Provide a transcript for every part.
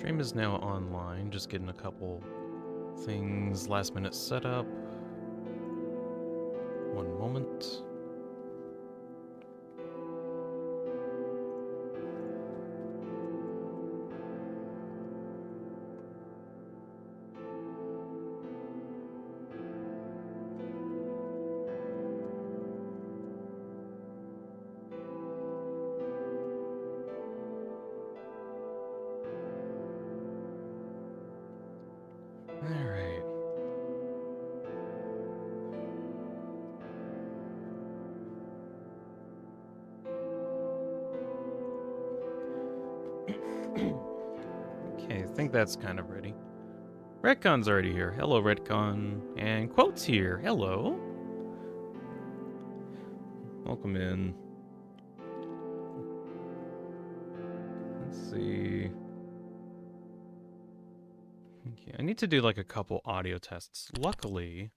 Stream is now online, just getting a couple things last minute set up. One moment. Okay, I think that's kind of ready. Redcon's already here. Hello, Redcon. And Quote's here. Hello. Welcome in. Let's see. Okay, I need to do like a couple audio tests. Luckily,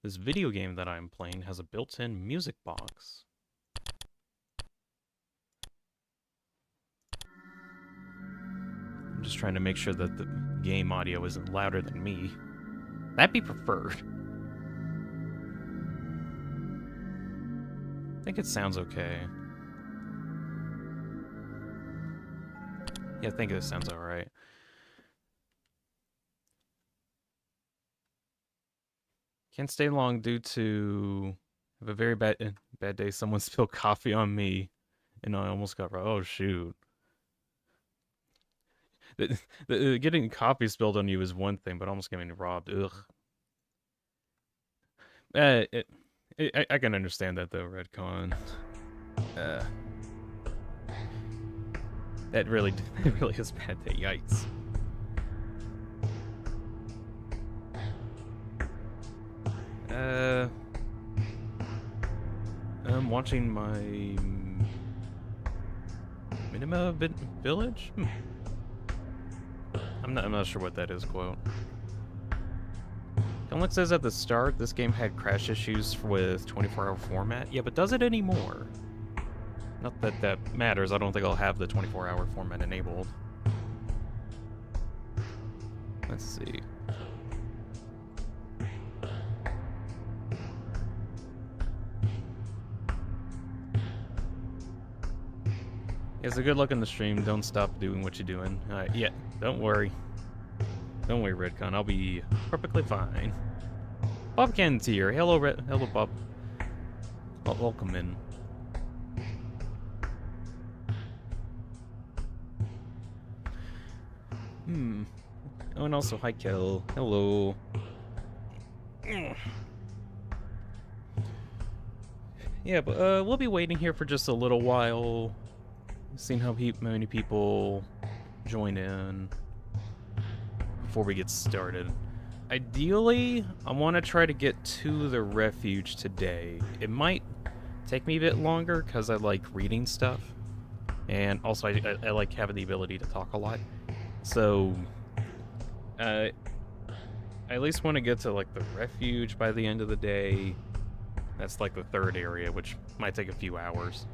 this video game that I'm playing has a built-in music box. I'm just trying to make sure that the game audio isn't louder than me. That'd be preferred. I think it sounds okay. Yeah, I think it sounds alright. Can't stay long due to have a very bad day. Someone spilled coffee on me, and I almost got robbed. Oh shoot! Getting coffee spilled on you is one thing, but almost getting robbed. Ugh. I can understand that though, Redcon. That really is bad day. Yikes. I'm watching my Minima Village? I'm not sure what that is, quote. Alex says at the start this game had crash issues with 24-hour format. Yeah, but does it anymore? Not that that matters. I don't think I'll have the 24-hour format enabled. Let's see. Yeah, so good luck in the stream. Don't stop doing what you're doing. Yeah, don't worry. Don't worry, Redcon. I'll be perfectly fine. Bobcan's here. Hello, hello, Bob. Well, welcome in. Oh, and also, hi, Kel. Hello. Yeah, but we'll be waiting here for just a little while. Seeing how many people join in before we get started. Ideally, I want to try to get to the refuge today. It might take me a bit longer because I like reading stuff, and also I like having the ability to talk a lot. So, I at least want to get to like the refuge by the end of the day. That's like the third area, which might take a few hours.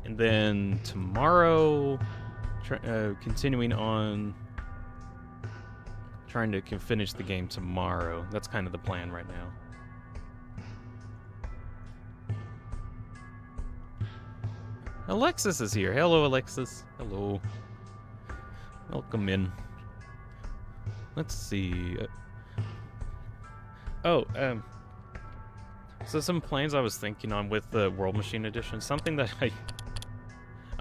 And then tomorrow, continuing on, trying to finish the game tomorrow. That's kind of the plan right now. Alexis is here. Hello, Alexis. Hello. Welcome in. Let's see. So some plans I was thinking on with the World Machine Edition. Something that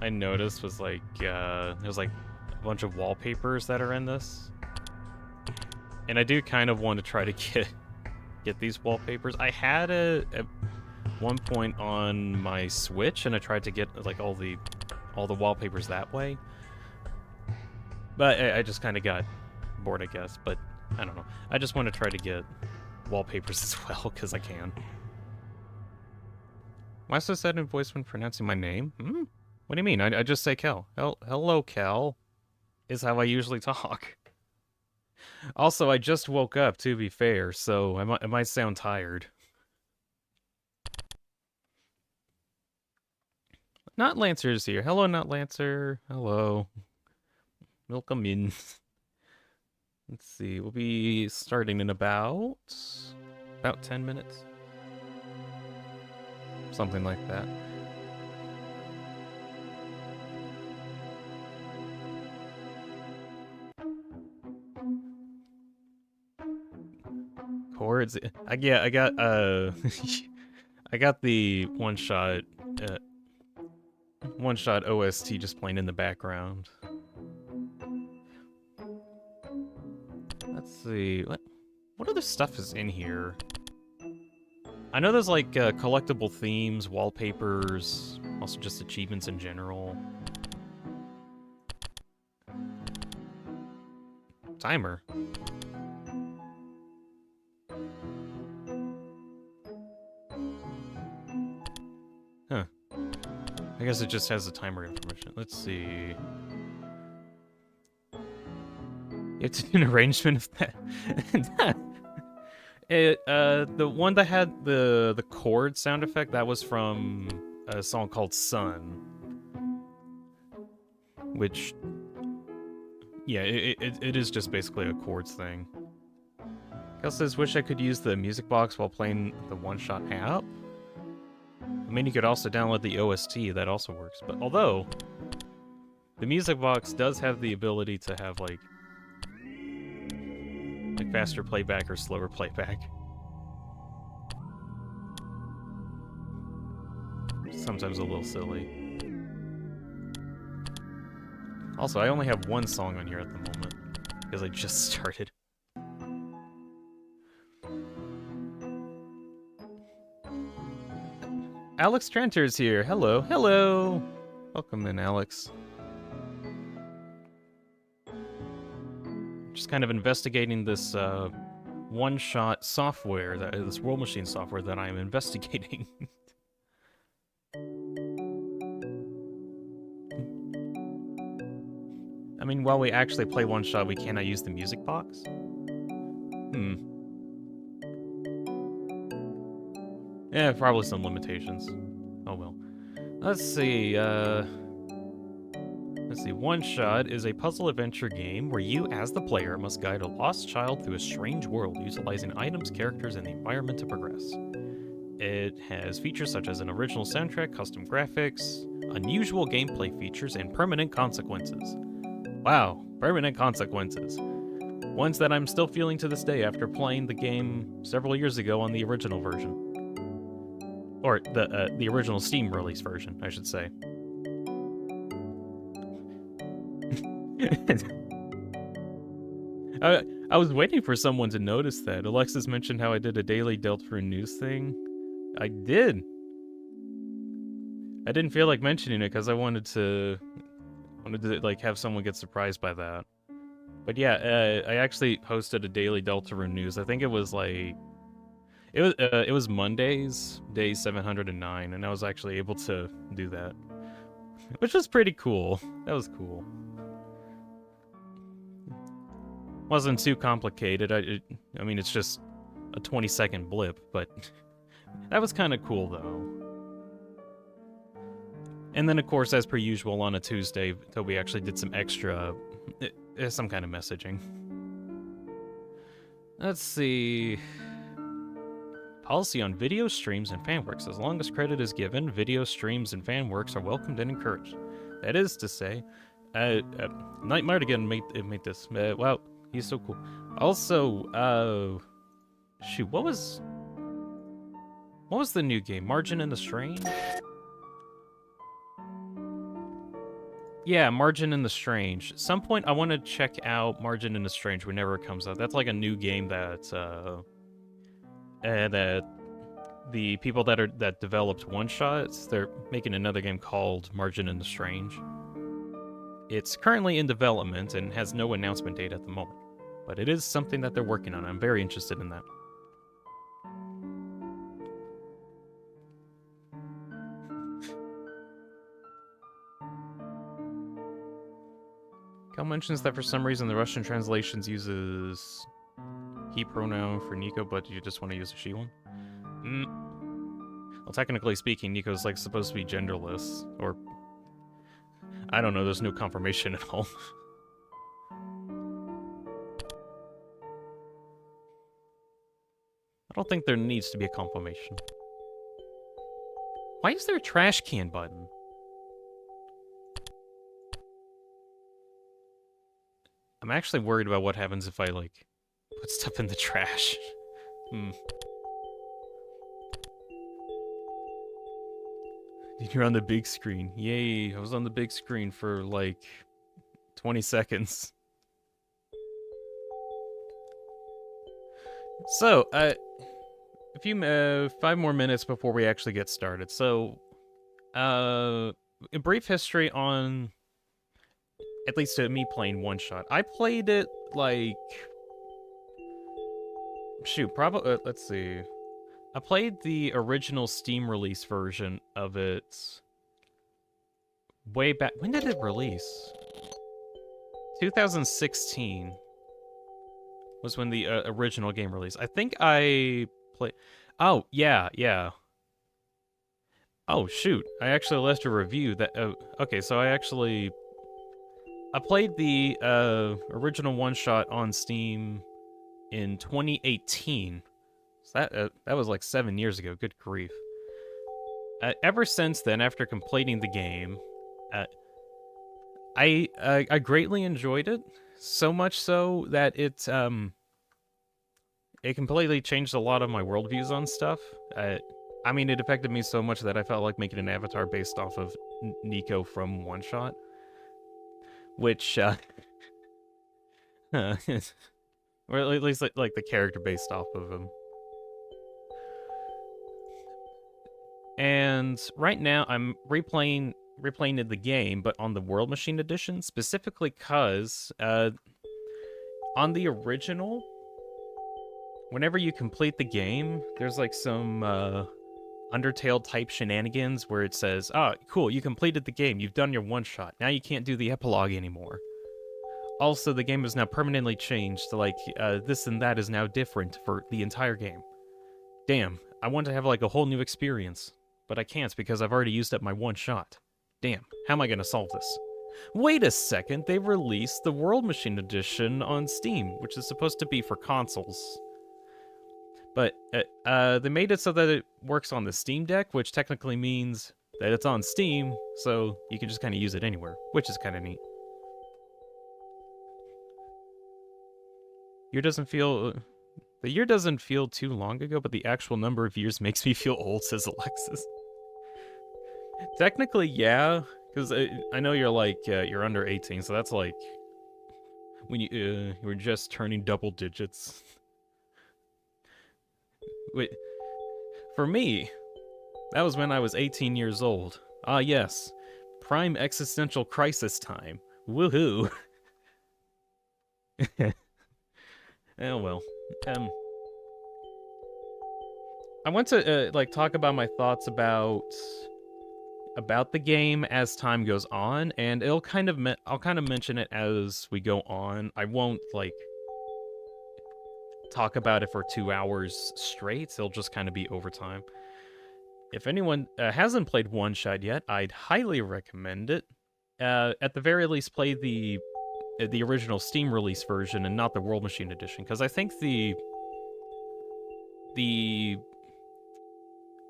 I noticed was like, there's like a bunch of wallpapers that are in this. And I do kind of want to try to get these wallpapers. I had at one point on my Switch, and I tried to get like all the wallpapers that way. But I just kind of got bored, I guess. But I don't know. I just want to try to get wallpapers as well, because I can. Why so sad in voice when pronouncing my name? What do you mean? I just say Kel. Hello, Kel, is how I usually talk. Also, I just woke up, to be fair, so I might sound tired. Not Lancer's here. Hello, Not Lancer. Hello. Welcome in. Let's see, we'll be starting in about 10 minutes. Something like that. Chords. I got I got the one-shot OST just playing in the background. Let's see, what other stuff is in here? I know there's like collectible themes, wallpapers, also just achievements in general. Timer. Huh. I guess it just has the timer information. Let's see. You have to do an arrangement of that. The one that had the chord sound effect, that was from a song called Sun. Which, yeah, it is just basically a chords thing. Kel says, wish I could use the music box while playing the one-shot app. I mean, you could also download the OST, that also works. But although, the music box does have the ability to have, like faster playback or slower playback. Sometimes a little silly. Also, I only have one song on here at the moment, because I just started. Alex Tranter's here. Hello. Hello. Welcome in, Alex. Just kind of investigating this one-shot software, this World Machine software that I am investigating. I mean, while we actually play one-shot, we cannot use the music box? Yeah, probably some limitations. Oh well. Let's see, One-Shot is a puzzle adventure game where you, as the player, must guide a lost child through a strange world, utilizing items, characters, and the environment to progress. It has features such as an original soundtrack, custom graphics, unusual gameplay features, and permanent consequences. Wow, permanent consequences. Ones that I'm still feeling to this day after playing the game several years ago on the original version. Or the original Steam release version, I should say. I was waiting for someone to notice that. Alexis mentioned how I did a daily Deltarune news thing. I did. I didn't feel like mentioning it because I wanted to like have someone get surprised by that. But yeah, I actually posted a daily Deltarune news. I think it was like it was Mondays, day 709, and I was actually able to do that, which was pretty cool. That was cool. Wasn't too complicated. I mean, it's just a 20-second blip, but that was kind of cool, though. And then, of course, as per usual, on a Tuesday, Toby actually did some extra, some kind of messaging. Let's see. Policy on video streams and fan works. As long as credit is given, video streams and fan works are welcomed and encouraged. That is to say, Night Mardigan made this. Wow, he's so cool. Also, shoot, what was the new game? Margin in the Strange? Yeah, Margin in the Strange. At some point, I want to check out Margin in the Strange whenever it comes out. That's like a new game that that the people that developed One-Shots, they're making another game called Margin in the Strange. It's currently in development and has no announcement date at the moment, but it is something that they're working on. I'm very interested in that. Cal mentions that for some reason the Russian translations uses he pronoun for Nico, but you just want to use a she one? Well, technically speaking, Nico's like supposed to be genderless, or I don't know, there's no confirmation at all. I don't think there needs to be a confirmation. Why is there a trash can button? I'm actually worried about what happens if I, like, put stuff in the trash. You're on the big screen. Yay, I was on the big screen for, like, 20 seconds. So, a few, 5 more minutes before we actually get started. So, a brief history on, at least me playing One-Shot. I played it, like, shoot, probably, let's see. I played the original Steam release version of it way back. When did it release? 2016 was when the original game released. I think I played... Oh, yeah. Oh, shoot. I actually left a review that... okay, so I played the original One-Shot on Steam in 2018. So that was like 7 years ago. Good grief. Ever since then, after completing the game, I greatly enjoyed it. So much so that it completely changed a lot of my worldviews on stuff. I mean, it affected me so much that I felt like making an avatar based off of Nico from One Shot, which, or at least like the character based off of him. And right now, I'm replaying the game, but on the World Machine Edition, specifically because on the original, whenever you complete the game, there's like some Undertale type shenanigans where it says, "Ah, cool, you completed the game, you've done your one shot. Now you can't do the epilogue anymore." Also, the game is now permanently changed to like this and that is now different for the entire game. Damn, I want to have like a whole new experience, but I can't because I've already used up my one shot. Damn, how am I gonna solve this? Wait a second, they released the World Machine Edition on Steam, which is supposed to be for consoles. But they made it so that it works on the Steam Deck, which technically means that it's on Steam, so you can just kind of use it anywhere, which is kind of neat. The year doesn't feel too long ago, but the actual number of years makes me feel old, says Alexis. Technically, yeah, because I know you're like, you're under 18, so that's like when you were just turning double digits. Wait, for me, that was when I was 18 years old. Ah, yes, prime existential crisis time. Woohoo! Oh well. I want to like talk about my thoughts about the game as time goes on, and I'll kind of mention it as we go on. I won't like talk about it for 2 hours straight. It'll just kind of be over time. If anyone hasn't played One Shot yet, I'd highly recommend it. At the very least, play the original Steam release version and not the World Machine Edition, because I think the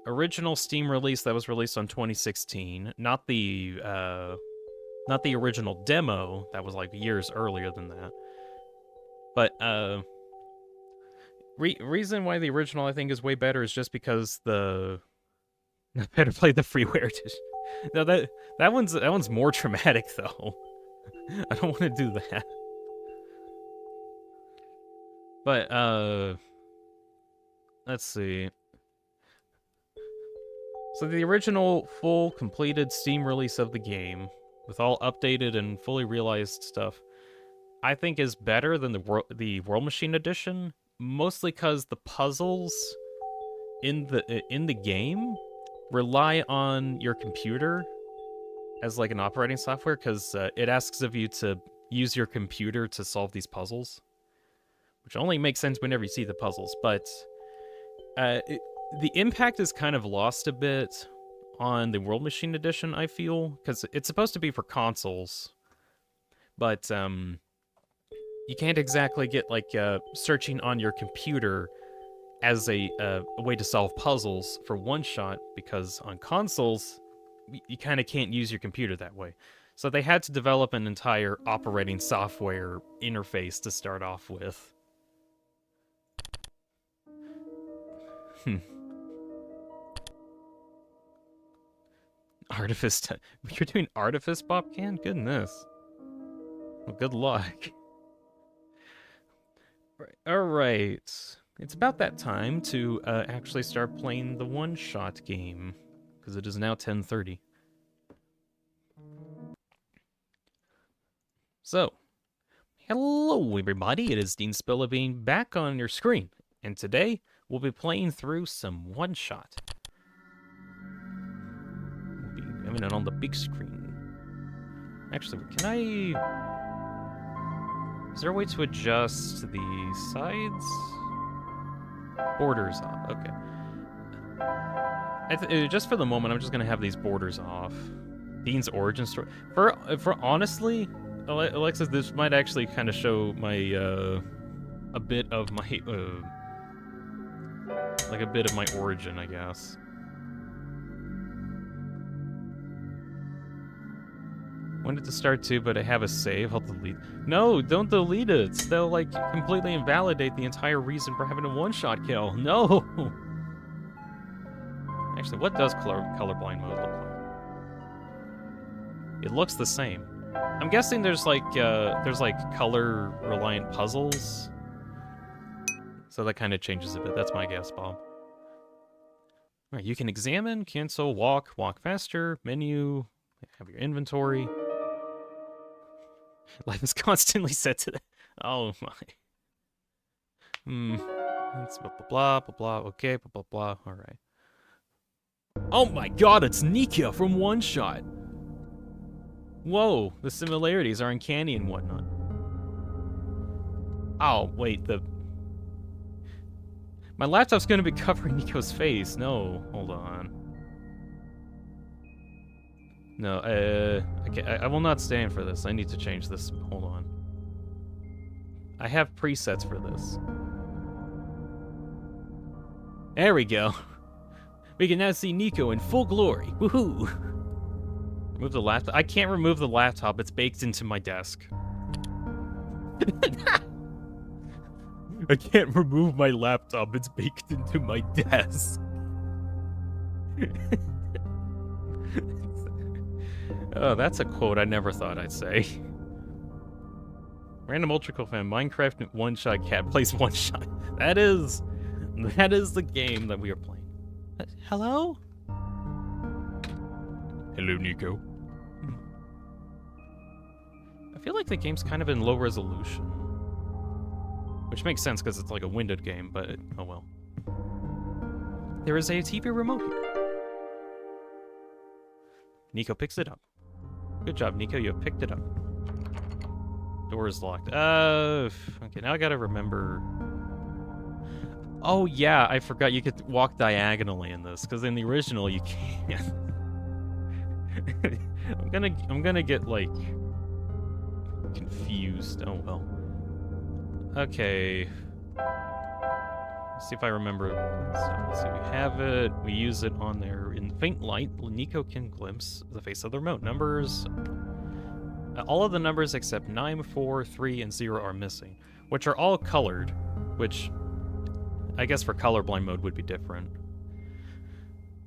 original Steam release that was released on 2016, not the original demo that was like years earlier than that. But reason why the original I think is way better is just because I better play the freeware edition. No, that one's more traumatic though. I don't want to do that. But let's see. So the original full completed Steam release of the game, with all updated and fully realized stuff, I think is better than the World Machine Edition, mostly because the puzzles in the game rely on your computer as like an operating software, because it asks of you to use your computer to solve these puzzles, which only makes sense whenever you see the puzzles. But the impact is kind of lost a bit on the World Machine Edition, I feel, because it's supposed to be for consoles, but you can't exactly get like searching on your computer as a way to solve puzzles for one-shot, because on consoles, you kind of can't use your computer that way. So they had to develop an entire operating software interface to start off with. Artifice. You're doing Artifice, Bobcan? Goodness. Well, good luck. Alright. It's about that time to actually start playing the one-shot game, because it is now 10:30. So, hello everybody, it is Deanspillabean back on your screen, and today we'll be playing through some one-shot. We'll be having it on the big screen. Actually, can I... Is there a way to adjust the sides? Borders off, okay. Just for the moment, I'm just gonna have these borders off. Dean's origin story. For honestly, Alexis, this might actually kind of show my a bit of my like a bit of my origin, I guess. Wanted to start too, but I have a save. I'll delete. No, don't delete it. They'll like completely invalidate the entire reason for having a one-shot kill. No. Actually, what does colorblind mode look like? It looks the same. I'm guessing there's like color-reliant puzzles, so that kind of changes a bit. That's my guess, Bob. All right, you can examine, cancel, walk faster, menu, have your inventory. Life is constantly set to that. Oh my. It's blah blah blah blah. Okay, blah blah blah. All right. Oh my God! It's Nika from One Shot. Whoa, the similarities are uncanny and whatnot. Oh wait, my laptop's gonna be covering Nico's face. No, hold on. No, okay, I will not stand for this. I need to change this. Hold on. I have presets for this. There we go. We can now see Nico in full glory. Woohoo! Remove the laptop. I can't remove the laptop. It's baked into my desk. I can't remove my laptop. It's baked into my desk. Oh, that's a quote I never thought I'd say. Random Ultra fan, Minecraft one-shot cat plays one-shot. That is the game that we are playing. Hello? Hello, Nico. I feel like the game's kind of in low resolution. Which makes sense because it's like a windowed game, but oh well. There is a TV remote here. Nico picks it up. Good job, Nico. You have picked it up. Door is locked. Okay, now I gotta remember. Oh yeah, I forgot you could walk diagonally in this, because in the original you can't. I'm gonna get like confused. Oh well. Okay. Let's see if I remember. So let's see. We have it. We use it on there in faint light. Nico can glimpse the face of the remote. Numbers. All of the numbers except 9, 4, 3, and 0 are missing, which are all colored, which I guess for colorblind mode would be different.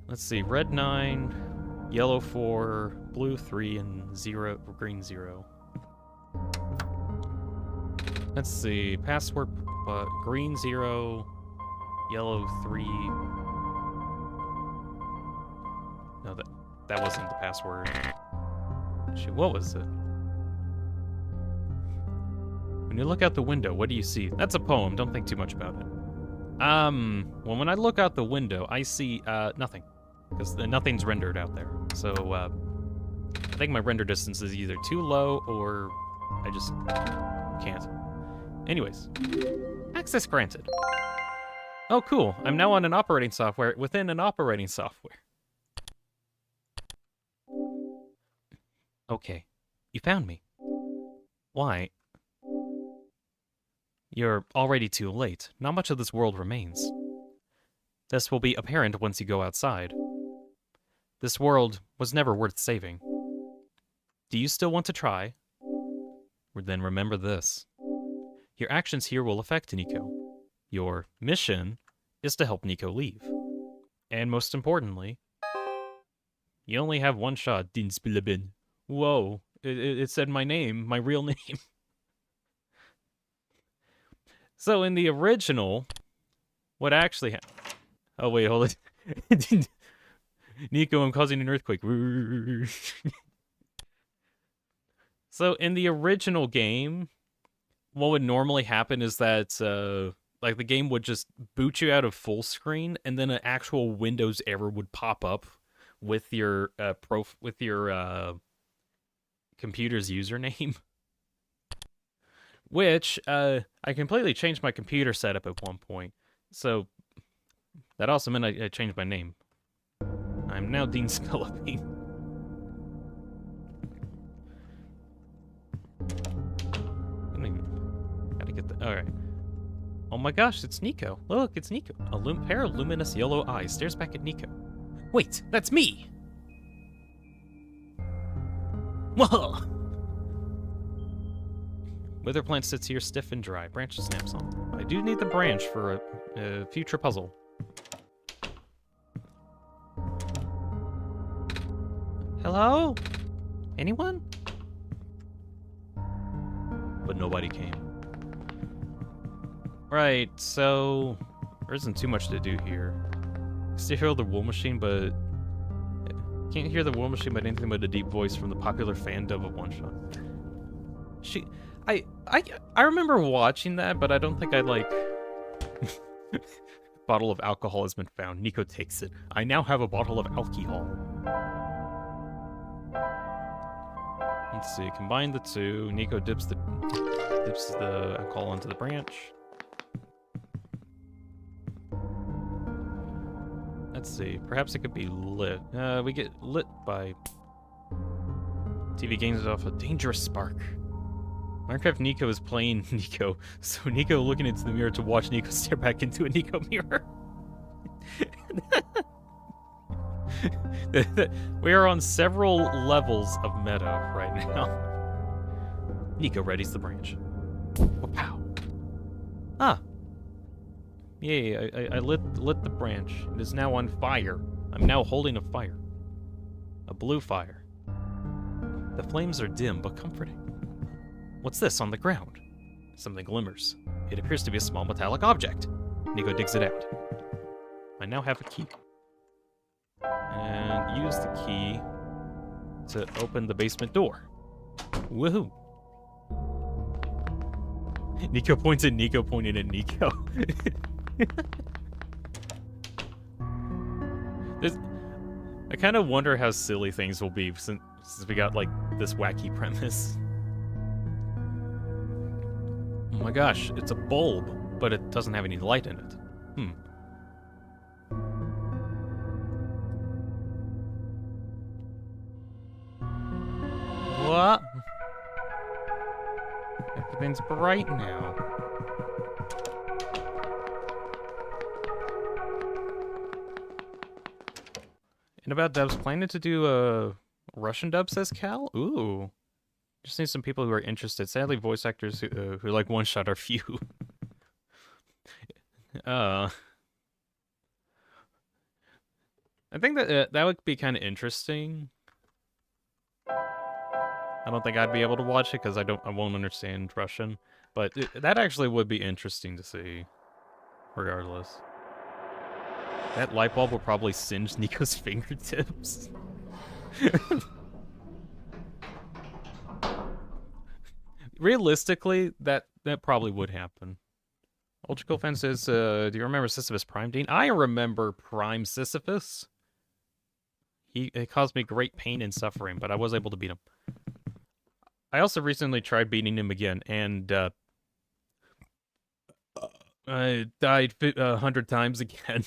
Let's see. Red 9, yellow 4, blue 3, and 0, green 0. Let's see. Password. Green 0. Yellow 3. No, that wasn't the password. Shoot, what was it? When you look out the window, what do you see? That's a poem. Don't think too much about it. Well, when I look out the window, I see nothing, because nothing's rendered out there. So I think my render distance is either too low or I just can't. Anyways, access granted. Oh, cool. I'm now on an operating software within an operating software. Okay. You found me. Why? You're already too late. Not much of this world remains. This will be apparent once you go outside. This world was never worth saving. Do you still want to try? Then remember this. Your actions here will affect Nico. Your mission is to help Nico leave. And most importantly, you only have one shot, Deanspillabean. Whoa, it said my name, my real name. So in the original, what actually happened? Oh wait, hold it. Nico, I'm causing an earthquake. So in the original game, what would normally happen is that like the game would just boot you out of full screen, and then an actual Windows error would pop up with your computer's username. Which I completely changed my computer setup at one point, so that also meant I changed my name. I'm now Deanspillabean. Gotta get the. All right. Oh my gosh, it's Nico. Look, it's Nico. A pair of luminous yellow eyes stares back at Nico. Wait, that's me! Whoa! Wither plant sits here stiff and dry. Branch snaps on. I do need the branch for a future puzzle. Hello? Anyone? But nobody came. Right, so there isn't too much to do here. Still hear the wool machine, but can't hear the wool machine but anything but a deep voice from the popular fandom of Oneshot. I remember watching that, but I don't think I'd like. Bottle of alcohol has been found. Nico takes it. I now have a bottle of alcohol. Let's see. Combine the two. Nico dips the alcohol into the branch. Let's see. Perhaps it could be lit. We get lit by TV gains off a dangerous spark. Minecraft Nico is playing Nico, so Nico looking into the mirror to watch Nico stare back into a Nico mirror. We are on several levels of meta right now. Nico readies the branch. Wow. Ah. Yay, I lit the branch. It is now on fire. I'm now holding a fire. A blue fire. The flames are dim but comforting. What's this on the ground? Something glimmers. It appears to be a small metallic object. Nico digs it out. I now have a key. And use the key to open the basement door. Woohoo! Nico points at Nico pointing at Nico. I kind of wonder how silly things will be since we got like this wacky premise. Oh my gosh, it's a bulb, but it doesn't have any light in it. What? Everything's bright now. And about dubs, planning to do a Russian dub, says Cal? Ooh. Just need some people who are interested. Sadly, voice actors who like one-shot are few. I think that that would be kind of interesting. I don't think I'd be able to watch it because I won't understand Russian, but that actually would be interesting to see. Regardless, that light bulb will probably singe Nico's fingertips. Realistically, that probably would happen. Ultra fan says, do you remember Sisyphus Prime, Dean? I remember Prime Sisyphus. It caused me great pain and suffering, but I was able to beat him. I also recently tried beating him again, and I died 100 times again.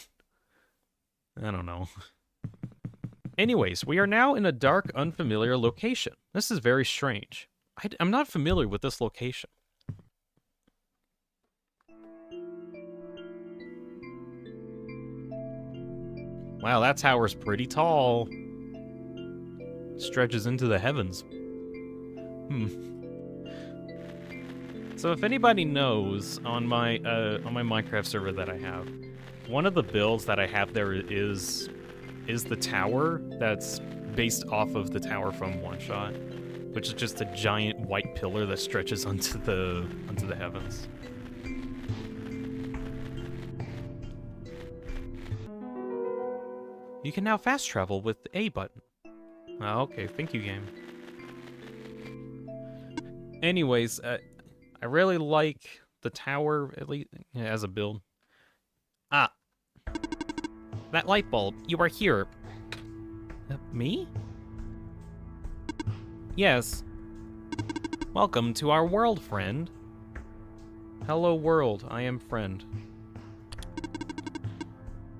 I don't know. Anyways, we are now in a dark, unfamiliar location. This is very strange. I'm not familiar with this location. Wow, that tower's pretty tall. Stretches into the heavens. So if anybody knows on my Minecraft server that I have, one of the builds that I have there is the tower that's based off of the tower from Oneshot, which is just a giant white pillar that stretches onto the heavens. You can now fast travel with the A button. Oh, okay, thank you, game. Anyways, I really like the tower, at least as a build. Ah. That light bulb, you are here. Me? Yes. Welcome to our world, friend. Hello, world. I am friend.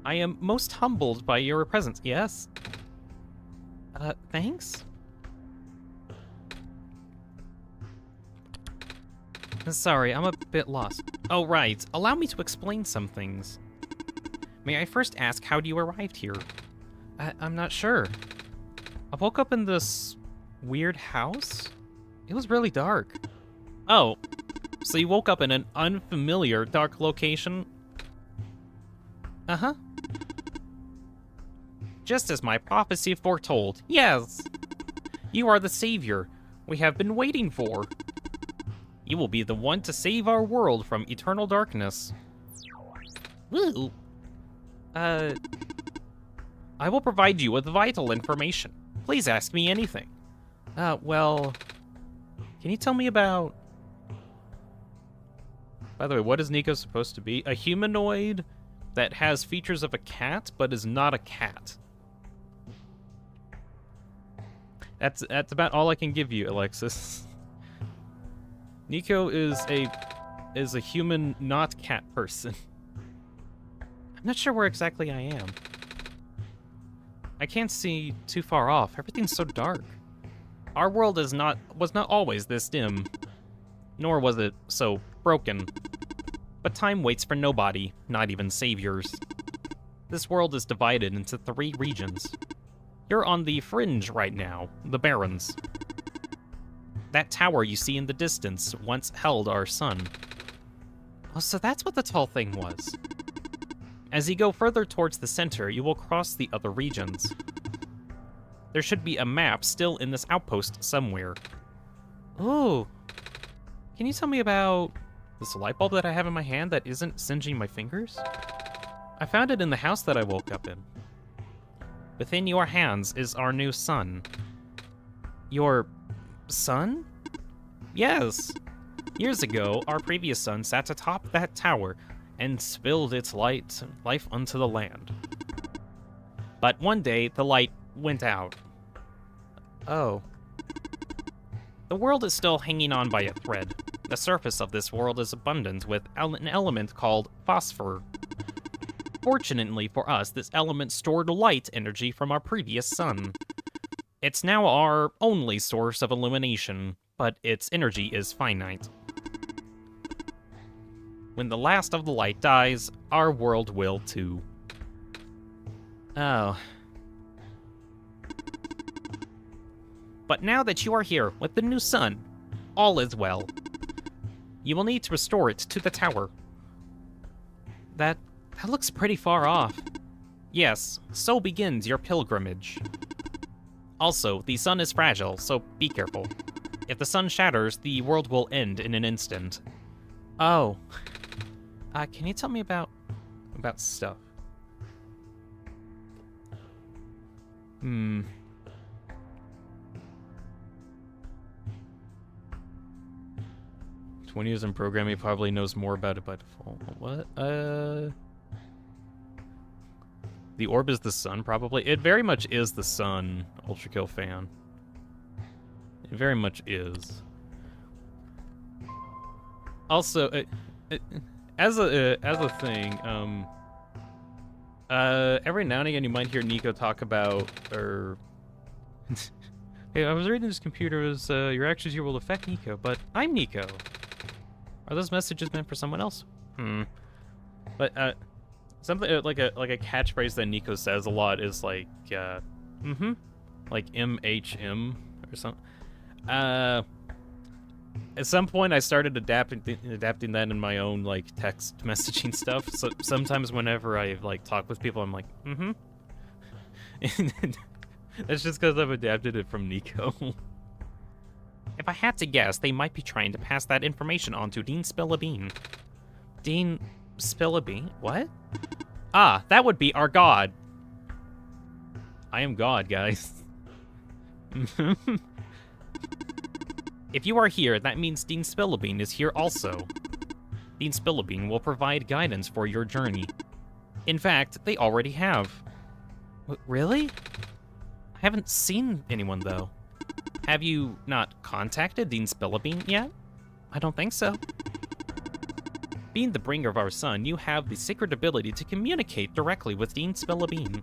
I am most humbled by your presence. Yes? Thanks? Sorry, I'm a bit lost. Oh, right. Allow me to explain some things. May I first ask how you arrived here? I'm not sure. I woke up in this weird house? It was really dark. Oh, so you woke up in an unfamiliar dark location? Uh-huh. Just as my prophecy foretold. Yes! You are the savior we have been waiting for. You will be the one to save our world from eternal darkness. Woo! I will provide you with vital information. Please ask me anything. Well... Can you tell me about... By the way, what is Nico supposed to be? A humanoid that has features of a cat, but is not a cat. That's about all I can give you, Alexis. Nico is a human, not cat person. I'm not sure where exactly I am. I can't see too far off. Everything's so dark. Our world was not always this dim, nor was it so broken. But time waits for nobody, not even saviors. This world is divided into 3 regions. You're on the fringe right now, the Barrens. That tower you see in the distance once held our sun. Oh, so that's what the tall thing was. As you go further towards the center, you will cross the other regions. There should be a map still in this outpost somewhere. Oh, can you tell me about this light bulb that I have in my hand that isn't singeing my fingers? I found it in the house that I woke up in. Within your hands is our new sun. Your sun? Yes. Years ago, our previous sun sat atop that tower and spilled its life onto the land. But one day, the light went out. Oh. The world is still hanging on by a thread. The surface of this world is abundant with an element called phosphor. Fortunately for us, this element stored light energy from our previous sun. It's now our only source of illumination, but its energy is finite. When the last of the light dies, our world will too. Oh. But now that you are here with the new sun, all is well. You will need to restore it to the tower. That looks pretty far off. Yes, so begins your pilgrimage. Also, the sun is fragile, so be careful. If the sun shatters, the world will end in an instant. Oh. Can you tell me about stuff? 20 years in programming, probably knows more about it by default. What? The orb is the sun, probably. It very much is the sun, Ultrakill fan. It very much is. Also, as a thing, every now and again you might hear Nico talk about, or hey, I was reading this computer, your actions here will affect Nico, but I'm Nico. Are those messages meant for someone else? But, Something like a catchphrase that Nico says a lot is like, like MHM or something. At some point, I started adapting that in my own like text messaging stuff. So sometimes whenever I like talk with people, I'm like, That's just because I've adapted it from Nico. If I had to guess, they might be trying to pass that information on to Deanspillabean. Deanspillabean? What? Ah, that would be our god. I am God, guys. If you are here, that means Deanspillabean is here also. Deanspillabean will provide guidance for your journey. In fact, they already have. Really? I haven't seen anyone, though. Have you not contacted Deanspillabean yet? I don't think so. Being the bringer of our son, you have the sacred ability to communicate directly with Deanspillabean.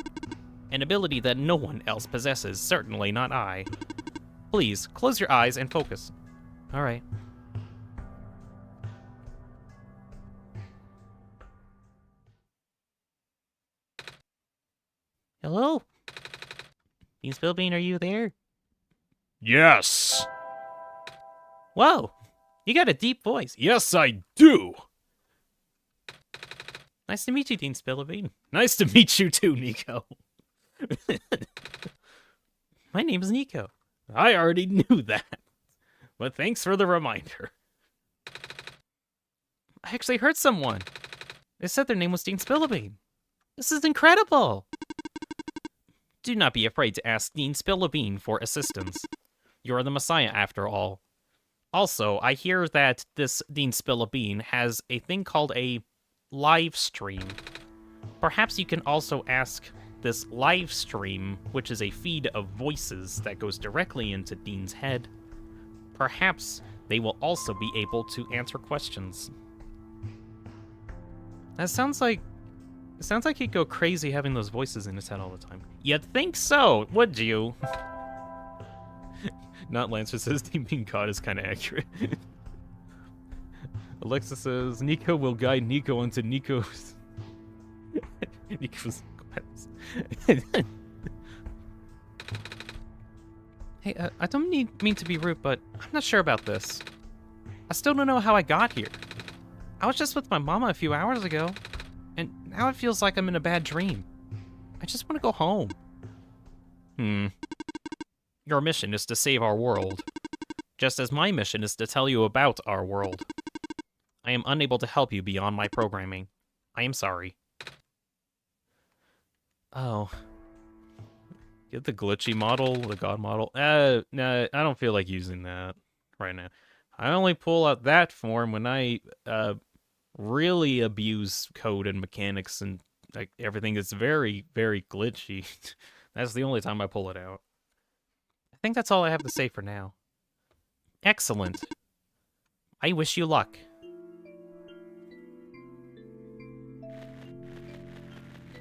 An ability that no one else possesses, certainly not I. Please, close your eyes and focus. Alright. Hello? Deanspillabean, are you there? Yes. Whoa! You got a deep voice. Yes, I do. Nice to meet you, Deanspillabean. Nice to meet you too, Nico. My name's Nico. I already knew that. But thanks for the reminder. I actually heard someone. They said their name was Deanspillabean. This is incredible! Do not be afraid to ask Deanspillabean for assistance. You're the Messiah, after all. Also, I hear that this Deanspillabean has a thing called a live stream. Perhaps you can also ask this live stream, which is a feed of voices that goes directly into Dean's head. Perhaps they will also be able to answer questions. That sounds like... It sounds like he'd go crazy having those voices in his head all the time. You'd think so, would you? Not Lancer says Dean being caught is kind of accurate. Alexa says, Nico will guide Nico into Nico's... Nico's quest. Hey, I don't mean to be rude, but I'm not sure about this. I still don't know how I got here. I was just with my mama a few hours ago, and now it feels like I'm in a bad dream. I just want to go home. Your mission is to save our world, just as my mission is to tell you about our world. I am unable to help you beyond my programming. I am sorry. Oh. Get the glitchy model, the god model. Nah, I don't feel like using that right now. I only pull out that form when I really abuse code and mechanics and like everything is very, very glitchy. That's the only time I pull it out. I think that's all I have to say for now. Excellent. I wish you luck.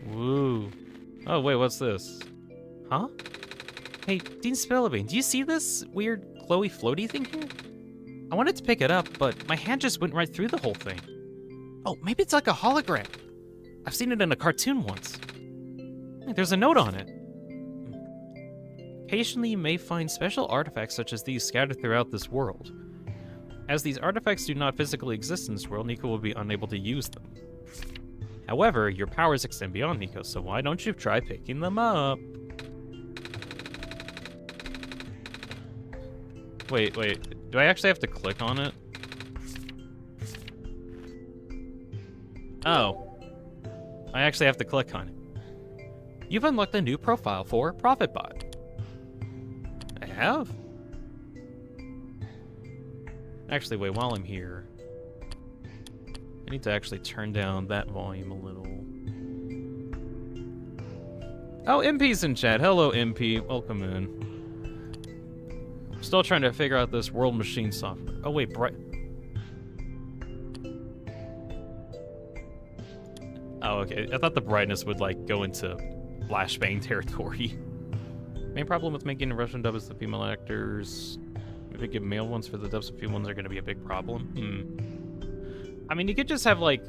Woo. Oh, wait, what's this? Huh? Hey, Deanspillabean, do you see this weird glowy floaty thing here? I wanted to pick it up, but my hand just went right through the whole thing. Oh, maybe it's like a hologram. I've seen it in a cartoon once. Hey, there's a note on it. Occasionally, you may find special artifacts such as these scattered throughout this world. As these artifacts do not physically exist in this world, Nico will be unable to use them. However, your powers extend beyond Nico, so why don't you try picking them up? Wait, do I actually have to click on it? Oh. I actually have to click on it. You've unlocked a new profile for ProfitBot. I have? Actually, wait, while I'm here, I need to actually turn down that volume a little. Oh, MP's in chat. Hello, MP. Welcome in. I'm still trying to figure out this World Machine software. Oh, wait, Oh, okay. I thought the brightness would, like, go into flashbang territory. Main problem with making a Russian dub is the female actors. Maybe give male ones for the dubs, so female ones are going to be a big problem. I mean, you could just have, like,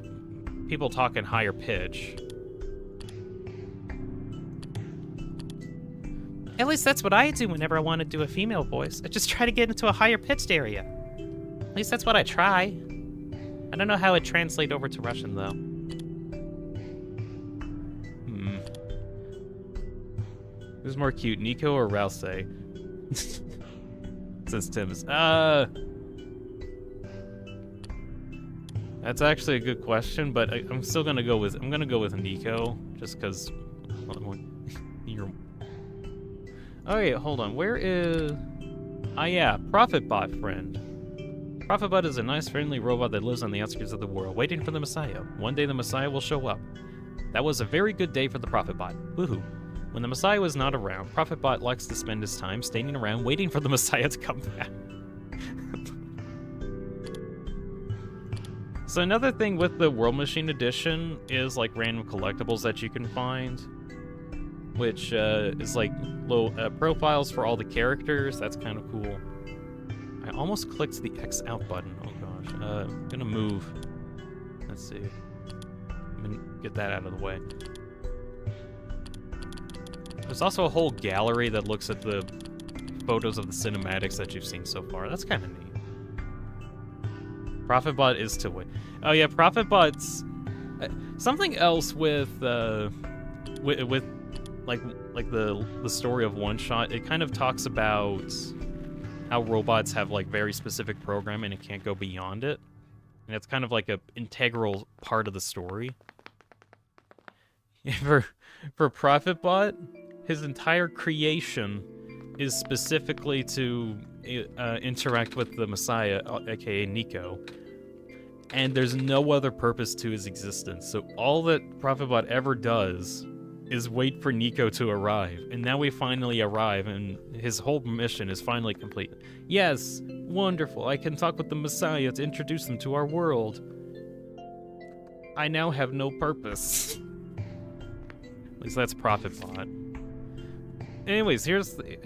people talking higher pitch. At least that's what I do whenever I want to do a female voice. I just try to get into a higher pitched area. At least that's what I try. I don't know how it translates over to Russian, though. Who's more cute, Nico or Rouse? Says Tims. That's actually a good question, but I'm still gonna go with Nico, just because. Oh yeah, hold on. Where is? Ah yeah, ProfitBot friend. ProfitBot is a nice, friendly robot that lives on the outskirts of the world, waiting for the Messiah. One day the Messiah will show up. That was a very good day for the ProfitBot. Woohoo! When the Messiah was not around, ProfitBot likes to spend his time standing around waiting for the Messiah to come back. So another thing with the World Machine Edition is like random collectibles that you can find, which is like low profiles for all the characters. That's kind of cool. I almost clicked the X out button. Oh gosh. I'm gonna move. Let's see. I'm gonna get that out of the way. There's also a whole gallery that looks at the photos of the cinematics that you've seen so far. That's kind of neat. ProfitBot is to win. Oh yeah, ProfitBot's something else with like the story of Oneshot. It kind of talks about how robots have like very specific programming and can't go beyond it, and it's kind of like a integral part of the story. For ProfitBot, his entire creation is specifically to interact with the Messiah, aka Nico, and there's no other purpose to his existence. So all that ProfitBot ever does is wait for Nico to arrive, and now we finally arrive, and his whole mission is finally complete. Yes, wonderful, I can talk with the Messiah to introduce them to our world. I now have no purpose. At least that's ProfitBot. Anyways, here's the...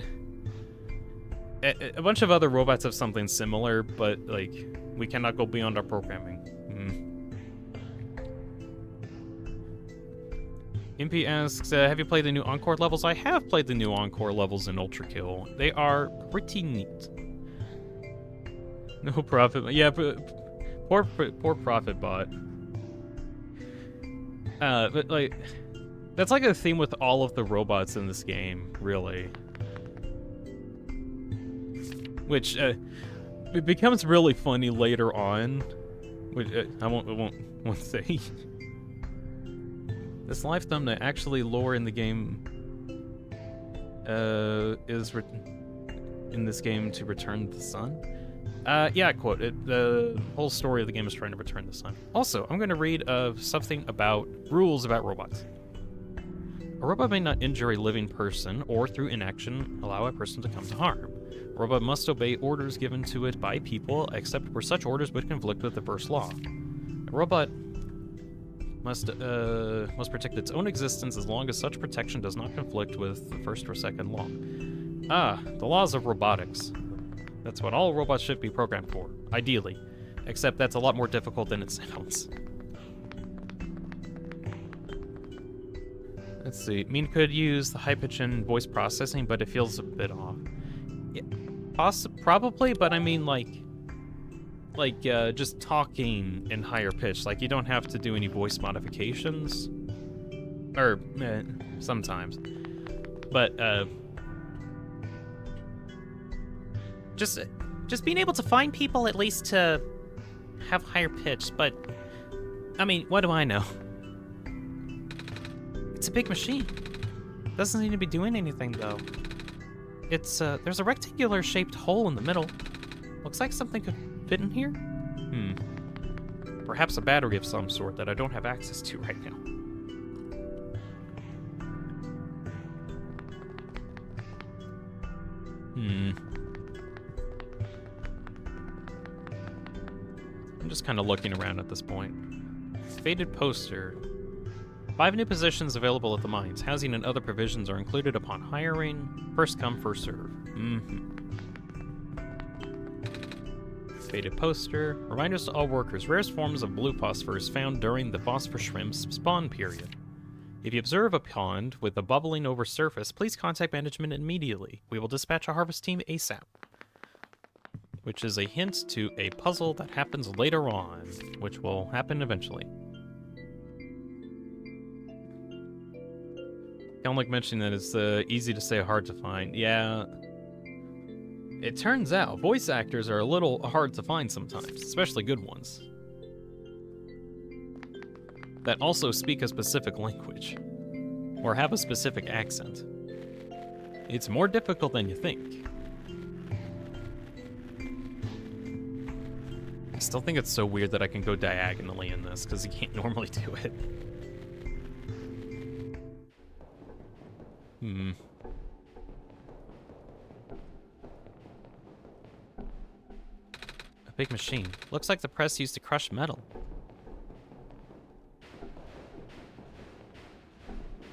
A bunch of other robots have something similar, but, like, we cannot go beyond our programming. Impy asks, have you played the new Encore levels? I have played the new Encore levels in Ultra Kill. They are pretty neat. No profit... Yeah, poor ProfitBot. But, like... That's like a theme with all of the robots in this game, really. Which, it becomes really funny later on. Which, I won't say. This live thumbnail actually lore in the game is in this game to return the sun. Yeah, quote it. The whole story of the game is trying to return the sun. Also, I'm going to read something about rules about robots. A robot may not injure a living person or, through inaction, allow a person to come to harm. A robot must obey orders given to it by people, except where such orders would conflict with the first law. A robot must protect its own existence as long as such protection does not conflict with the first or second law. Ah, the laws of robotics. That's what all robots should be programmed for, ideally. Except that's a lot more difficult than it sounds. Let's see. Mean could use the high pitch in voice processing, but it feels a bit off. Yeah, probably, but I mean like just talking in higher pitch. Like you don't have to do any voice modifications, or sometimes. But just being able to find people at least to have higher pitch. But I mean, what do I know? It's a big machine. Doesn't seem to be doing anything, though. It's, there's a rectangular shaped hole in the middle. Looks like something could fit in here? Perhaps a battery of some sort that I don't have access to right now. I'm just kind of looking around at this point. Faded poster. 5 new positions available at the mines. Housing and other provisions are included upon hiring. First come, first serve. Faded poster. Reminders to all workers. Rarest forms of blue phosphor is found during the phosphor shrimp's spawn period. If you observe a pond with a bubbling over surface, please contact management immediately. We will dispatch a harvest team ASAP. Which is a hint to a puzzle that happens later on, which will happen eventually. Kind of like mentioning that it's easy to say, hard to find. Yeah. It turns out voice actors are a little hard to find sometimes, especially good ones. That also speak a specific language, or have a specific accent. It's more difficult than you think. I still think it's so weird that I can go diagonally in this, because you can't normally do it. A big machine. Looks like the press used to crush metal.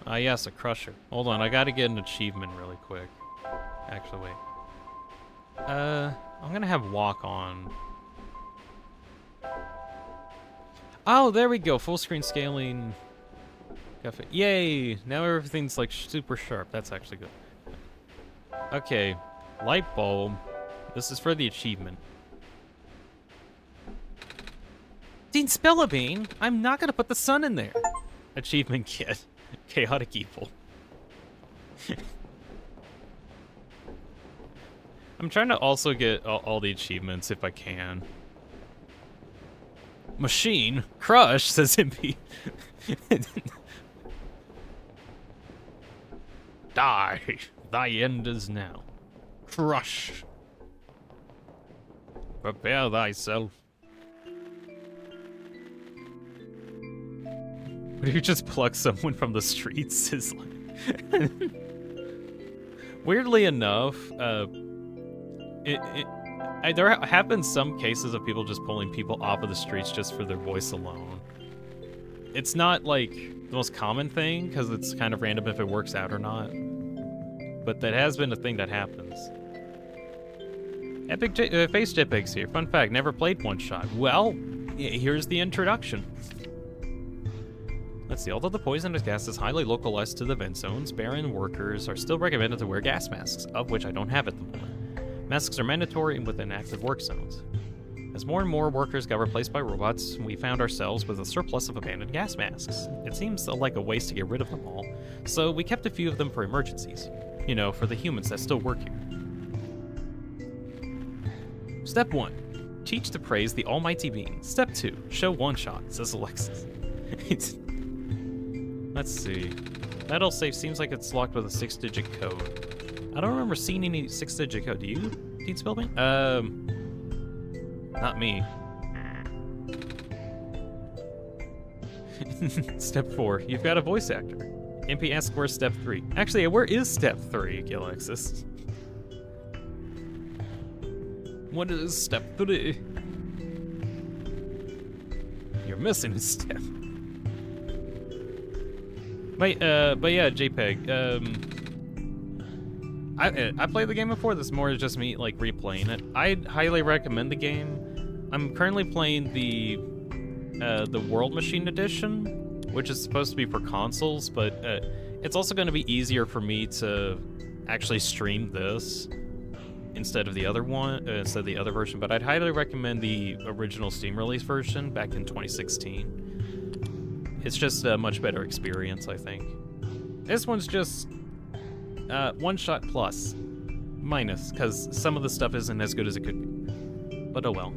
Ah, yes, a crusher. Hold on, I gotta get an achievement really quick. Actually, wait. I'm gonna have walk on. Oh, there we go. Full screen scaling. Yay! Now everything's like super sharp. That's actually good. Okay, light bulb. This is for the achievement. Deanspillabean? I'm not gonna put the sun in there. Achievement kit. Chaotic evil. I'm trying to also get all the achievements if I can. Machine crush, says Impy. Die, thy end is now. Crush. Prepare thyself. What if you just pluck someone from the streets? Is like weirdly enough, there have been some cases of people just pulling people off of the streets just for their voice alone. It's not like the most common thing, because it's kind of random if it works out or not. But that has been a thing that happens. Epic Face JPEG's here. Fun fact, never played Oneshot. Well, here's the introduction. Let's see, although the poisonous gas is highly localized to the vent zones, barren workers are still recommended to wear gas masks, of which I don't have at the moment. Masks are mandatory within active work zones. As more and more workers got replaced by robots, we found ourselves with a surplus of abandoned gas masks. It seems like a waste to get rid of them all, so we kept a few of them for emergencies. You know, for the humans that still work here. Step 1. Teach to praise the almighty being. Step 2. Show Oneshot, says Alexis. Let's see. Metal-safe seems like it's locked with a 6-digit code. I don't remember seeing any 6-digit code. Do you, Deanspillabean? Not me. Step 4. You've got a voice actor. MP asks where's step 3. Actually, where is step 3, Alexis? What is step 3? You're missing a step. But yeah, JPEG. I played the game before. This is more just me like replaying it. I'd highly recommend the game. I'm currently playing the World Machine Edition, which is supposed to be for consoles, but it's also going to be easier for me to actually stream this instead of the other one, instead of the other version. But I'd highly recommend the original Steam release version back in 2016. It's just a much better experience, I think. This one's just Oneshot plus, minus, because some of the stuff isn't as good as it could be. But oh well.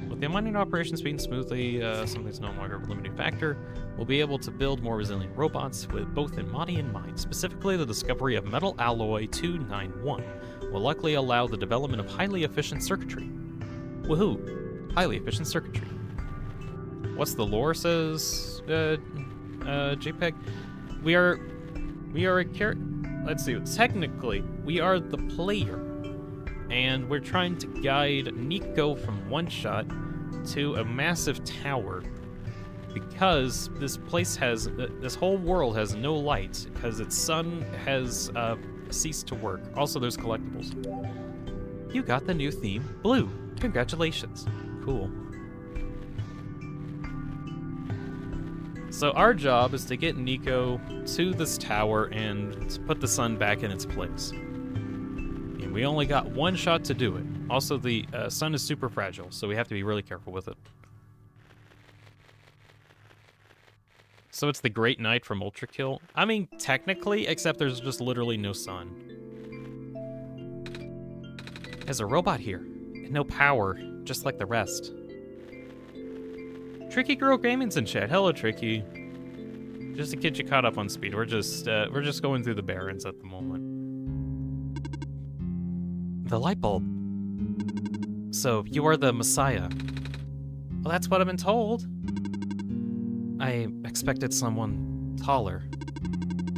With the mining operation speeding smoothly, something's no longer a limiting factor. We'll be able to build more resilient robots with both Enmati in mind. Specifically, the discovery of metal alloy 291 will likely allow the development of highly efficient circuitry. Woohoo! Highly efficient circuitry. What's the lore, says JPEG? We are a character. Let's see. Technically, we are the player, and we're trying to guide Nico from Oneshot to a massive tower because this place has, this whole world has no light because its sun has ceased to work. Also, there's collectibles. You got the new theme, blue. Congratulations. Cool. So our job is to get Nico to this tower and to put the sun back in its place. And we only got one shot to do it. Also, the sun is super fragile, so we have to be really careful with it. So it's the Great Night from Ultra Kill. I mean, technically, except there's just literally no sun. There's a robot here, and no power, just like the rest. Tricky Girl Gaming's in chat. Hello, Tricky. Just to get you caught up on speed, we're just going through the Barrens at the moment. The light bulb. So you are the Messiah. Well, that's what I've been told. I expected someone taller,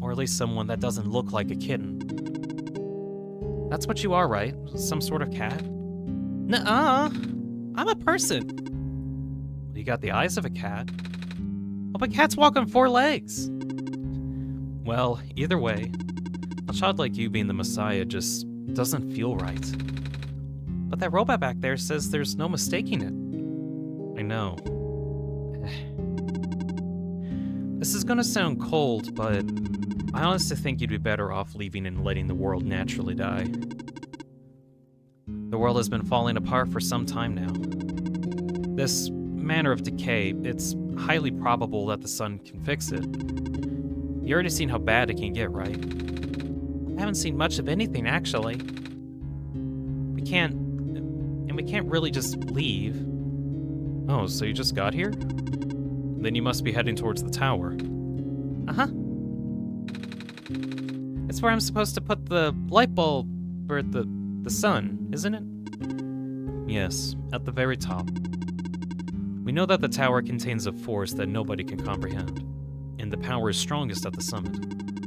or at least someone that doesn't look like a kitten. That's what you are, right? Some sort of cat? Nuh-uh. I'm a person. You got the eyes of a cat. Oh, but cats walk on 4 legs. Well, either way, a child like you being the Messiah just doesn't feel right. But that robot back there says there's no mistaking it. I know. This is gonna sound cold, but I honestly think you'd be better off leaving and letting the world naturally die. The world has been falling apart for some time now. This manner of decay, it's highly probable that the sun can fix it. You already seen how bad it can get, right? I haven't seen much of anything, actually. We can't really just leave. Oh, so you just got here? Then you must be heading towards the tower. Uh-huh. It's where I'm supposed to put the light bulb, or the sun, isn't it? Yes, at the very top. We know that the tower contains a force that nobody can comprehend, and the power is strongest at the summit.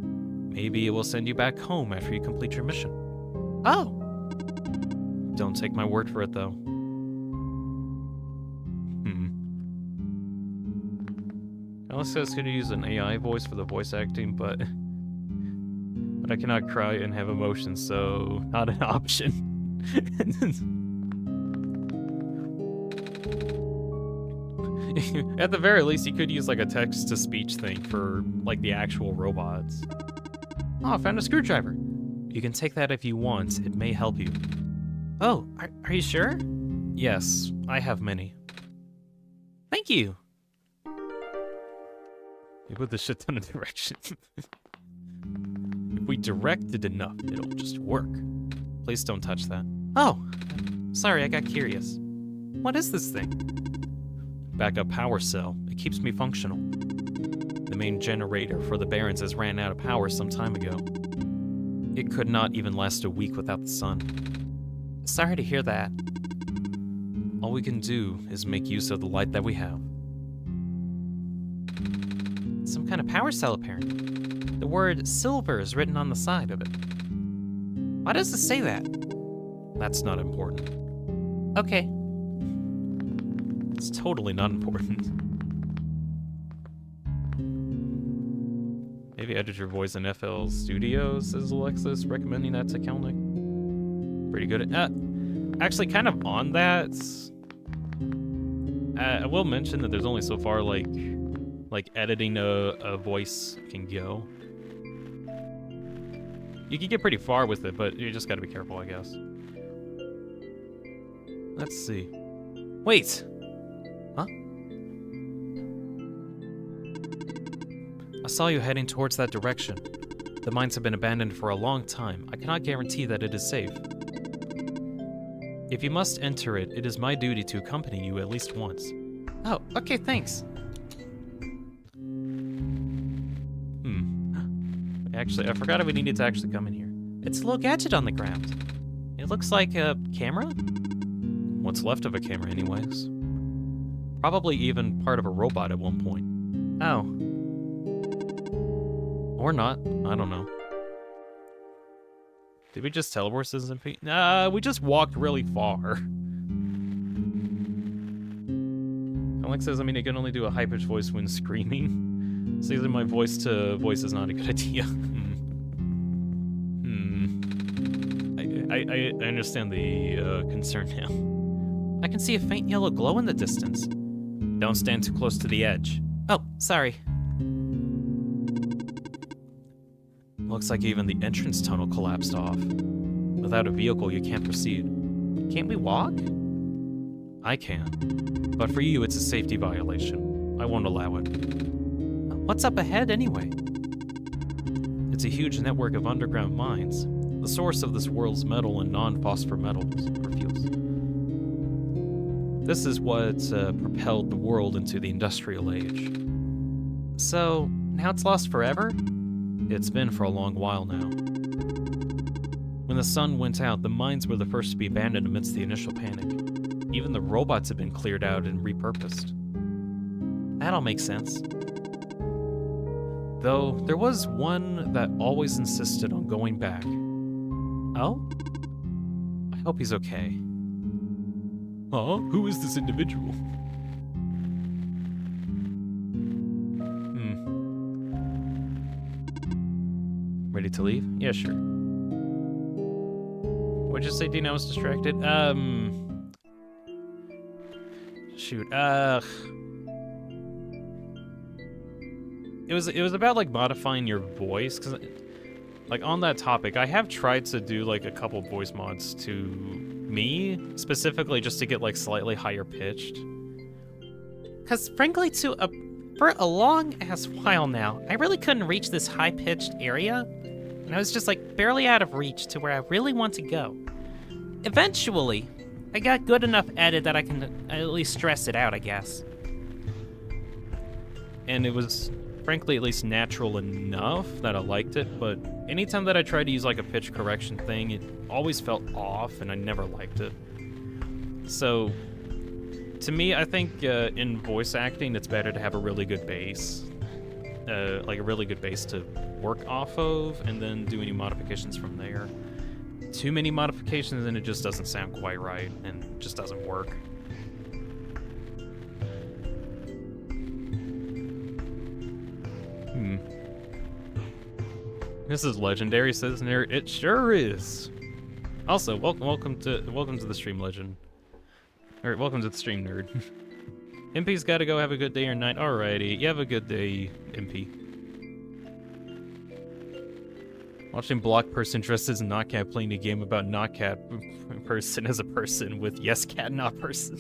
Maybe it will send you back home after you complete your mission. Oh! Don't take my word for it, though. Alice says could use an AI voice for the voice acting, but I cannot cry and have emotions, so not an option. At the very least, you could use like a text-to-speech thing for like the actual robots. Oh, I found a screwdriver. You can take that if you want. It may help you. Oh, are you sure? Yes, I have many. Thank you. You put this shit ton of direction. If we direct it enough, it'll just work. Please don't touch that. Oh, sorry, I got curious. What is this thing? Backup power cell. It keeps me functional. The main generator for the Barrens has ran out of power some time ago. It could not even last a week without the sun. Sorry to hear that. All we can do is make use of the light that we have. Some kind of power cell, apparently. The word silver is written on the side of it. Why does it say that? That's not important. Okay. It's totally not important. Maybe edit your voice in FL Studio, says Alexis, recommending that to Kelnick. Pretty good at actually, kind of on that, I will mention that there's only so far like editing a voice can go. You can get pretty far with it, but you just gotta be careful, I guess. Let's see. Wait! Huh? I saw you heading towards that direction. The mines have been abandoned for a long time. I cannot guarantee that it is safe. If you must enter it, it is my duty to accompany you at least once. Oh, okay, thanks. Actually, I forgot we needed to actually come in here. It's a little gadget on the ground. It looks like a camera? What's left of a camera, anyways. Probably even part of a robot at one point. Oh. Or not. I don't know. Did we just teleport to SMP? Nah, we just walked really far. Alex says, I mean, it can only do a high-pitched voice when screaming. So using my voice to voice is not a good idea. I understand the concern now. I can see a faint yellow glow in the distance. Don't stand too close to the edge. Oh, sorry. Looks like even the entrance tunnel collapsed off. Without a vehicle, you can't proceed. Can't we walk? I can. But for you, it's a safety violation. I won't allow it. What's up ahead, anyway? It's a huge network of underground mines, the source of this world's metal and non-phosphor metals, or fuels. This is what propelled the world into the industrial age. So, now it's lost forever? It's been for a long while now. When the sun went out, the mines were the first to be abandoned amidst the initial panic. Even the robots had been cleared out and repurposed. That all makes sense. Though, there was one that always insisted on going back. Oh? I hope he's okay. Huh? Who is this individual? Ready to leave? Yeah, sure. What'd you say, Dean? I was distracted? Shoot, It was about, like, modifying your voice, because, like, on that topic, I have tried to do, like, a couple voice mods to me, specifically just to get, like, slightly higher pitched. Because, frankly, for a long-ass while now, I really couldn't reach this high-pitched area, and I was just, like, barely out of reach to where I really want to go. Eventually, I got good enough at it that I can at least stress it out, I guess. And it was, frankly, at least natural enough that I liked it, but anytime that I tried to use like a pitch correction thing, it always felt off and I never liked it. So, to me, I think in voice acting, it's better to have a really good base. Like a really good base to work off of, and then do any modifications from there. Too many modifications and it just doesn't sound quite right, and just doesn't work. This is legendary, says Nair. It sure is. Also, welcome to the stream, legend. Or welcome to the stream, nerd. MP's gotta go have a good day or night. Alrighty, you have a good day, MP. Watching block person dressed as not cat playing a game about not cat person as a person with yes cat not person.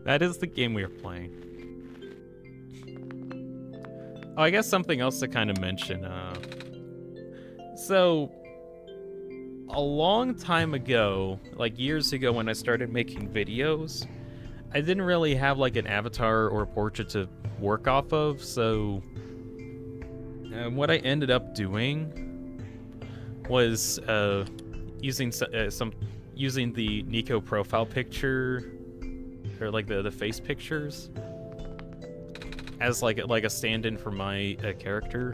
That is the game we are playing. Oh, I guess something else to kind of mention. So, a long time ago, like years ago when I started making videos, I didn't really have like an avatar or a portrait to work off of, so what I ended up doing was using the Nico profile picture, or like the face pictures, as like a stand-in for my character,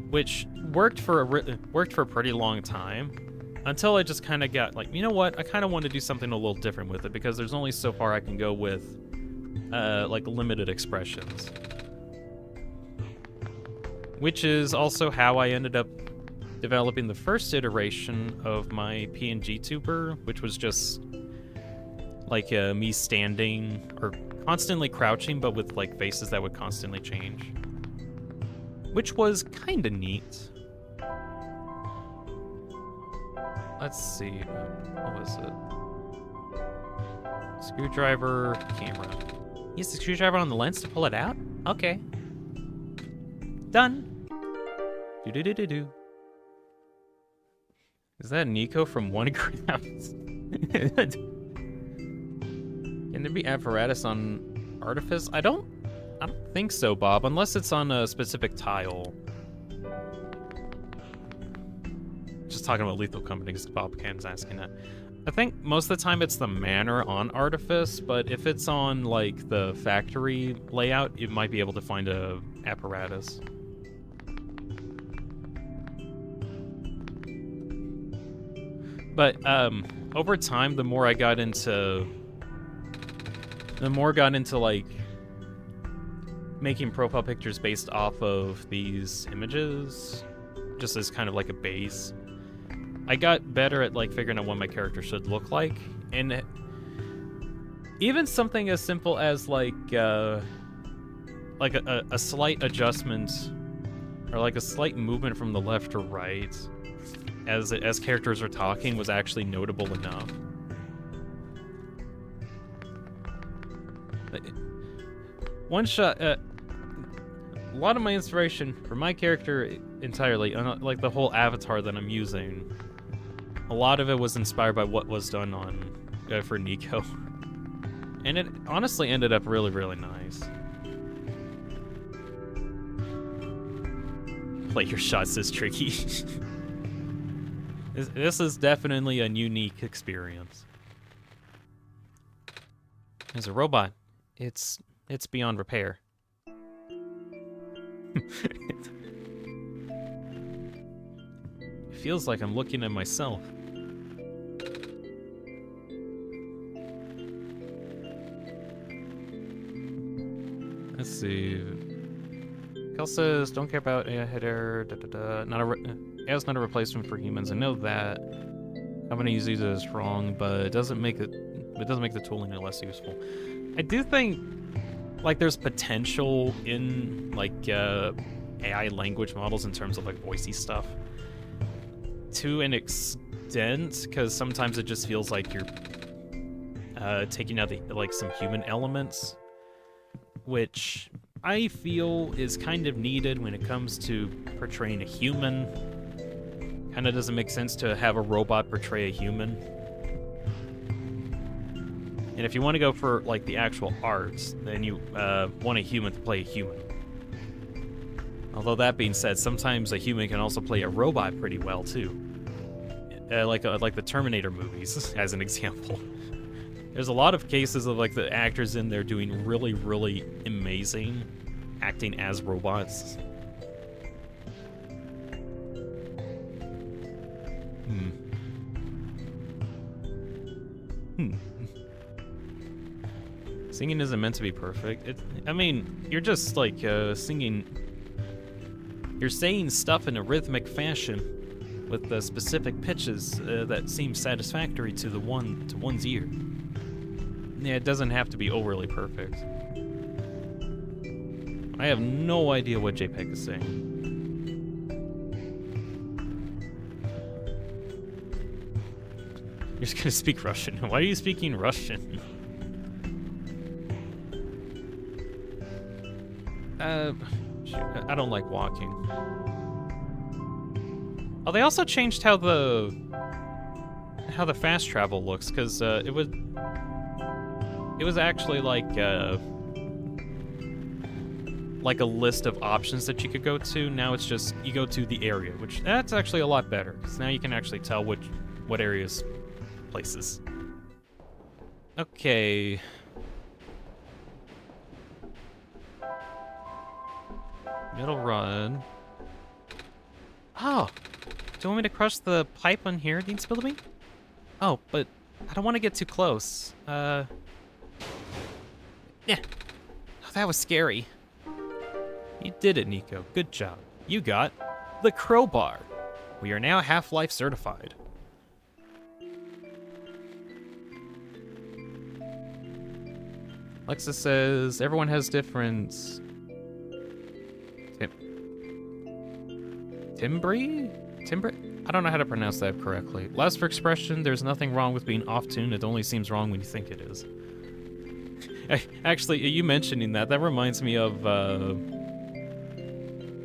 which worked for a pretty long time, until I just kind of got like, you know what, I kind of want to do something a little different with it, because there's only so far I can go with like limited expressions, which is also how I ended up developing the first iteration of my PNG tuber, which was just like me standing or constantly crouching, but with like faces that would constantly change, which was kind of neat. Let's see, what was it? Screwdriver, camera. Use the screwdriver on the lens to pull it out? Okay. Done. Do. Is that Nico from One Grams? Can there be apparatus on Artifice? I don't think so, Bob, unless it's on a specific tile. Just talking about Lethal Company, because Bob Can's asking that. I think most of the time it's the manor on Artifice, but if it's on like the factory layout, you might be able to find a apparatus. But over time, the more I got into like making profile pictures based off of these images, just as kind of like a base, I got better at like figuring out what my character should look like, and even something as simple as like a slight adjustment or like a slight movement from the left to right as characters are talking was actually notable enough. One shot. A lot of my inspiration for my character entirely, like the whole avatar that I'm using, a lot of it was inspired by what was done on for Nico, and it honestly ended up really, really nice. Play your shots is tricky. This is definitely a unique experience. There's a robot. It's beyond repair. It feels like I'm looking at myself. Let's see. Kel says, don't care about a header. AI's not a replacement for humans. I know that. Companies use it as wrong, but it doesn't make the tool any less useful. I do think, like, there's potential in, like, AI language models in terms of, like, voicey stuff. To an extent, because sometimes it just feels like you're taking out, some human elements, which I feel is kind of needed when it comes to portraying a human. Kind of doesn't make sense to have a robot portray a human. And if you want to go for, like, the actual arts, then you want a human to play a human. Although that being said, sometimes a human can also play a robot pretty well, too. Like the Terminator movies, as an example. There's a lot of cases of, like, the actors in there doing really, really amazing acting as robots. Singing isn't meant to be perfect. I mean, you're just, like, singing... You're saying stuff in a rhythmic fashion with the specific pitches that seem satisfactory to one's ear. Yeah, it doesn't have to be overly perfect. I have no idea what JPEG is saying. You're just gonna speak Russian. Why are you speaking Russian? I don't like walking. Oh, they also changed how the fast travel looks, because it was actually like a list of options that you could go to. Now it's just you go to the area, which that's actually a lot better, because now you can actually tell what areas, places. Okay. Middle run. Oh, do you want me to crush the pipe on here, Deanspillabean? Oh, but I don't want to get too close. Yeah. Oh, that was scary. You did it, Nico. Good job. You got the crowbar. We are now Half-Life certified. Alexa says everyone has different... Timbre? I don't know how to pronounce that correctly. Last for expression, there's nothing wrong with being off-tune. It only seems wrong when you think it is. Actually, you mentioning that reminds me of,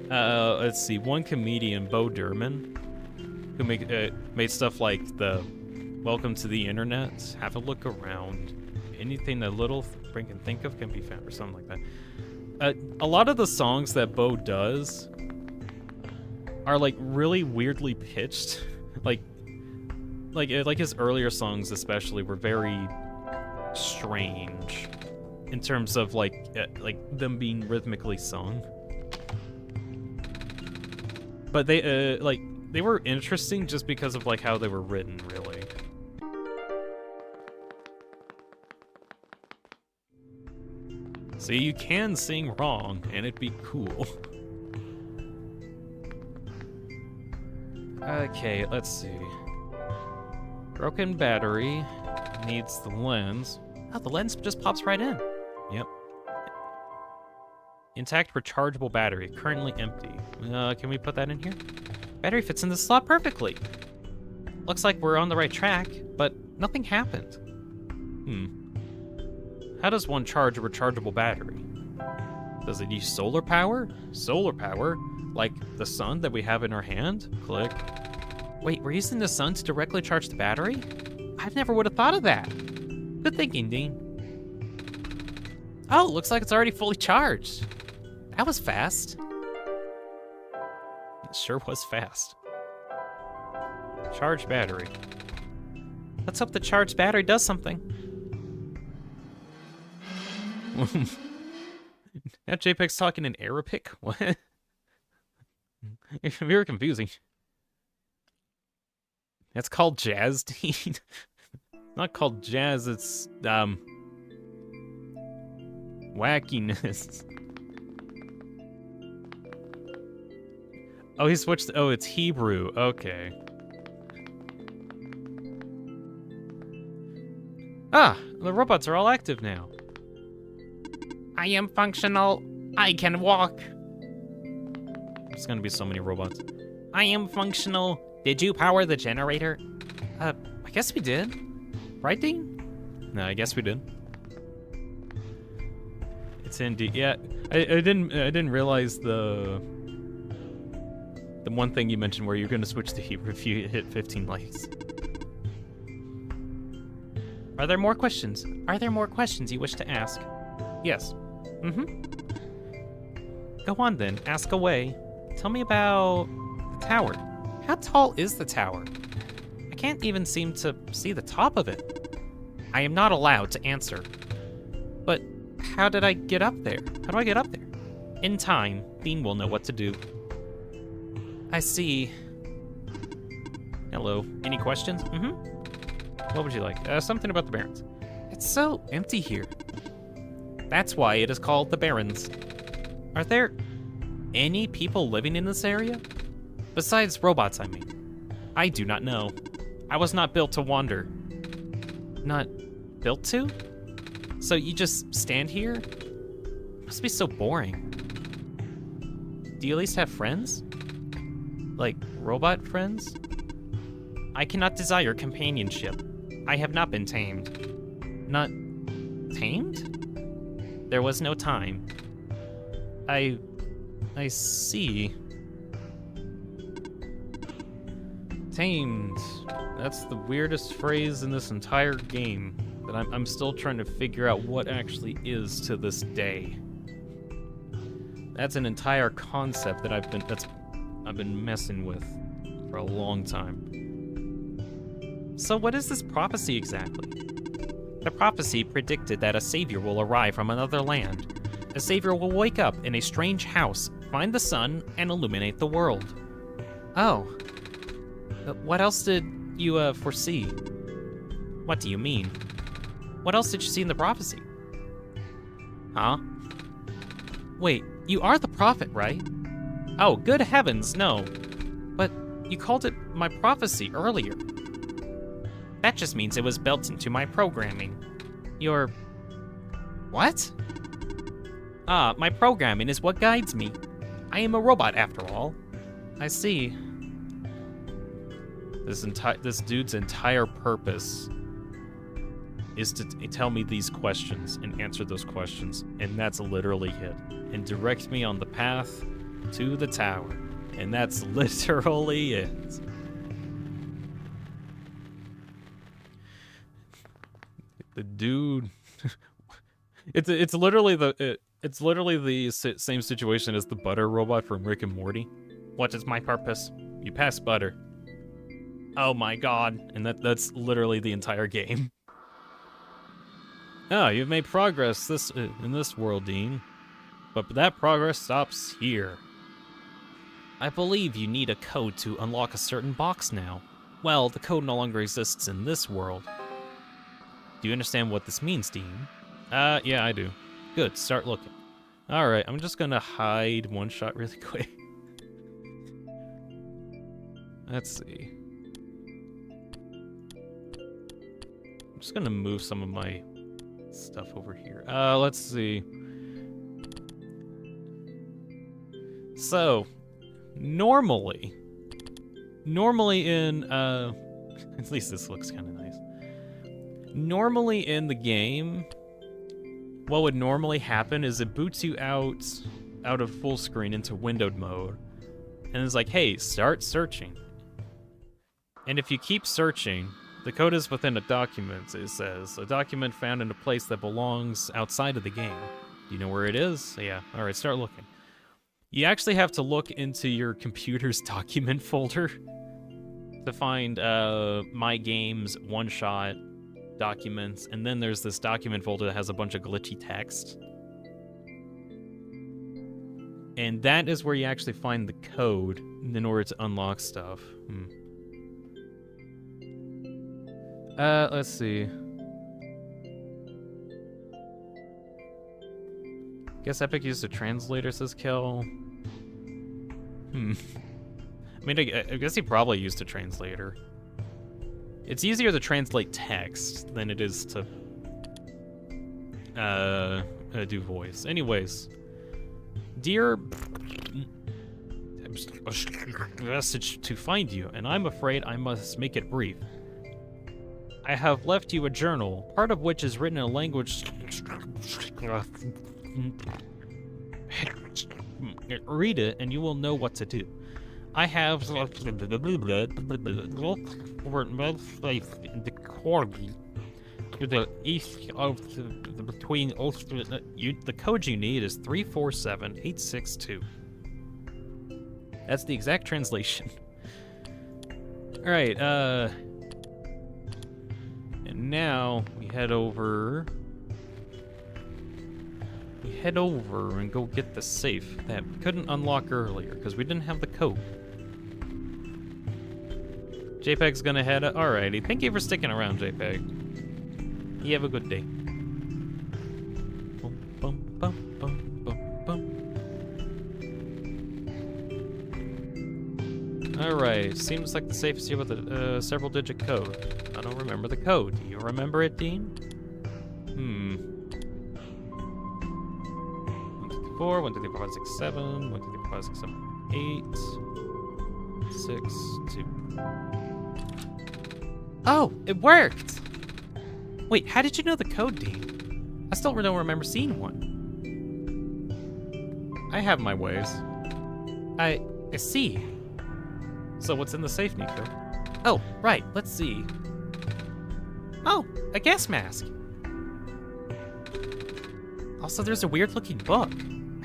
let's see, one comedian, Bo Derman, who made stuff like the Welcome to the Internet, Have a Look Around, Anything that little brain can think of can be found, or something like that. A lot of the songs that Bo does are, like, really weirdly pitched. like his earlier songs especially were very strange in terms of like them being rhythmically sung. But they were interesting just because of like how they were written, really. See, you can sing wrong and it'd be cool. Okay, let's see. Broken battery needs the lens. Oh, the lens just pops right in. Yep. Intact rechargeable battery, currently empty. Can we put that in here? Battery fits in the slot perfectly. Looks like we're on the right track, but nothing happened. How does one charge a rechargeable battery? Does it use solar power? Solar power? Like the sun that we have in our hand? Click. Wait, we're using the sun to directly charge the battery? I've never would have thought of that. Good thinking, Dean. Oh, looks like it's already fully charged. That was fast. It sure was fast. Charged battery. Let's hope the charged battery does something. Now JPEG's talking in Arabic? What? Very confusing. It's called jazz, Dean. Not called jazz, it's, wackiness. Oh, he switched, oh, it's Hebrew, okay. Ah, the robots are all active now. I am functional. I can walk. There's gonna be so many robots. I am functional. Did you power the generator? I guess we did. Right, Dean? No, I guess we did. It's indeed. Yeah, I didn't realize the one thing you mentioned where you're gonna switch to Hebrew if you hit 15 likes. Are there more questions? Are there more questions you wish to ask? Yes. Go on then, ask away. Tell me about the tower. How tall is the tower? I can't even seem to see the top of it. I am not allowed to answer. But how did I get up there? How do I get up there? In time, Dean will know what to do. I see. Hello. Any questions? What would you like? Something about the Barrens. It's so empty here. That's why it is called the Barrens. Are there any people living in this area? Besides robots, I mean. I do not know. I was not built to wander. Not built to? So you just stand here? Must be so boring. Do you at least have friends? Like, robot friends? I cannot desire companionship. I have not been tamed. Not tamed? There was no time. I see. Tamed. That's the weirdest phrase in this entire game that I'm still trying to figure out what actually is to this day. That's an entire concept that I've been messing with for a long time. So what is this prophecy exactly? The prophecy predicted that a savior will arrive from another land. A savior will wake up in a strange house, find the sun, and illuminate the world. Oh. What else did you, foresee? What do you mean? What else did you see in the prophecy? Huh? Wait, you are the prophet, right? Oh, good heavens, no. But you called it my prophecy earlier. That just means it was built into my programming. Your... what? Ah, my programming is what guides me. I am a robot after all. I see. This dude's entire purpose is to tell me these questions and answer those questions, and that's literally it. And direct me on the path to the tower. And that's literally it. The dude... it's literally the same situation as the butter robot from Rick and Morty. What is my purpose? You pass butter. Oh my god. And that's literally the entire game. Ah, you've made progress in this world, Dean. But that progress stops here. I believe you need a code to unlock a certain box now. Well, the code no longer exists in this world. Do you understand what this means, Dean? Yeah, I do. Good, start looking. Alright, I'm just gonna hide one shot really quick. Let's see. I'm just gonna move some of my stuff over here. Let's see. So, normally in, at least this looks kind of nice. Normally in the game, what would normally happen is it boots you out of full screen into windowed mode. And it's like, hey, start searching. And if you keep searching, the code is within a document, it says. A document found in a place that belongs outside of the game. Do you know where it is? Yeah, alright, start looking. You actually have to look into your computer's document folder to find My Games, One-Shot, documents, and then there's this document folder that has a bunch of glitchy text. And that is where you actually find the code in order to unlock stuff. Let's see. Guess Epic used a translator, says Kel. I mean, I guess he probably used a translator. It's easier to translate text than it is to do voice. Anyways, dear, message to find you, and I'm afraid I must make it brief. I have left you a journal, part of which is written in a language. Read it, and you will know what to do. I have the Corby to the east of between the code you need is 347862. That's the exact translation. All right, and now we head over. We head over and go get the safe that we couldn't unlock earlier because we didn't have the code. JPEG's gonna head up. Alrighty, thank you for sticking around, JPEG. You have a good day. Bum, bum, bum, bum, bum, bum. Alright, seems like the safe is here with a several-digit code. I don't remember the code. Do you remember it, Dean? 1, 2, 3, 4, 5, 6, 7. 1, 2, 3, 4, 5, 6, 7, 8. 6, 2. Oh, it worked! Wait, how did you know the code, Dean? I still don't remember seeing one. I have my ways. I see. So what's in the safe, Nico? Oh, right, let's see. Oh, a gas mask. Also, there's a weird-looking book.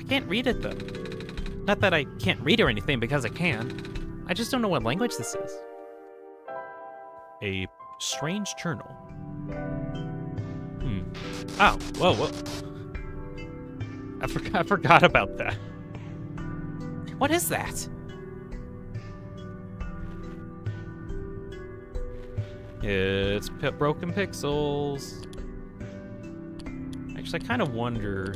I can't read it, though. Not that I can't read or anything, because I can. I just don't know what language this is. A strange journal. Oh, whoa. I forgot about that. What is that? It's broken pixels. Actually, I kind of wonder.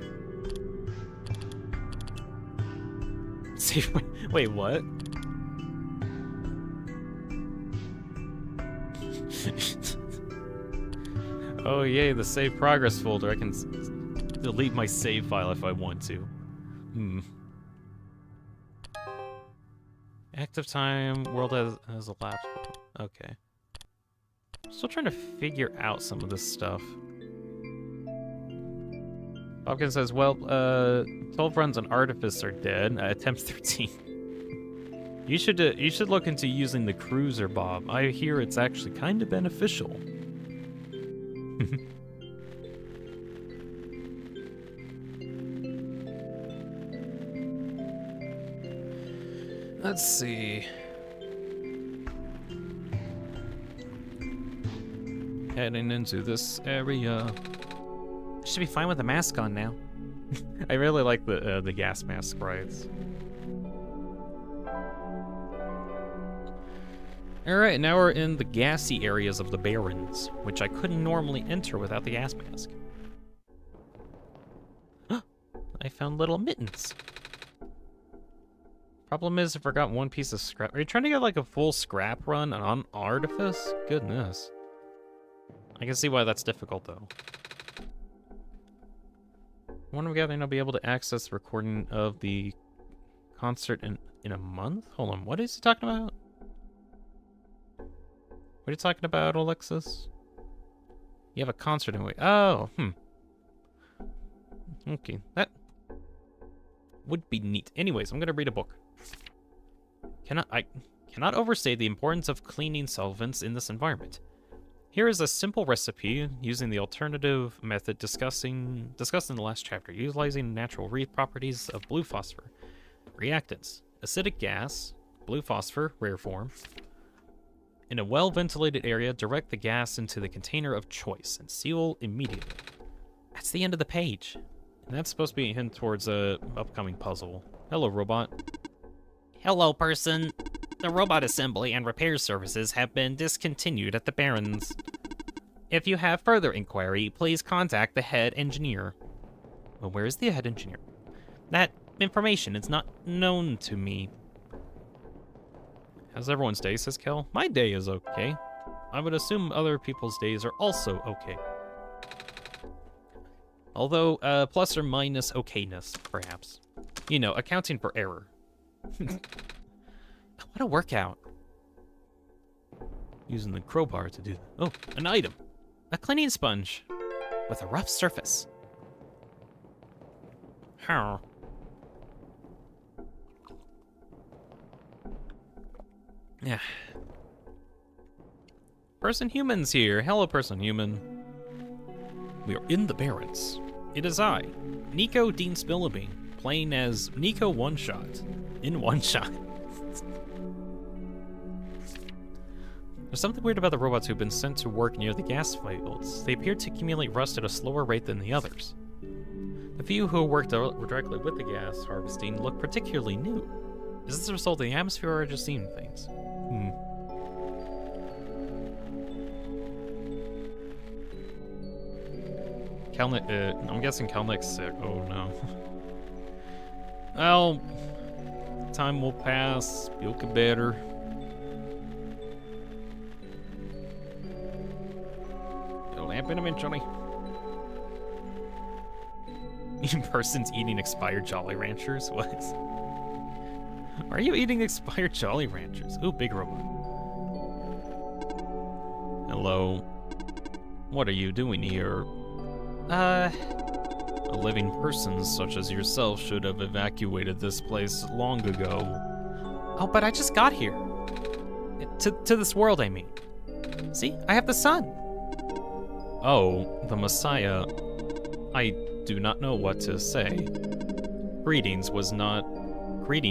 See, wait, what? Oh, yay, the save progress folder. I can delete my save file if I want to. Active time, world has elapsed. Okay. Still trying to figure out some of this stuff. Hopkins says, well, 12 runs on Artifice are dead. Attempts 13. You should look into using the cruiser, Bob. I hear it's actually kind of beneficial. Let's see. Heading into this area. Should be fine with the mask on now. I really like the gas mask sprites. Alright, now we're in the gassy areas of the Barrens, which I couldn't normally enter without the gas mask. I found little mittens. Problem is, I forgot one piece of scrap. Are you trying to get like a full scrap run on Artifice? Goodness. I can see why that's difficult, though. When I'm gathering, I'll be able to access the recording of the concert in a month? Hold on, what is he talking about? What are you talking about, Alexis? You have a concert in a week. Oh, Okay, that would be neat. Anyways, I'm gonna read a book. I cannot overstate the importance of cleaning solvents in this environment. Here is a simple recipe using the alternative method discussed in the last chapter, utilizing natural properties of blue phosphor. Reactants: acidic gas, blue phosphor, rare form. In a well-ventilated area, direct the gas into the container of choice and seal immediately. That's the end of the page. And that's supposed to be a hint towards a upcoming puzzle. Hello, robot. Hello, person. The robot assembly and repair services have been discontinued at the Barrens. If you have further inquiry, please contact the head engineer. Well, where is the head engineer? That information is not known to me. How's everyone's day, says Kel? My day is okay. I would assume other people's days are also okay. Although, plus or minus okayness, perhaps. You know, accounting for error. What a workout. Using the crowbar to do that. Oh, an item. A cleaning sponge. With a rough surface. How? Yeah. Person Human's here. Hello, Person Human. We are in the Barrens. It is I, Nico Deanspillabean, playing as Nico Oneshot. In Oneshot. There's something weird about the robots who've been sent to work near the gas fields. They appear to accumulate rust at a slower rate than the others. The few who worked directly with the gas harvesting look particularly new. Is this a result of the atmosphere or just seeing things? I'm guessing Kelnick's sick. Oh no. Well, time will pass. You'll get better. It'll happen eventually. Person's eating expired Jolly Ranchers? What? Are you eating expired Jolly Ranchers? Ooh, big robot. Hello. What are you doing here? A living person such as yourself should have evacuated this place long ago. Oh, but I just got here. To this world, I mean. See, I have the sun. Oh, the Messiah. I do not know what to say. Greeting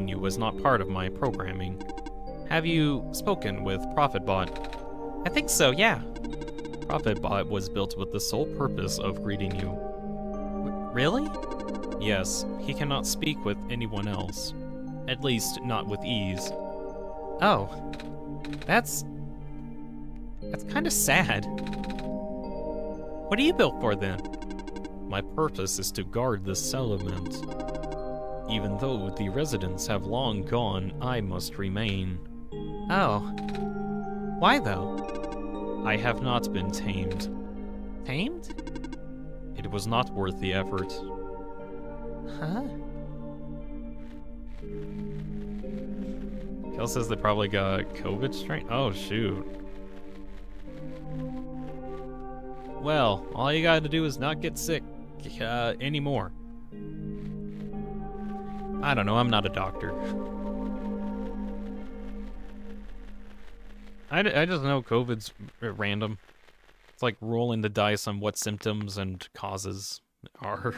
you was not part of my programming. Have you spoken with ProfitBot? I think so, yeah. ProfitBot was built with the sole purpose of greeting you. Really? Yes, he cannot speak with anyone else. At least, not with ease. Oh. That's kind of sad. What are you built for, then? My purpose is to guard this settlement. Even though the residents have long gone, I must remain. Oh. Why, though? I have not been tamed. Tamed? It was not worth the effort. Huh? Kel says they probably got COVID strain. Oh, shoot. Well, all you gotta do is not get sick anymore. I don't know, I'm not a doctor. I just know COVID's random. It's like rolling the dice on what symptoms and causes are.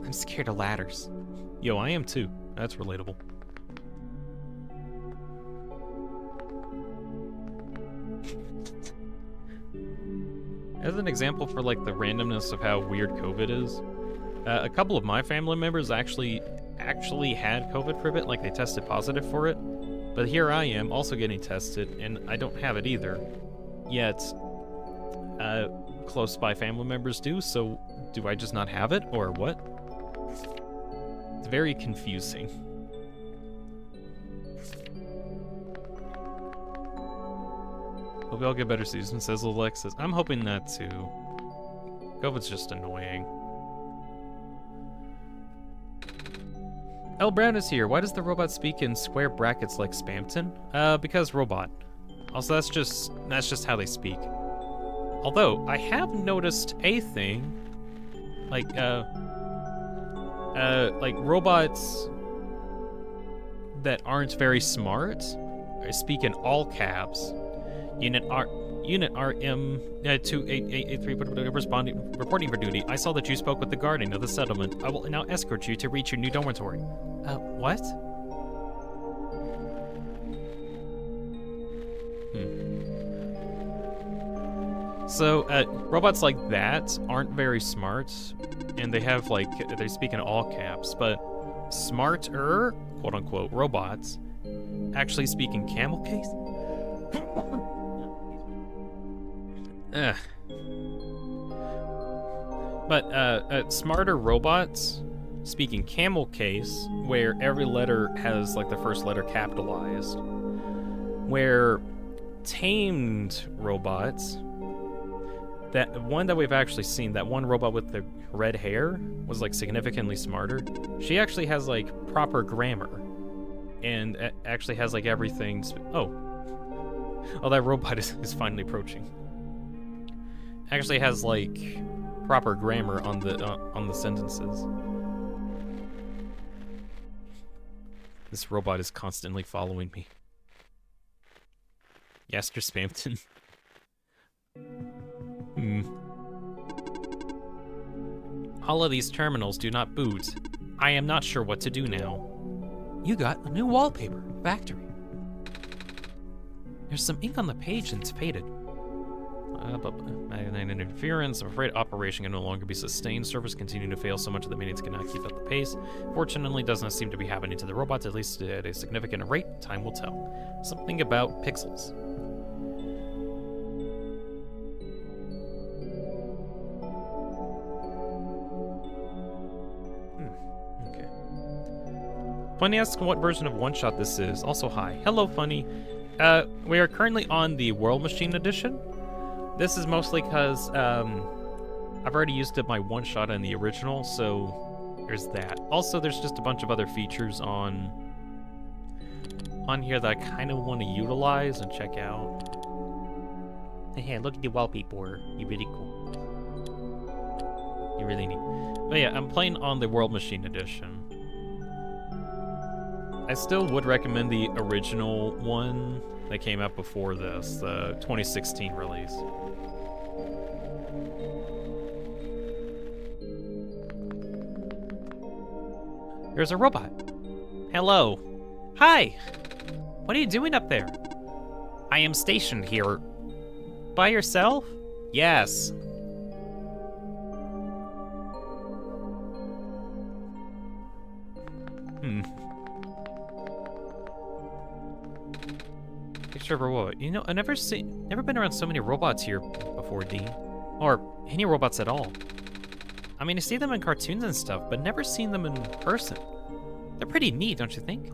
I'm scared of ladders. Yo, I am too. That's relatable. As an example for like the randomness of how weird COVID is, a couple of my family members actually had COVID for a bit, like they tested positive for it. But here I am, also getting tested, and I don't have it either. Yet, close by family members do, so do I just not have it, or what? It's very confusing. Hope we all get better season, says Alexis. I'm hoping that too. COVID's just annoying. L. Brown is here. Why does the robot speak in square brackets like Spamton? Because robot. Also, that's just how they speak. Although, I have noticed a thing. Like robots that aren't very smart speak in all caps. Unit RM 28883 reporting for duty. I saw that you spoke with the guardian of the settlement. I will now escort you to reach your new dormitory. What? So, robots like that aren't very smart, and they have, like, they speak in all caps, but smarter, quote-unquote, robots actually speak in camel case? But, smarter robots speak in camel case, where every letter has, like, the first letter capitalized, where tamed robots... That one that we've actually seen, that one robot with the red hair, was, like, significantly smarter. She actually has, like, proper grammar. And actually has, like, everything... Oh, that robot is finally approaching. Actually has, like, proper grammar on the sentences. This robot is constantly following me. Yaster Spamton. All of these terminals do not boot. I am not sure what to do now. You got a new wallpaper. Factory. There's some ink on the page and it's faded. Magnetic interference. I'm afraid operation can no longer be sustained. Servers continue to fail so much that the maintenance cannot keep up the pace. Fortunately, does not seem to be happening to the robots, at least at a significant rate. Time will tell. Something about pixels. Funny asks what version of Oneshot this is. Also, hi. Hello, Funny. We are currently on the World Machine Edition. This is mostly because I've already used up my Oneshot in the original, so there's that. Also, there's just a bunch of other features on here that I kind of want to utilize and check out. Hey, look at the wallpaper. You're really cool. You're really neat. But yeah, I'm playing on the World Machine Edition. I still would recommend the original one that came out before this, the 2016 release. There's a robot. Hello. Hi. What are you doing up there? I am stationed here. By yourself? Yes. Picture of a robot. You know, I've never been around so many robots here before, Dean. Or any robots at all. I mean, I see them in cartoons and stuff, but never seen them in person. They're pretty neat, don't you think?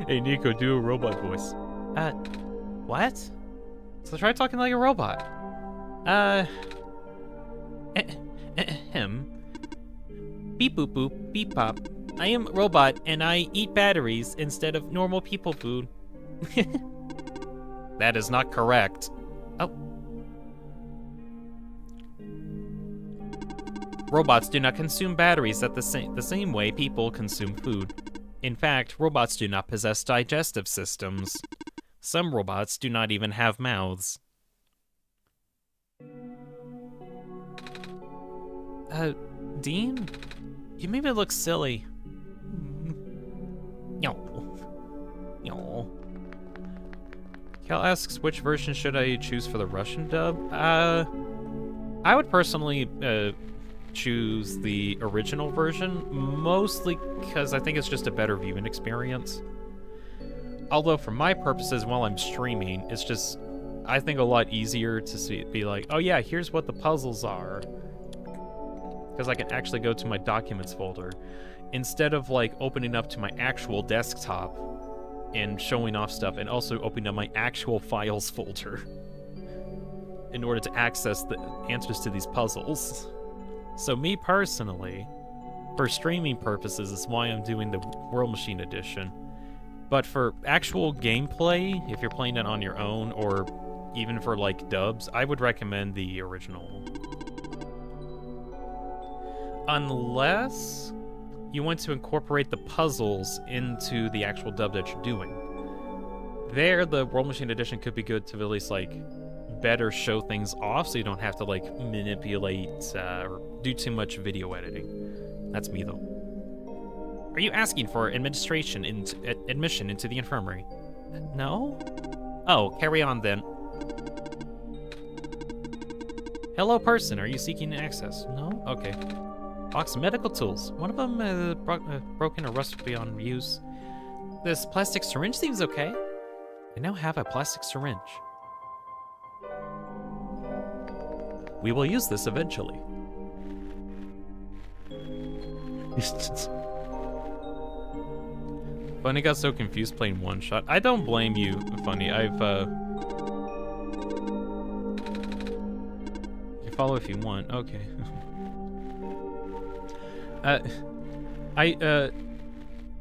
Hey, Nico, do a robot voice. What? So try talking like a robot. Beep boop boop, beep pop. I am a robot, and I eat batteries instead of normal people food. That is not correct. Oh. Robots do not consume batteries at the same way people consume food. In fact, robots do not possess digestive systems. Some robots do not even have mouths. Dean? You made me look silly. No. Cal asks, which version should I choose for the Russian dub? I would personally choose the original version, mostly because I think it's just a better viewing experience. Although for my purposes, while I'm streaming, it's just, I think, a lot easier to be like, oh yeah, here's what the puzzles are. Because I can actually go to my documents folder instead of like opening up to my actual desktop and showing off stuff, and also opening up my actual files folder in order to access the answers to these puzzles. So me personally, for streaming purposes, is why I'm doing the World Machine Edition. But for actual gameplay, if you're playing it on your own, or even for like dubs, I would recommend the original. Unless you want to incorporate the puzzles into the actual dub that you're doing. There, the World Machine Edition could be good to at least like better show things off, so you don't have to like manipulate or do too much video editing. That's me though. Are you asking for admission into the infirmary? No? Oh, carry on then. Hello, person. Are you seeking access? No? Okay. Box of medical tools. One of them broken or rusted beyond use. This plastic syringe seems okay. I now have a plastic syringe. We will use this eventually. Funny got so confused playing One-Shot. I don't blame you, Funny. You follow if you want. Okay.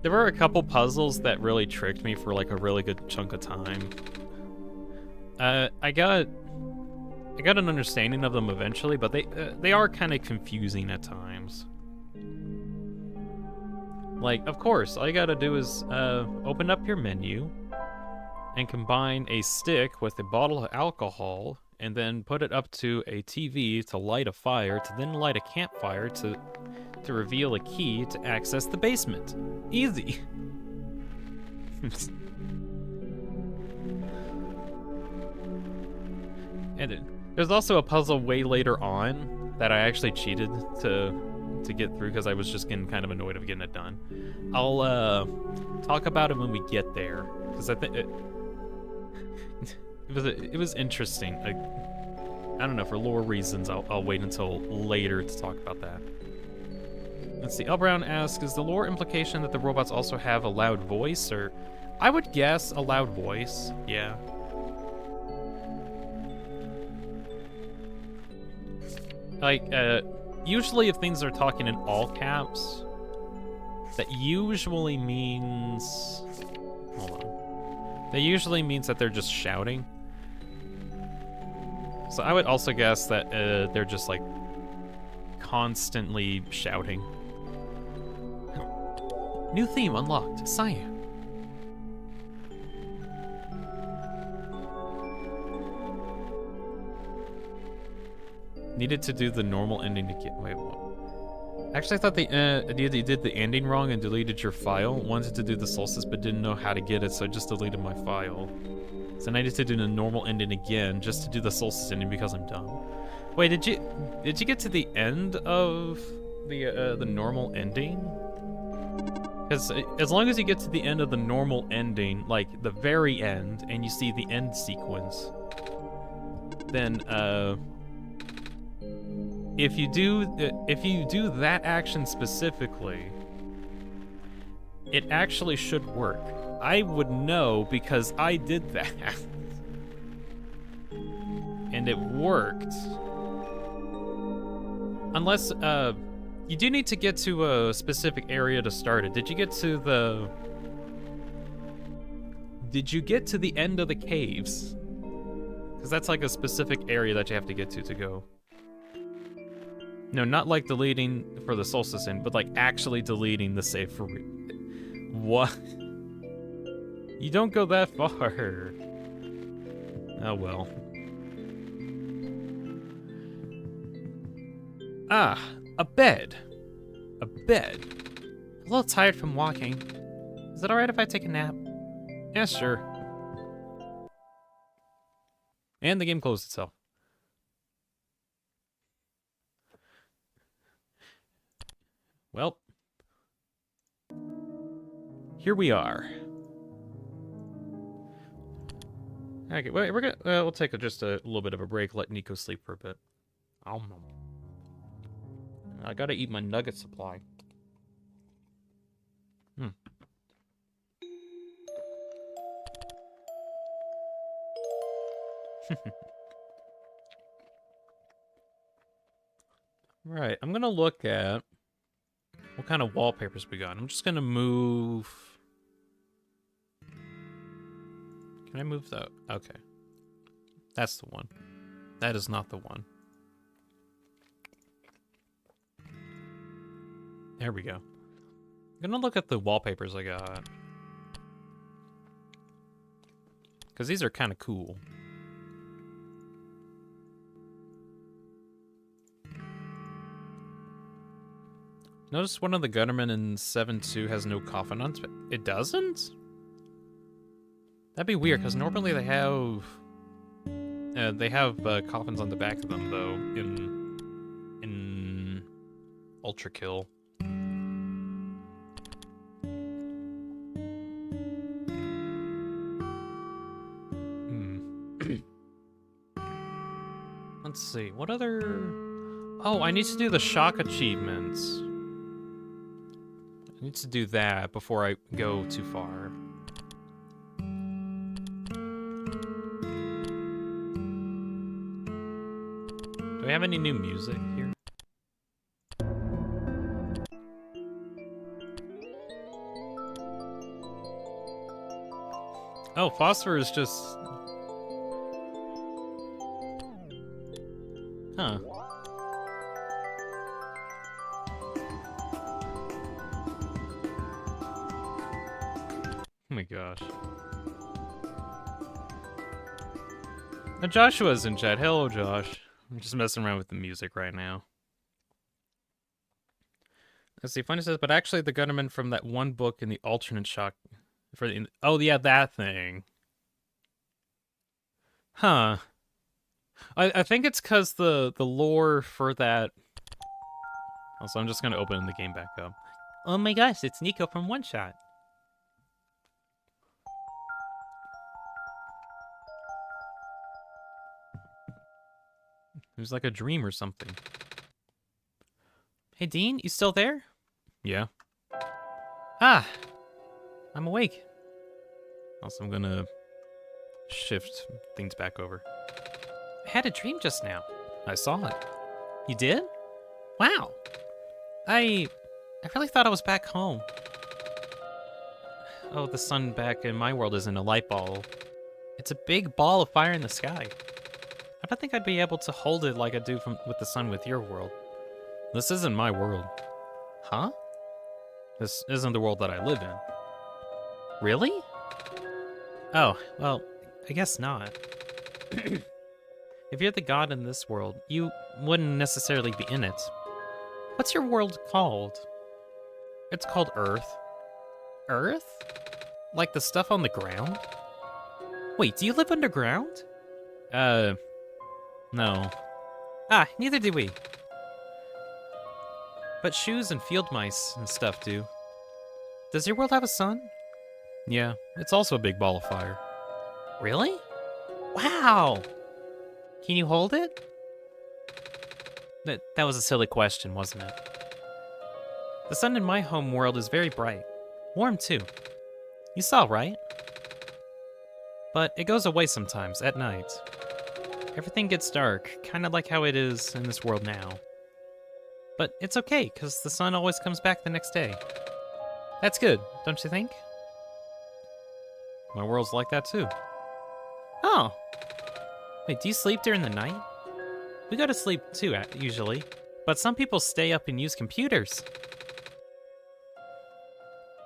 There were a couple puzzles that really tricked me for like a really good chunk of time. I got an understanding of them eventually, but they are kind of confusing at times. Like, of course, all you gotta do is open up your menu and combine a stick with a bottle of alcohol, and then put it up to a TV to light a fire, to then light a campfire to reveal a key to access the basement. Easy. And there's also a puzzle way later on that I actually cheated to get through because I was just getting kind of annoyed of getting it done. I'll talk about it when we get there, because I think it was interesting. I don't know, for lore reasons, I'll wait until later to talk about that. Let's see. L. Brown asks, is the lore implication that the robots also have a loud voice, or I would guess a loud voice. Yeah. Like, usually if things are talking in all caps, that usually means... Hold on. That usually means that they're just shouting. So I would also guess that they're just, like, constantly shouting. New theme unlocked. Cyan. Needed to do the normal ending to get... Wait, what? Actually, I thought you did the ending wrong and deleted your file. Wanted to do the solstice, but didn't know how to get it, so I just deleted my file. So now I need to do the normal ending again, just to do the solstice ending because I'm dumb. Wait, did you get to the end of the normal ending? Because as long as you get to the end of the normal ending, like the very end, and you see the end sequence, then if you do that action specifically, it actually should work. I would know because I did that. And it worked. Unless, you do need to get to a specific area to start it. Did you get to the end of the caves? Because that's like a specific area that you have to get to go. No, not like deleting for the solstice end, but like actually deleting the save for what? You don't go that far. Oh well. Ah, a bed. A bed. A little tired from walking. Is it alright if I take a nap? Yeah, sure. And the game closed itself. Well, here we are. Okay, we're gonna we'll take just a little bit of a break, let Nico sleep for a bit. I gotta eat my nugget supply. Right, I'm gonna look at what kind of wallpapers we got. I'm just gonna move... Can I move that? Okay. That's the one. That is not the one. There we go. I'm gonna look at the wallpapers I got. Because these are kind of cool. Notice one of the gunnermen in 7.2 has no coffin on it. It doesn't? That'd be weird, because normally they have... coffins on the back of them, though, in Ultra Kill. Let's see, what other... Oh, I need to do the shock achievements. I need to do that before I go too far. Do we have any new music here? Oh, Phosphor is just... Huh. Oh my gosh. Now Joshua's in chat. Hello, Josh. I'm just messing around with the music right now. Let's see, Funny says, but actually the gunnerman from that one book in the alternate shock... Oh, yeah, that thing. Huh. I think it's because the lore for that... Also, I'm just going to open the game back up. Oh my gosh, it's Nico from One Shot. It was like a dream or something. Hey, Dean, you still there? Yeah. Ah! I'm awake. Also, I'm gonna shift things back over. I had a dream just now. I saw it. You did? Wow. I really thought I was back home. Oh, the sun back in my world isn't a light ball. It's a big ball of fire in the sky. I don't think I'd be able to hold it like I do with the sun with your world. This isn't my world. Huh? This isn't the world that I live in. Really? Oh, well, I guess not. If you're the god in this world, you wouldn't necessarily be in it. What's your world called? It's called Earth. Earth? Like the stuff on the ground? Wait, do you live underground? No. Ah, neither do we. But shoes and field mice and stuff do. Does your world have a sun? Yeah, it's also a big ball of fire. Really? Wow! Can you hold it? That was a silly question, wasn't it? The sun in my home world is very bright. Warm, too. You saw, right? But it goes away sometimes, at night. Everything gets dark, kind of like how it is in this world now. But it's okay, because the sun always comes back the next day. That's good, don't you think? My world's like that, too. Oh. Wait, do you sleep during the night? We go to sleep, too, usually. But some people stay up and use computers.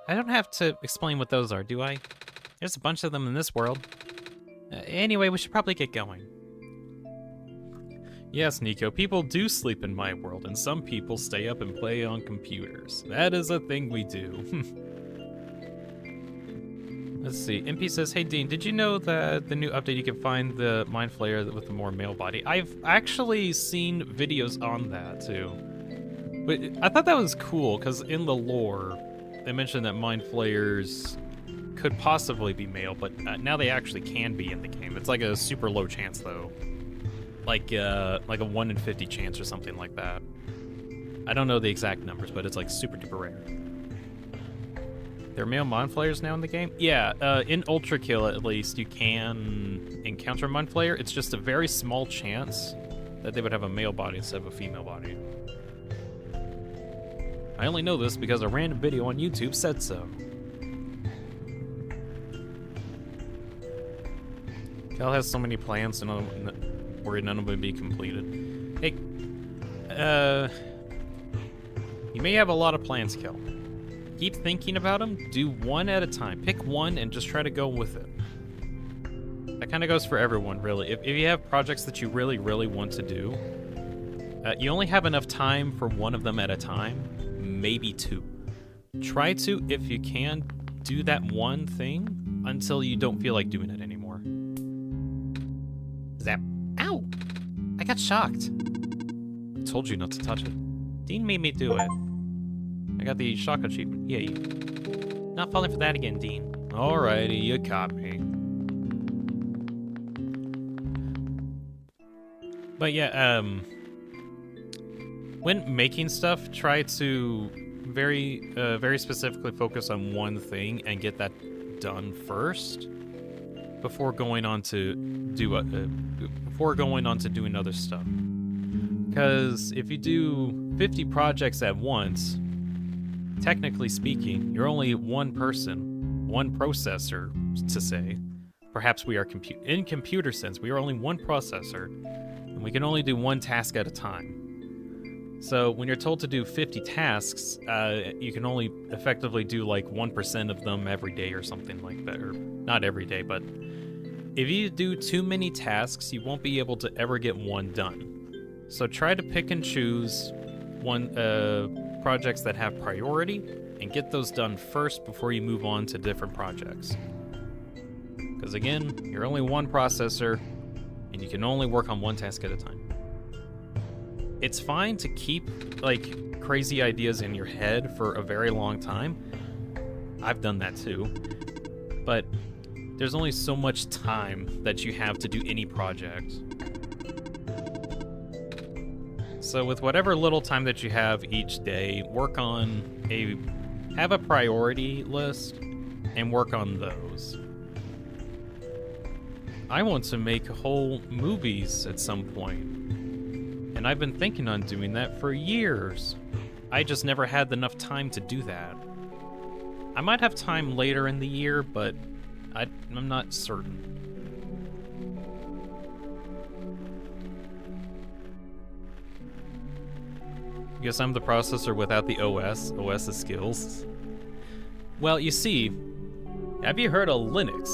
I don't have to explain what those are, do I? There's a bunch of them in this world. Anyway, we should probably get going. Yes, Nico, people do sleep in my world, and some people stay up and play on computers. That is a thing we do. Let's see. MP says, hey Dean, did you know that the new update you can find the Mind Flayer with a more male body? I've actually seen videos on that, too. But I thought that was cool, because in the lore, they mentioned that Mind Flayers could possibly be male, but now they actually can be in the game. It's like a super low chance, though. Like a 1 in 50 chance or something like that. I don't know the exact numbers, but it's like super duper rare. There are male mind flayers now in the game? Yeah, in Ultra Kill at least, you can encounter a mind flayer. It's just a very small chance that they would have a male body instead of a female body. I only know this because a random video on YouTube said so. Cal has so many plans and worried none of them would be completed. Hey, you may have a lot of plans, Cal. Keep thinking about them. Do one at a time. Pick one and just try to go with it. That kind of goes for everyone, really. If you have projects that you really, really want to do, you only have enough time for one of them at a time, maybe two. Try to, if you can, do that one thing until you don't feel like doing it anymore. Zap. Ow! I got shocked. I told you not to touch it. Dean made me do it. I got the shock achievement. Yay. Not falling for that again, Dean. Alrighty, you caught me. But yeah, when making stuff, try to very specifically focus on one thing and get that done first before going on to doing other stuff. Because if you do 50 projects at once, technically speaking, you're only one person, one processor to say. Perhaps we are in computer sense, we are only one processor, and we can only do one task at a time. So when you're told to do 50 tasks, you can only effectively do like 1% of them every day or something like that. Or not every day, but if you do too many tasks, you won't be able to ever get one done. So try to pick and choose projects that have priority and get those done first before you move on to different projects. Because again, you're only one processor and you can only work on one task at a time. It's fine to keep like crazy ideas in your head for a very long time. I've done that too. But there's only so much time that you have to do any project. So with whatever little time that you have each day, have a priority list and work on those. I want to make whole movies at some point, and I've been thinking on doing that for years. I just never had enough time to do that. I might have time later in the year, but I'm not certain. Guess I'm the processor without the OS's skills. Well, you see, have you heard of Linux?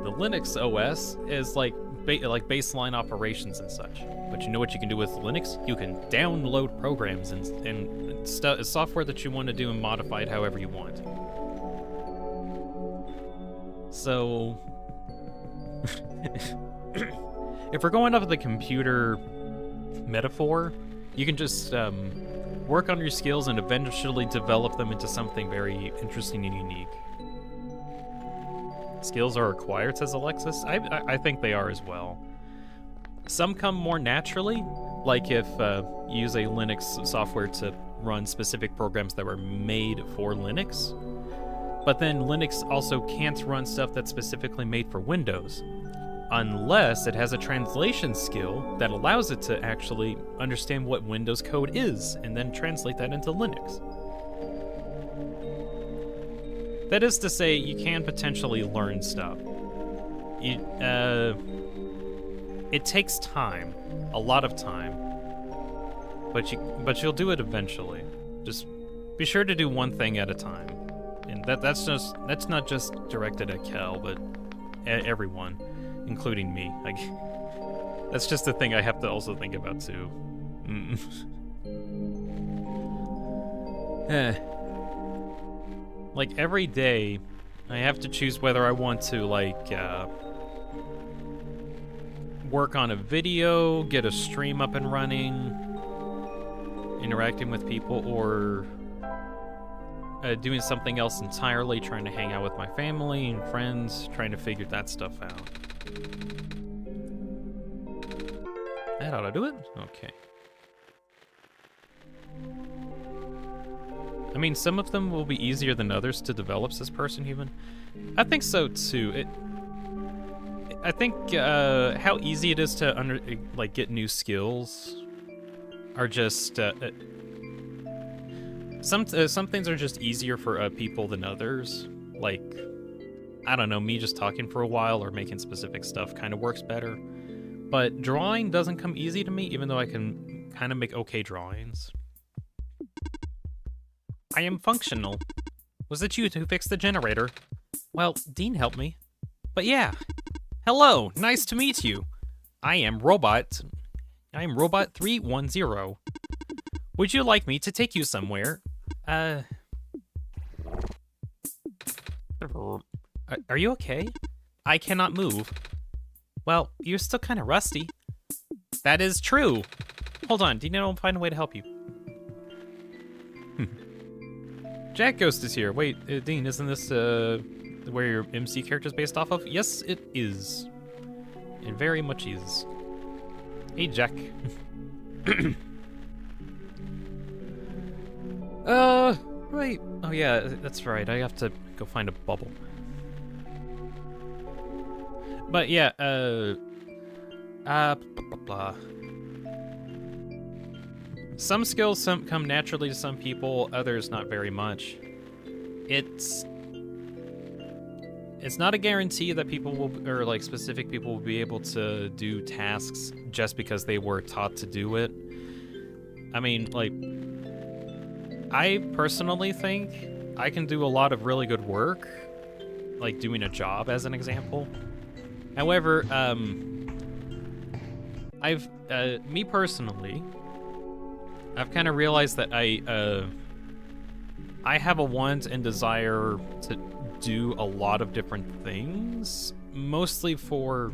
The Linux OS is like baseline operations and such. But you know what you can do with Linux? You can download programs and software that you want to do and modify it however you want. So, if we're going off of the computer metaphor, you can just work on your skills and eventually develop them into something very interesting and unique. Skills are required, says Alexis. I think they are as well. Some come more naturally, like if you use a Linux software to run specific programs that were made for Linux. But then Linux also can't run stuff that's specifically made for Windows, unless it has a translation skill that allows it to actually understand what Windows code is and then translate that into Linux. That is to say, you can potentially learn stuff. It takes time, a lot of time, but you'll do it eventually. Just be sure to do one thing at a time, and that's not just directed at Kel, but at everyone, including me. Like, that's just a thing I have to also think about too. Like, every day, I have to choose whether I want to, like, work on a video, get a stream up and running, interacting with people, or doing something else entirely, trying to hang out with my family and friends, trying to figure that stuff out. That ought to do it? Okay. I mean, some of them will be easier than others to develop as person human. I think so too. I think how easy it is to get new skills are just some things are just easier for people than others. Like, I don't know, me just talking for a while or making specific stuff kind of works better. But drawing doesn't come easy to me, even though I can kind of make okay drawings. I am functional. Was it you who fixed the generator? Well, Dean helped me. But yeah. Hello, nice to meet you. I am Robot 310. Would you like me to take you somewhere? Are you okay? I cannot move. Well, you're still kind of rusty. That is true. Hold on, Dean, I'll find a way to help you. Jack Ghost is here. Wait, Dean, isn't this where your MC character is based off of? Yes, it is. It very much is. Hey, Jack. Right. Oh yeah, that's right. I have to go find a bubble. But yeah, blah, blah, blah. Some skills come naturally to some people, others not very much. It's not a guarantee that people will, or like specific people will be able to do tasks just because they were taught to do it. I mean, like, I personally think I can do a lot of really good work, like doing a job as an example. However, me personally, I've kind of realized that I have a want and desire to do a lot of different things, mostly for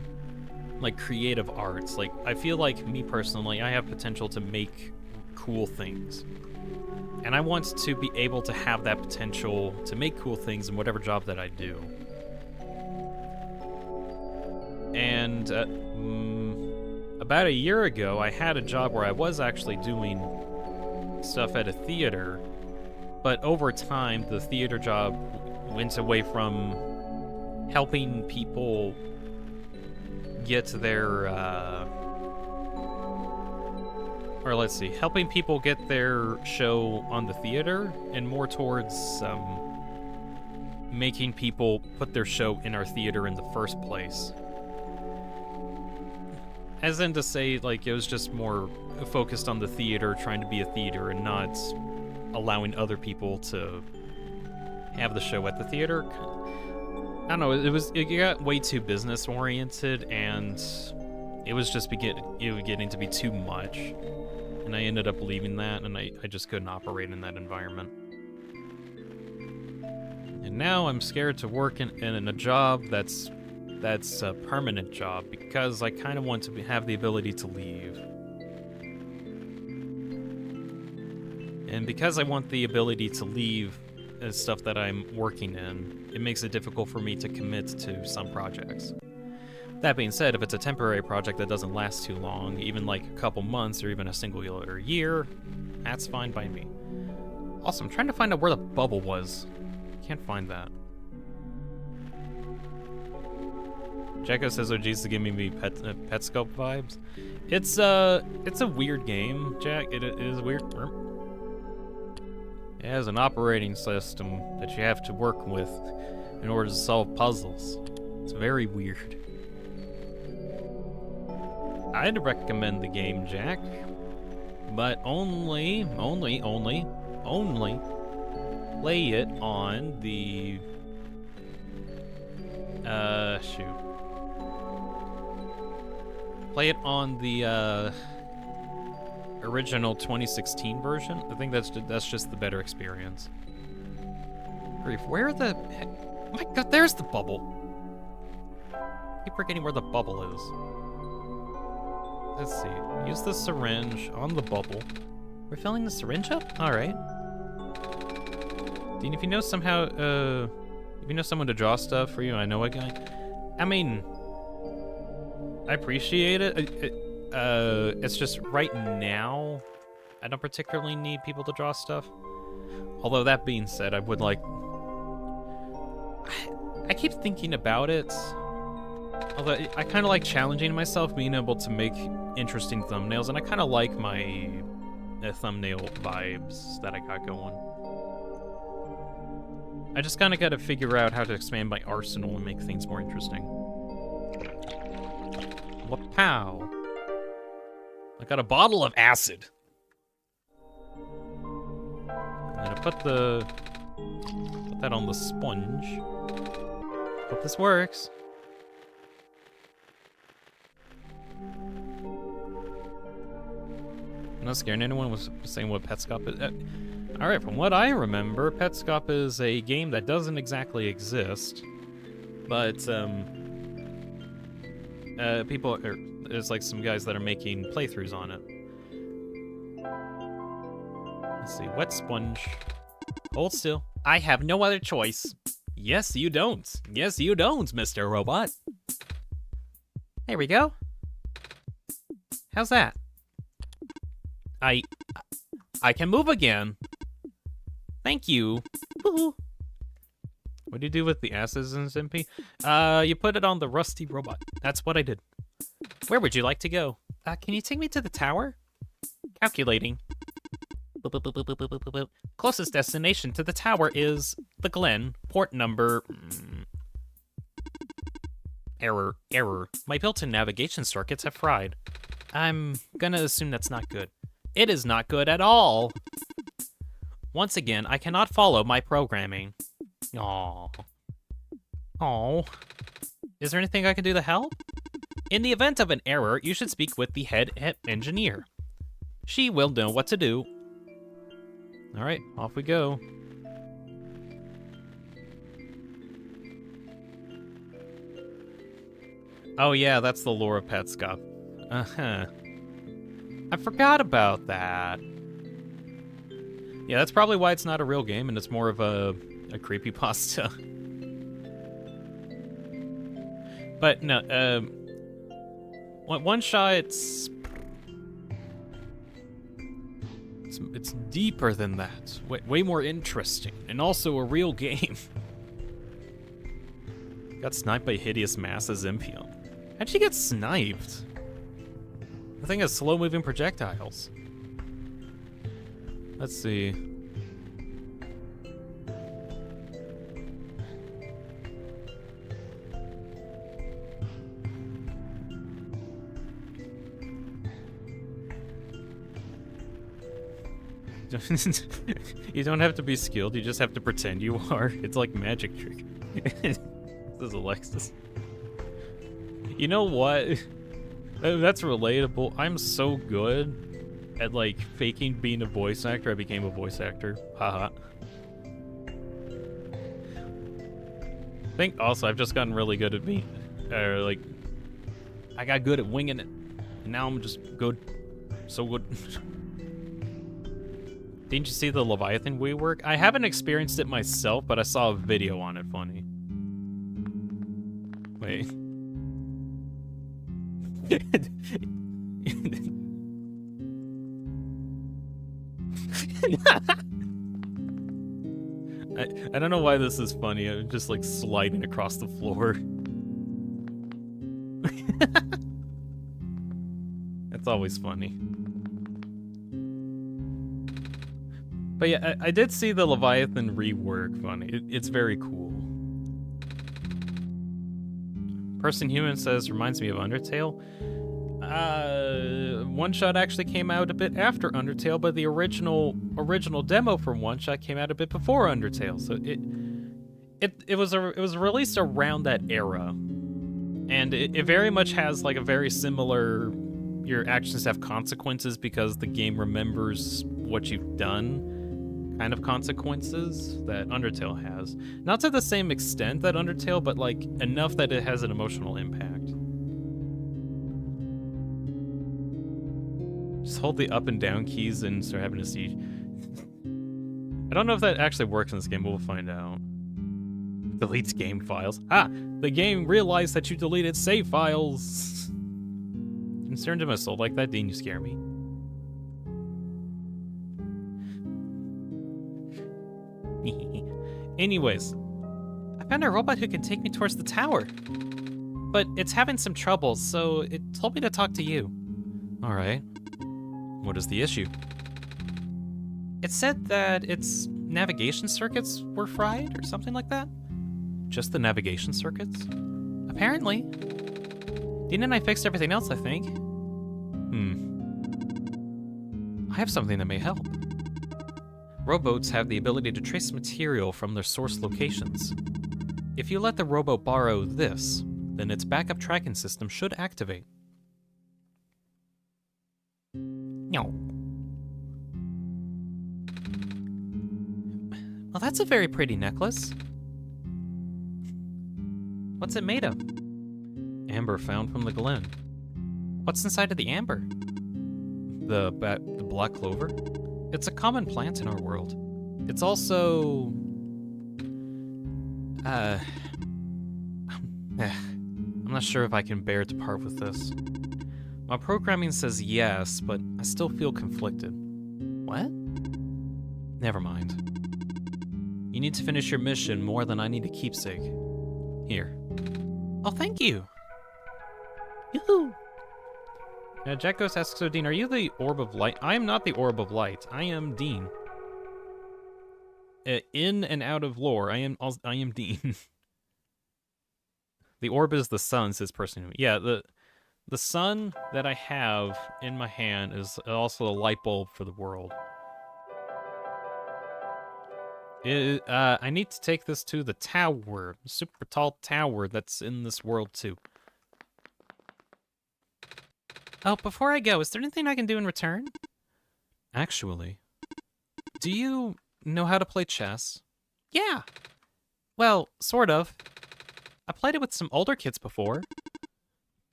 like creative arts. Like, I feel like me personally, I have potential to make cool things. And I want to be able to have that potential to make cool things in whatever job that I do. And about a year ago, I had a job where I was actually doing stuff at a theater, but over time, the theater job went away from helping people get their, or let's see, helping people get their show on the theater, and more towards making people put their show in our theater in the first place. As in to say, like, it was just more focused on the theater, trying to be a theater, and not allowing other people to have the show at the theater. I don't know, it got way too business oriented, and it was just getting to be too much. And I ended up leaving that, and I just couldn't operate in that environment. And now I'm scared to work in a job that's a permanent job, because I kind of want to have the ability to leave. And because I want the ability to leave stuff that I'm working in, it makes it difficult for me to commit to some projects. That being said, if it's a temporary project that doesn't last too long, even like a couple months or even a single year, that's fine by me. Also, I'm trying to find out where the bubble was. Can't find that. Jacko says OG's to give me Petscope vibes. It's a weird game, Jack. It is weird. It has an operating system that you have to work with in order to solve puzzles. It's very weird. I'd recommend the game, Jack, but only play it on the play it on the original 2016 version. I think that's just the better experience. Where the heck? Oh my god, there's the bubble. I keep forgetting where the bubble is. Let's see. Use the syringe on the bubble. We're filling the syringe up? Alright. Dean, if you know someone to draw stuff for you, I know a guy. I mean, I appreciate it. It's just right now, I don't particularly need people to draw stuff. Although that being said, I would like... I keep thinking about it. Although I kind of like challenging myself, being able to make interesting thumbnails, and I kind of like my thumbnail vibes that I got going. I just kind of got to figure out how to expand my arsenal and make things more interesting. Wapow! I got a bottle of acid. And I put that on the sponge. Hope this works. I'm not scaring anyone with saying what Petscop is. Alright, from what I remember, Petscop is a game that doesn't exactly exist. But, there's like some guys that are making playthroughs on it. Let's see, wet sponge. Hold still. I have no other choice. Yes, you don't. Yes, you don't, Mr. Robot. There we go. How's that? I can move again. Thank you. Woo-hoo. What do you do with the asses in Zimpy? You put it on the rusty robot. That's what I did. Where would you like to go? Can you take me to the tower? Calculating. Closest destination to the tower is the Glen. Port number... Error. My built-in navigation circuits have fried. I'm gonna assume that's not good. It is not good at all. Once again, I cannot follow my programming. Aww. Aww. Is there anything I can do to help? In the event of an error, you should speak with the head engineer. She will know what to do. Alright, off we go. Oh yeah, that's the lore of Petscop. Uh-huh. I forgot about that. Yeah, that's probably why it's not a real game and it's more of a creepypasta. But no, Oneshot, it's deeper than that. Way more interesting, and also a real game. Got sniped by hideous masses Impion. How'd she get sniped? The thing has slow-moving projectiles. Let's see. You don't have to be skilled, you just have to pretend you are. It's like magic trick. This is Alexis. You know what? That's relatable. I'm so good at like faking being a voice actor, I became a voice actor. Haha. I think also I've just gotten really good at being, like, I got good at winging it, and now I'm just good. So good. Didn't you see the Leviathan rework? I haven't experienced it myself, but I saw a video on it. Funny. Wait. I don't know why this is funny. I'm just like sliding across the floor. That's always funny. But yeah, I did see the Leviathan rework. Funny. It's very cool. Person Human says, reminds me of Undertale. Oneshot actually came out a bit after Undertale, but the original demo for Oneshot came out a bit before Undertale. So it was released around that era, and it very much has like a very similar, your actions have consequences because the game remembers what you've done kind of consequences that Undertale has. Not to the same extent that Undertale, but like enough that it has an emotional impact. Just hold the up and down keys and start having a siege. I don't know if that actually works in this game, but we'll find out. Deletes game files. Ah! The game realized that you deleted save files! Concerned to my soul like that, Dean, you scare me. Anyways, I found a robot who can take me towards the tower. But it's having some trouble, so it told me to talk to you. Alright. What is the issue? It said that its navigation circuits were fried or something like that. Just the navigation circuits? Apparently. Dean and I fixed everything else, I think. I have something that may help. Rowboats have the ability to trace material from their source locations. If you let the rowboat borrow this, then its backup tracking system should activate. No. Well, that's a very pretty necklace. What's it made of? Amber found from the glen. What's inside of the amber? The black clover? It's a common plant in our world. It's also... I'm not sure if I can bear to part with this. My programming says yes, but I still feel conflicted. What? Never mind. You need to finish your mission more than I need a keepsake. Here. Oh, thank you! Yoo-hoo! Jack Ghost asks, so Dean, are you the Orb of Light? I am not the Orb of Light. I am Dean. In and out of lore, I am Dean. The orb is the sun, says person. Yeah, the sun that I have in my hand is also a light bulb for the world. I need to take this to the tower, super tall tower that's in this world too. Oh, before I go, is there anything I can do in return? Actually, do you know how to play chess? Yeah. Well, sort of. I played it with some older kids before.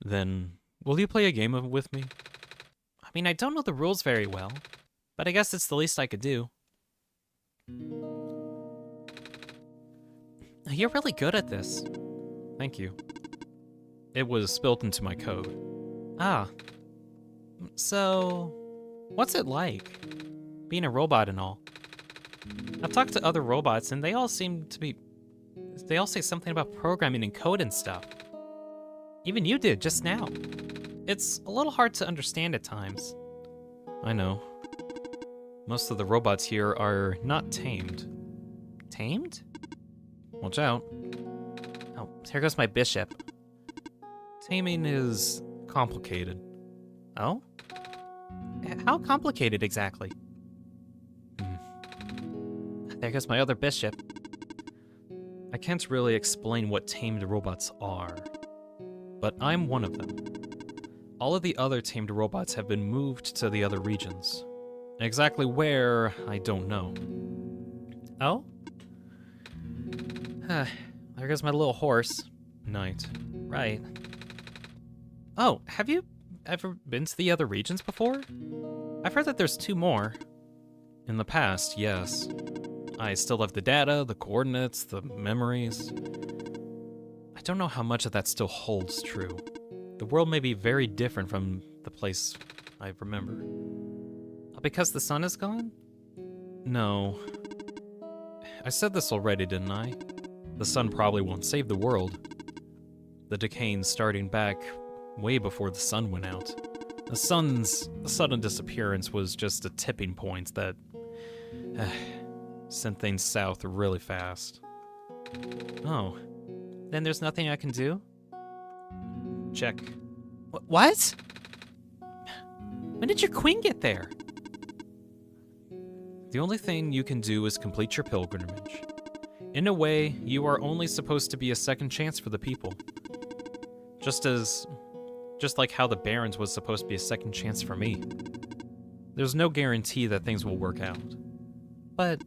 Then, will you play a game with me? I mean, I don't know the rules very well, but I guess it's the least I could do. You're really good at this. Thank you. It was built into my code. Ah. So, what's it like? Being a robot and all. I've talked to other robots and they all seem to be... They all say something about programming and code and stuff. Even you did, just now. It's a little hard to understand at times. I know. Most of the robots here are not tamed. Tamed? Watch out. Oh, here goes my bishop. Taming is complicated. Oh? How complicated exactly? There goes my other bishop. I can't really explain what tamed robots are, but I'm one of them. All of the other tamed robots have been moved to the other regions. Exactly where, I don't know. Oh? There goes my little horse. Night. Right. Oh, have you ever been to the other regions before? I've heard that there's 2 more. In the past, yes. I still have the data, the coordinates, the memories. I don't know how much of that still holds true. The world may be very different from the place I remember. Because the sun is gone? No. I said this already, didn't I? The sun probably won't save the world. The decaying's starting back way before the sun went out. The sun's sudden disappearance was just a tipping point that sent things south really fast. Oh. Then there's nothing I can do? Check. What? When did your queen get there? The only thing you can do is complete your pilgrimage. In a way, you are only supposed to be a second chance for the people. Just like how the Barons was supposed to be a second chance for me. There's no guarantee that things will work out. But...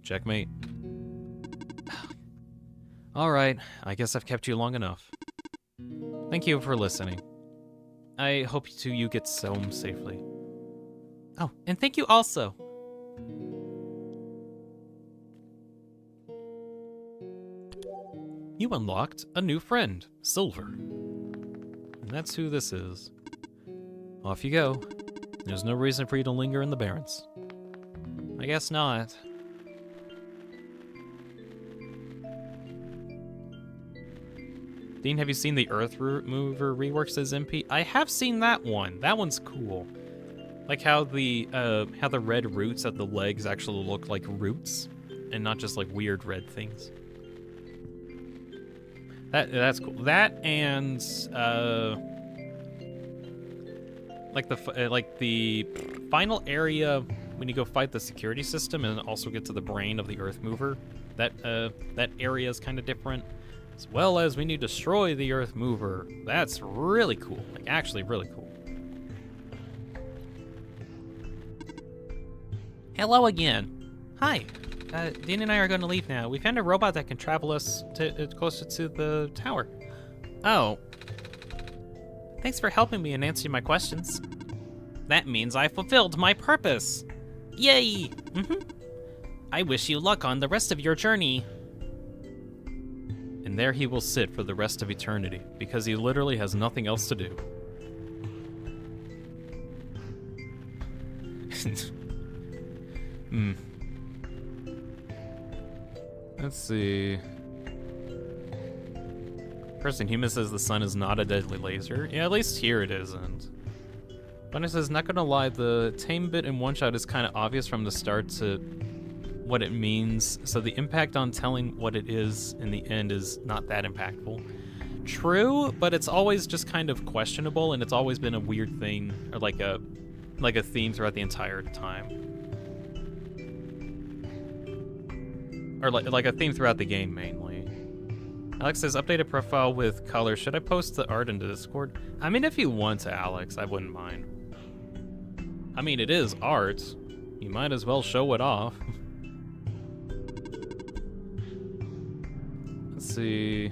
checkmate. Alright, I guess I've kept you long enough. Thank you for listening. I hope you get home safely. Oh, and thank you also. You unlocked a new friend, Silver. And that's who this is. Off you go. There's no reason for you to linger in the Barrens. I guess not. Dean, have you seen the Earth Mover reworks as MP? I have seen that one. That one's cool. Like how the red roots at the legs actually look like roots, and not just like weird red things. That's cool. That and like the final area when you go fight the security system and also get to the brain of the Earth Mover. That area is kind of different. As well as when you destroy the Earth Mover. That's really cool. Like, actually really cool. Hello again. Hi. Dean and I are going to leave now. We found a robot that can travel us closer to the tower. Oh. Thanks for helping me and answering my questions. That means I fulfilled my purpose. Yay! I wish you luck on the rest of your journey. And there he will sit for the rest of eternity, because he literally has nothing else to do. Let's see. Person Human says the sun is not a deadly laser. Yeah, at least here it isn't. Bunny says, not gonna lie, the tame bit in One-Shot is kind of obvious from the start to what it means, so the impact on telling what it is in the end is not that impactful. True, but it's always just kind of questionable, and it's always been a weird thing, or like a theme throughout the entire time. Or like a theme throughout the game, mainly. Alex says, updated profile with color. Should I post the art into Discord? I mean, if you want to, Alex, I wouldn't mind. I mean, it is art. You might as well show it off. Let's see.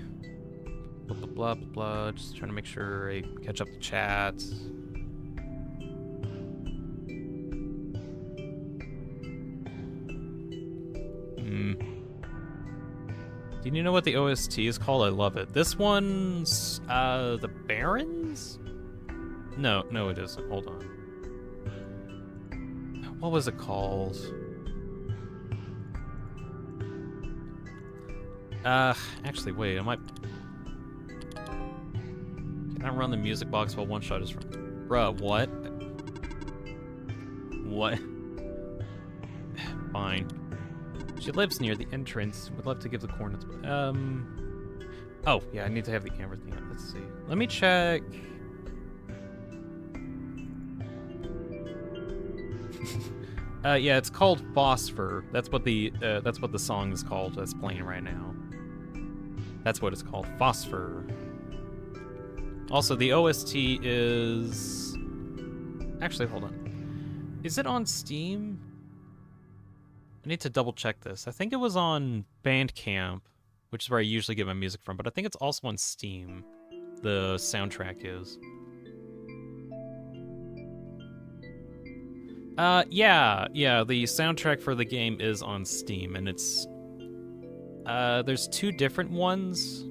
Blah, blah, blah, blah, blah. Just trying to make sure I catch up the chat. Do you know what the OST is called? I love it. This one's, the Barons? No, it isn't. Hold on. What was it called? Actually, wait, I might... Can I run the music box while One-Shot is from... Bruh, what? What? Fine. She lives near the entrance. Would love to give the coordinates. Oh, yeah, I need to have the camera thing up. Let's see. Let me check. Yeah, it's called Phosphor. That's what the song is called that's playing right now. That's what it's called, Phosphor. Also, the OST is... Actually, hold on. Is it on Steam? I need to double check this. I think it was on Bandcamp, which is where I usually get my music from, but I think it's also on Steam. The soundtrack is. Yeah, the soundtrack for the game is on Steam, and it's... there's two different ones.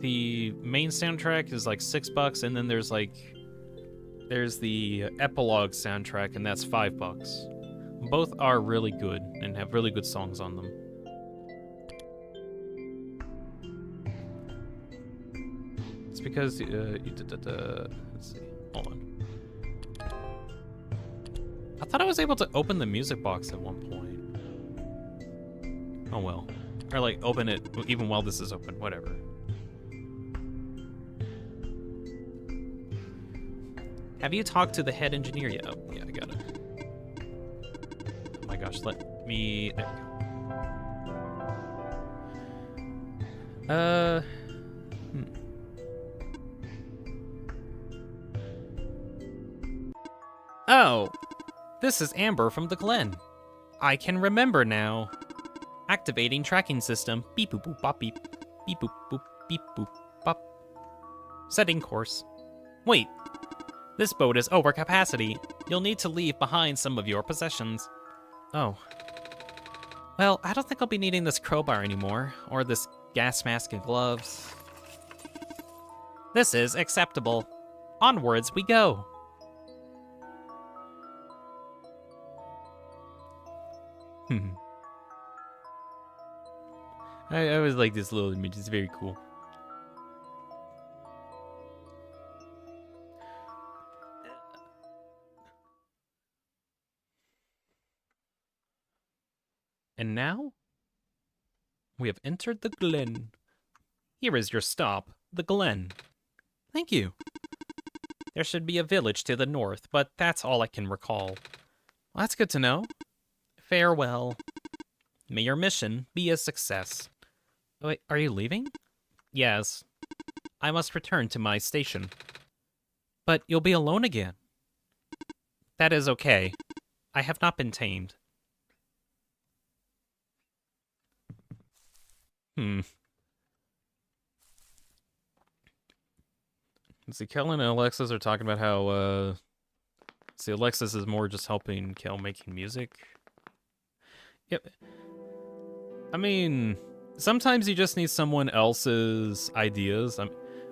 The main soundtrack is like $6, and then there's the epilogue soundtrack, and that's $5. Both are really good and have really good songs on them. It's because let's see. Hold on. I thought I was able to open the music box at one point. Oh well. Or like open it even while this is open, whatever. Have you talked to the head engineer yet? Oh, yeah, I got it. Oh my gosh, let me... There we go. Oh, this is Amber from the Glen. I can remember now. Activating tracking system. Beep boop boop bop beep. Beep boop boop beep boop bop. Setting course. Wait. This boat is over capacity. You'll need to leave behind some of your possessions. Oh. Well, I don't think I'll be needing this crowbar anymore, or this gas mask and gloves. This is acceptable. Onwards we go. I always like this little image, it's very cool. And now, we have entered the glen. Here is your stop, the glen. Thank you. There should be a village to the north, but that's all I can recall. Well, that's good to know. Farewell. May your mission be a success. Wait, are you leaving? Yes. I must return to my station. But you'll be alone again. That is okay. I have not been tamed. See, Kellen and Alexis are talking about how, see, Alexis is more just helping Kel making music. Yep. I mean, sometimes you just need someone else's ideas.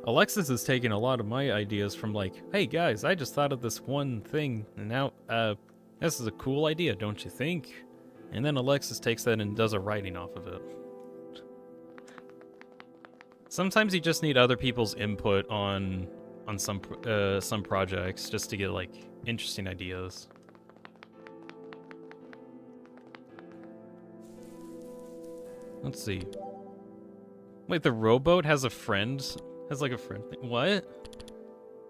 Alexis is taking a lot of my ideas from like, hey guys, I just thought of this one thing, and now, this is a cool idea, don't you think? And then Alexis takes that and does a writing off of it. Sometimes you just need other people's input on some projects just to get like interesting ideas. Let's see. Wait, the rowboat has a friend? Has like a friend thing? What?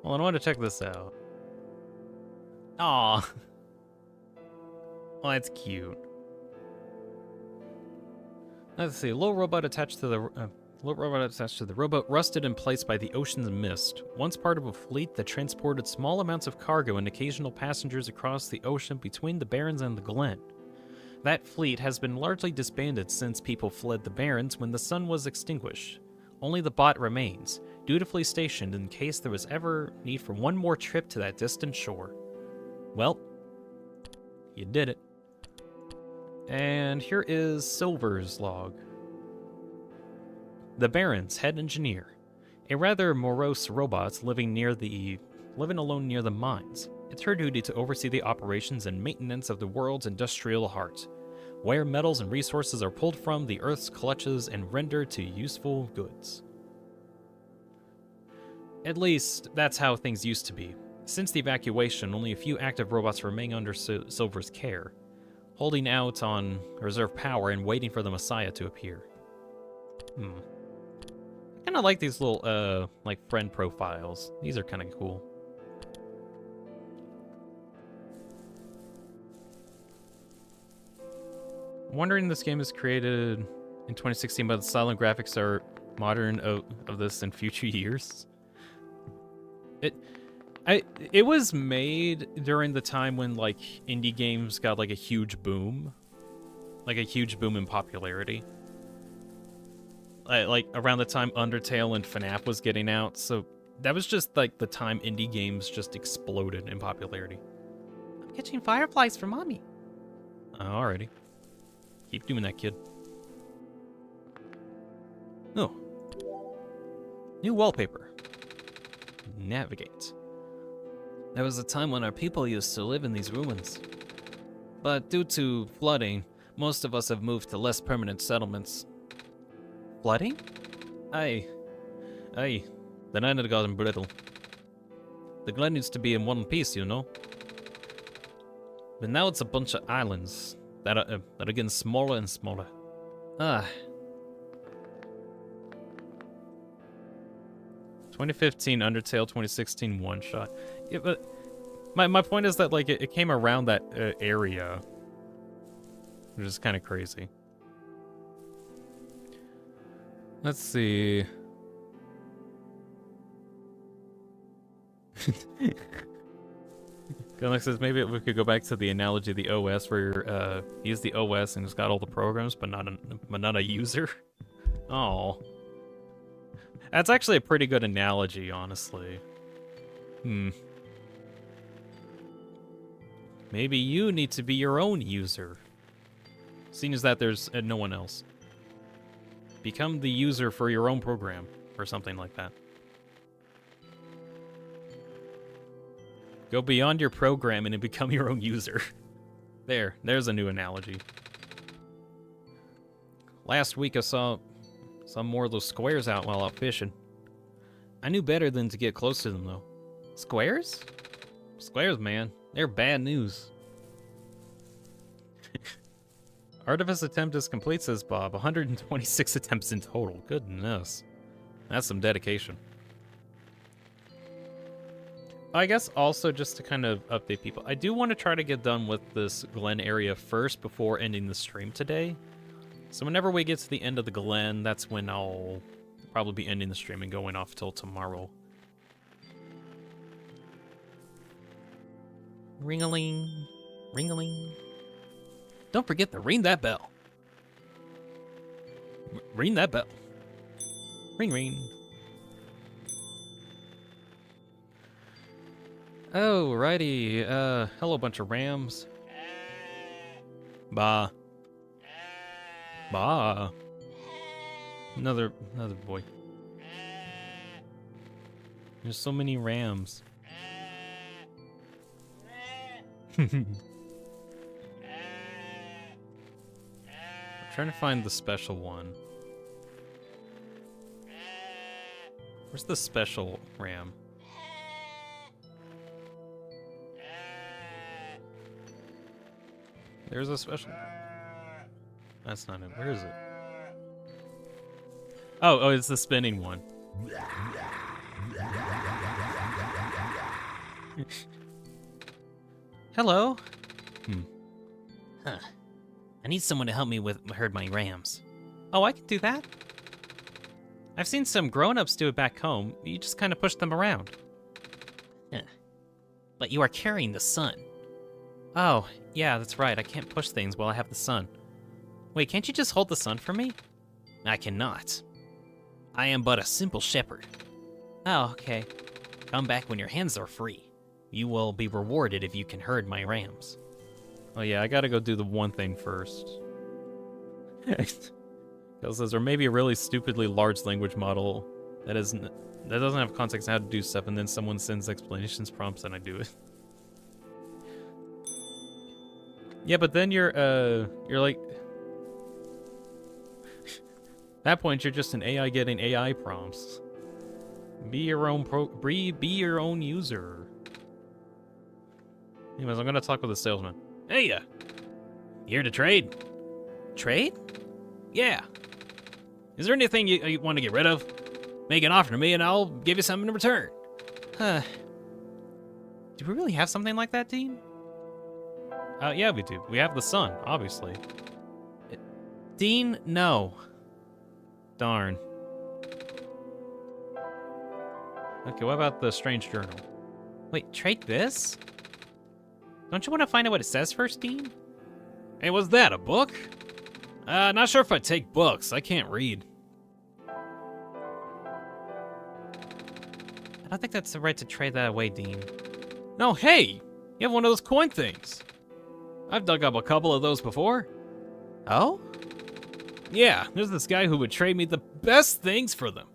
Well, I want to check this out. Aw. Well, that's cute. Let's see. Low robot attached to the rowboat rusted in place by the ocean's mist. Once part of a fleet that transported small amounts of cargo and occasional passengers across the ocean between the Barrens and the Glen. That fleet has been largely disbanded since people fled the Barrens when the sun was extinguished. Only the bot remains, dutifully stationed in case there was ever need for one more trip to that distant shore. Well, you did it. And here is Silver's log. The Baron's head engineer, a rather morose robot living alone near the mines. It's her duty to oversee the operations and maintenance of the world's industrial heart, where metals and resources are pulled from the Earth's clutches and rendered to useful goods. At least, that's how things used to be. Since the evacuation, only a few active robots remain under Silver's care, holding out on reserve power and waiting for the Messiah to appear. I kind of like these little, like, friend profiles. These are kind of cool. I'm wondering this game is created in 2016, but the style and graphics are modern of this in future years. It was made during the time when, like, indie games got, like, a huge boom. Like, a huge boom in popularity. Like, around the time Undertale and FNAF was getting out, so that was just, like, the time indie games just exploded in popularity. I'm catching fireflies for mommy. Alrighty. Keep doing that, kid. Oh. New wallpaper. Navigate. There was a time when our people used to live in these ruins. But due to flooding, most of us have moved to less permanent settlements. Flooding? Aye. The night had gotten brittle. The glen used to be in one piece, you know? But now it's a bunch of islands that are getting smaller and smaller. 2015 Undertale, 2016 one-shot. Yeah, but my point is that, like, it came around that area, which is kind of crazy. Let's see. Gunlock says maybe we could go back to the analogy of the OS where he's the OS and he's got all the programs, but not a user. Oh, that's actually a pretty good analogy, honestly. Maybe you need to be your own user, seeing as that there's no one else. Become the user for your own program, or something like that. Go beyond your program and become your own user. There's a new analogy. Last week I saw some more of those squares out while out fishing. I knew better than to get close to them, though. Squares? Squares, man. They're bad news. Artifice attempt is complete, says Bob. 126 attempts in total. Goodness. That's some dedication. I guess also just to kind of update people, I do want to try to get done with this Glen area first before ending the stream today. So whenever we get to the end of the Glen, that's when I'll probably be ending the stream and going off till tomorrow. Ring-a-ling, ring-a-ling. Don't forget to ring that bell. Ring that bell. Ring, ring. Oh, righty. Hello, bunch of rams. Bah. Bah. Another boy. There's so many rams. I'm trying to find the special one. Where's the special ram? There's a special... That's not it. Where is it? Oh, it's the spinning one. Hello? Huh. I need someone to help me herd my rams. Oh, I can do that. I've seen some grown-ups do it back home. You just kind of push them around. Huh. But you are carrying the sun. Oh, yeah, that's right. I can't push things while I have the sun. Wait, can't you just hold the sun for me? I cannot. I am but a simple shepherd. Oh, okay. Come back when your hands are free. You will be rewarded if you can herd my rams. Oh yeah, I gotta go do the one thing first. It says, or maybe a really stupidly large language model that doesn't have context on how to do stuff, and then someone sends explanations prompts and I do it. Yeah, but then you're like... At that point, you're just an AI getting AI prompts. Be your own user. Anyways, I'm gonna talk with the salesman. Hey, here to trade? Trade? Yeah. Is there anything you want to get rid of? Make an offer to me and I'll give you something in return. Huh. Do we really have something like that, Dean? Yeah, we do. We have the sun, obviously. Dean, no. Darn. Okay, what about the strange journal? Wait, trade this? Don't you want to find out what it says first, Dean? Hey, was that, a book? Not sure if I take books. I can't read. I don't think that's the right to trade that away, Dean. No, hey! You have one of those coin things. I've dug up a couple of those before. Oh? Yeah, there's this guy who would trade me the best things for them.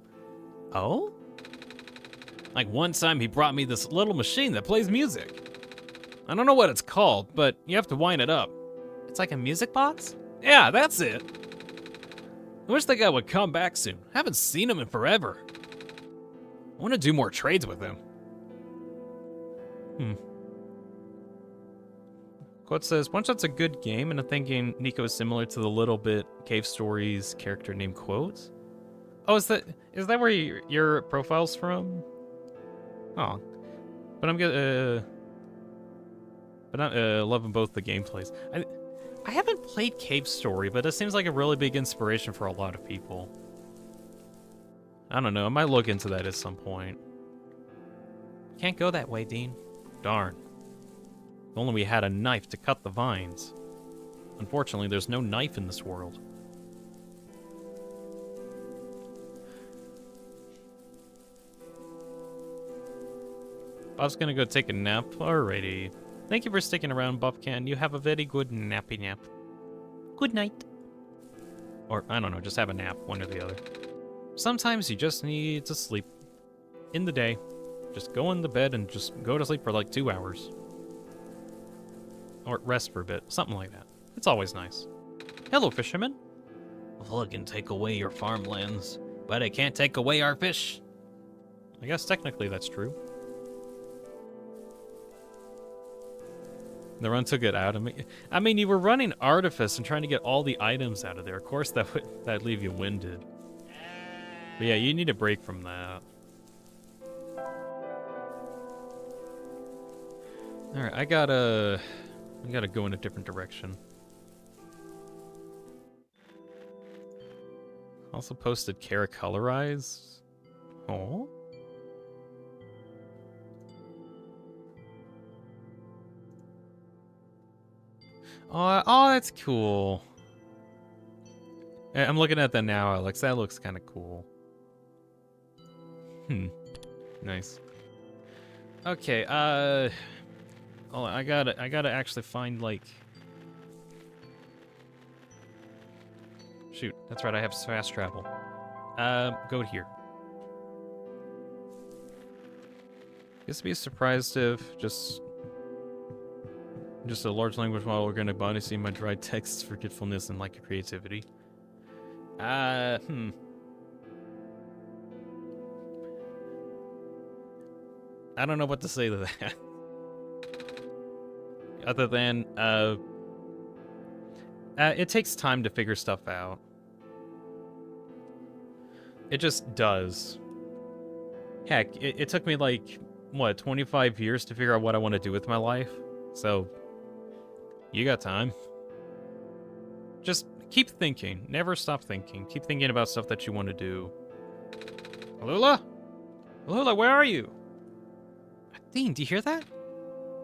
Oh? Like one time he brought me this little machine that plays music. I don't know what it's called, but you have to wind it up. It's like a music box? Yeah, that's it. I wish that guy would come back soon. I haven't seen him in forever. I want to do more trades with him. Quote says, Oneshot's a good game, and I'm thinking Nico is similar to the Little Bit Cave Stories character named Quote. Oh, is that where your profile's from? Oh. But I'm good, but I'm loving both the gameplays. I haven't played Cave Story, but it seems like a really big inspiration for a lot of people. I don't know, I might look into that at some point. Can't go that way, Dean. Darn. If only we had a knife to cut the vines. Unfortunately, there's no knife in this world. Bob's gonna go take a nap. Alrighty. Thank you for sticking around, Buffcan. You have a very good nappy nap. Good night. Or, I don't know, just have a nap, one or the other. Sometimes you just need to sleep. In the day. Just go in the bed and just go to sleep for like 2 hours. Or rest for a bit, something like that. It's always nice. Hello, fisherman. Well, I can take away your farmlands, but I can't take away our fish. I guess technically that's true. The run took it out of me. I mean, you were running Artifice and trying to get all the items out of there. Of course, that'd leave you winded. But yeah, you need a break from that. All right, I gotta go in a different direction. Also posted Kara Colorize. Oh. Oh, that's cool. I'm looking at that now, Alex. That looks kind of cool. Nice. Okay, oh, I gotta actually find, like... Shoot, that's right, I have fast travel. Go here. Guess be surprised if just a large language model are gonna body see my dry texts, forgetfulness, and lack of creativity. I don't know what to say to that. Other than, it takes time to figure stuff out. It just does. Heck, it took me like, what, 25 years to figure out what I want to do with my life? So, you got time. Just keep thinking. Never stop thinking. Keep thinking about stuff that you want to do. Alula? Alula, where are you? Dean, do you hear that?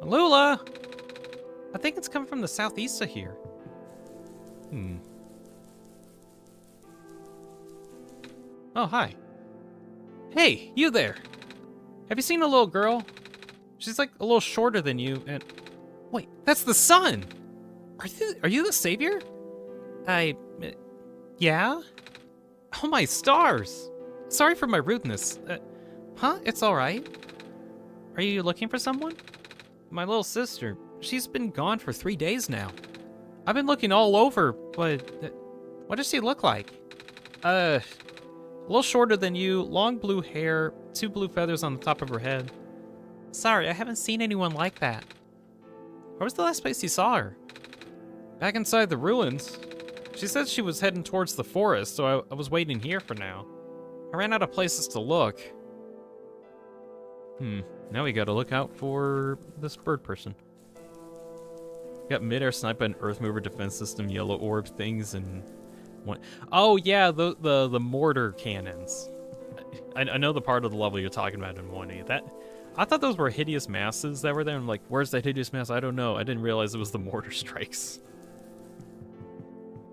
Alula! I think it's coming from the southeast of here. Oh, hi. Hey, you there. Have you seen a little girl? She's like a little shorter than you and... Wait, that's the sun! Are you the savior? Yeah? Oh my stars! Sorry for my rudeness. Huh? It's alright. Are you looking for someone? My little sister. She's been gone for 3 days now. I've been looking all over, but... what does she look like? A little shorter than you, long blue hair, 2 blue feathers on the top of her head. Sorry, I haven't seen anyone like that. Where was the last place you saw her? Back inside the ruins. She said she was heading towards the forest, so I was waiting here for now. I ran out of places to look. Now we gotta look out for this bird person. Got mid-air sniper and earth mover defense system, yellow orb things, and one. Oh yeah, the mortar cannons. I know the part of the level you're talking about in 1E. That I thought those were hideous masses that were there. I'm like, where's that hideous mass? I don't know. I didn't realize it was the mortar strikes.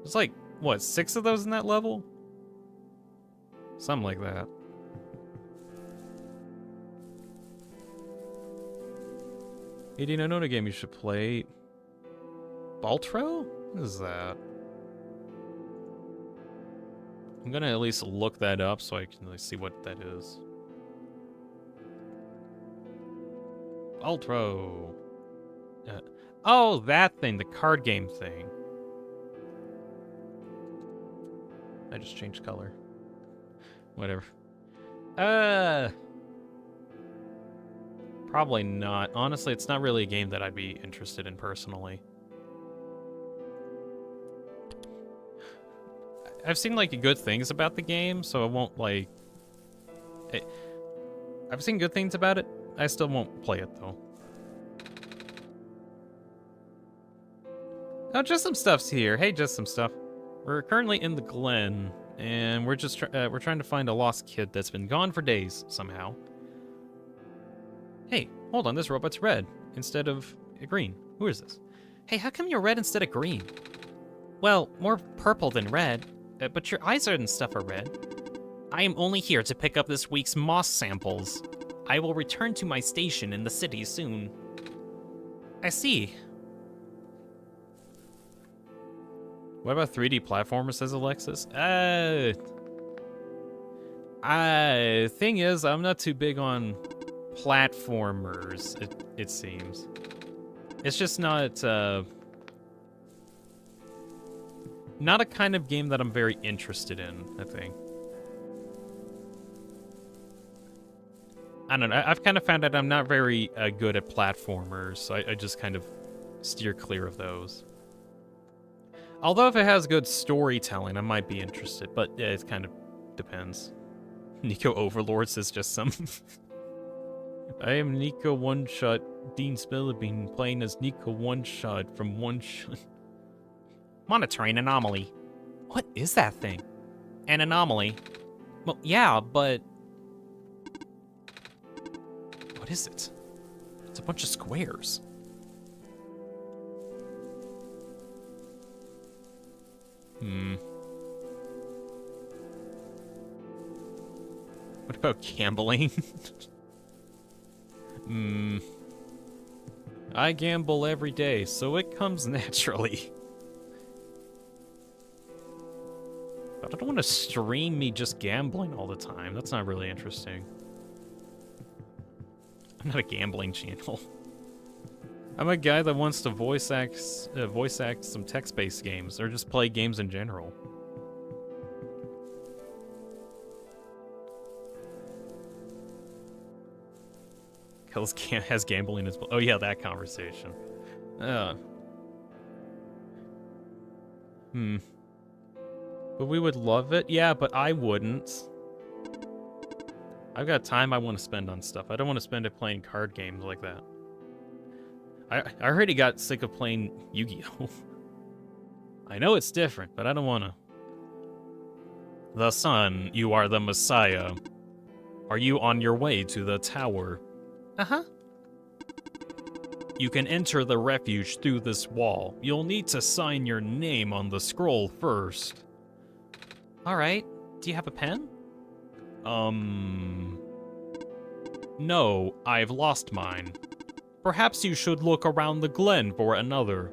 There's like, what, 6 of those in that level? Something like that. Hey, Dean, I know a game you should play. Baltro? What is that? I'm gonna at least look that up so I can see what that is. Baltro. Oh, that thing, the card game thing. I just changed color. Whatever. Probably not. Honestly, it's not really a game that I'd be interested in personally. I've seen, like, good things about the game, so I won't, like... I've seen good things about it. I still won't play it, though. Oh, just some stuff's here. Hey, just some stuff. We're currently in the Glen, and we're just we're trying to find a lost kid that's been gone for days, somehow. Hey, hold on, this robot's red instead of green. Who is this? Hey, how come you're red instead of green? Well, more purple than red, but your eyes and stuff are red. I am only here to pick up this week's moss samples. I will return to my station in the city soon. I see. What about 3D platformers, says Alexis? Thing is, I'm not too big on platformers, it seems. It's just not a kind of game that I'm very interested in, I think. I don't know, I've kind of found out I'm not very good at platformers, so I just kind of steer clear of those. Although if it has good storytelling, I might be interested, but yeah, it kind of depends. Nico Overlords is just some... I am Nico One-Shot Deanspillabean, playing as Nico One-Shot from One-Shot. Monitoring anomaly. What is that thing? An anomaly? Well, yeah, but... What is it? It's a bunch of squares. What about gambling? I gamble every day, so it comes naturally. But I don't want to stream me just gambling all the time. That's not really interesting. I'm not a gambling channel. I'm a guy that wants to voice act some text-based games, or just play games in general. Kills has gambling as well. Oh yeah, that conversation. But we would love it. Yeah, but I wouldn't. I've got time I want to spend on stuff. I don't want to spend it playing card games like that. I already got sick of playing Yu-Gi-Oh! I know it's different, but I don't want to. The sun, you are the Messiah. Are you on your way to the tower? Uh-huh. You can enter the refuge through this wall. You'll need to sign your name on the scroll first. Alright. Do you have a pen? No, I've lost mine. Perhaps you should look around the glen for another.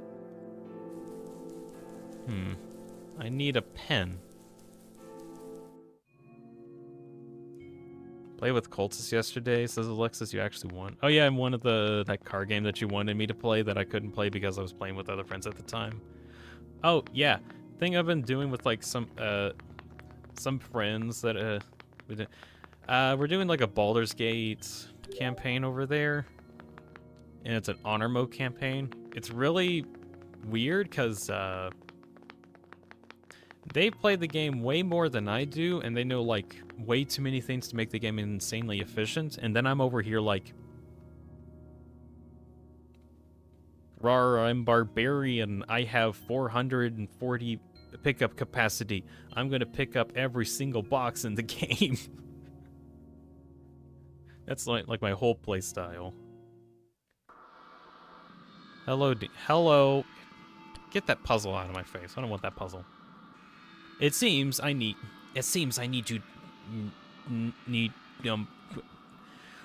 I need a pen. Play with Cultist yesterday, says Alexis. You actually won. Oh yeah, I'm one of that card game that you wanted me to play that I couldn't play because I was playing with other friends at the time. Oh yeah, thing I've been doing with like some friends that we're doing like a Baldur's Gate campaign over there, and it's an honor mode campaign. It's really weird because they play the game way more than I do, and they know like way too many things to make the game insanely efficient, and then I'm over here like, rawr, I'm barbarian, I have 440 pickup capacity, I'm gonna pick up every single box in the game. That's like my whole play style. Hello, hello. Get that puzzle out of my face. I don't want that puzzle. It seems I need to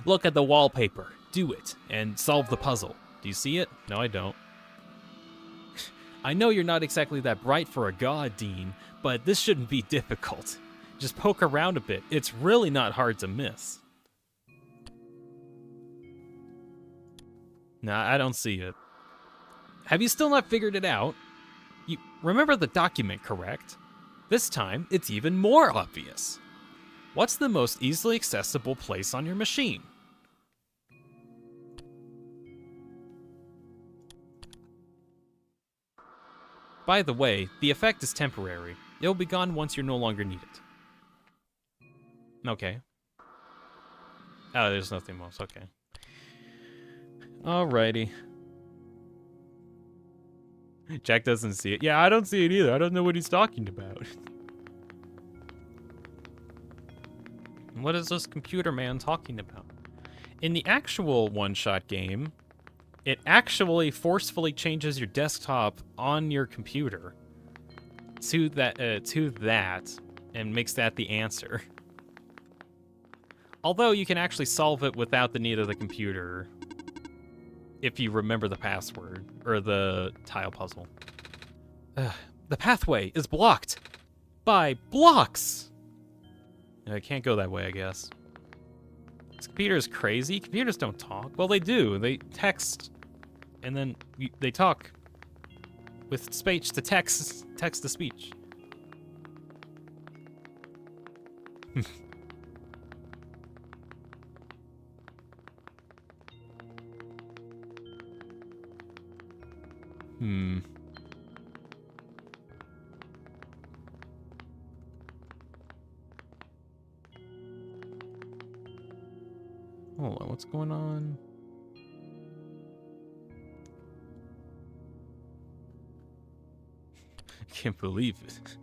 look at the wallpaper, do it, and solve the puzzle. Do you see it? No, I don't. I know you're not exactly that bright for a god, Dean, but this shouldn't be difficult. Just poke around a bit. It's really not hard to miss. Nah, I don't see it. Have you still not figured it out? You remember the document, correct? This time, it's even more obvious. What's the most easily accessible place on your machine? By the way, the effect is temporary. It'll be gone once you're no longer needed. Okay. Oh, there's nothing else. Okay. Alrighty. Jack doesn't see it. Yeah, I don't see it either. I don't know what he's talking about. What is this computer man talking about? In the actual one-shot game, it actually forcefully changes your desktop on your computer to that and makes that the answer. Although you can actually solve it without the need of the computer if you remember the password or the tile puzzle. The pathway is blocked by blocks. I can't go that way, I guess. This computer is crazy. Computers don't talk. Well, they do. They text, and then they talk with speech to text to speech. Hmm. Hold on, what's going on? I can't believe it.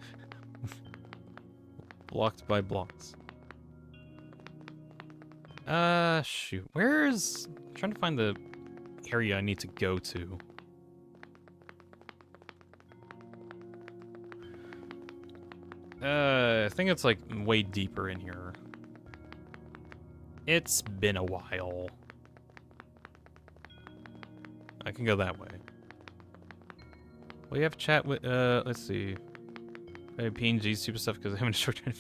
Blocked by blocks. Shoot. Where's... I'm trying to find the area I need to go to. I think it's like way deeper in here. It's been a while. I can go that way. We have chat with, let's see. PNG super stuff because I haven't short time.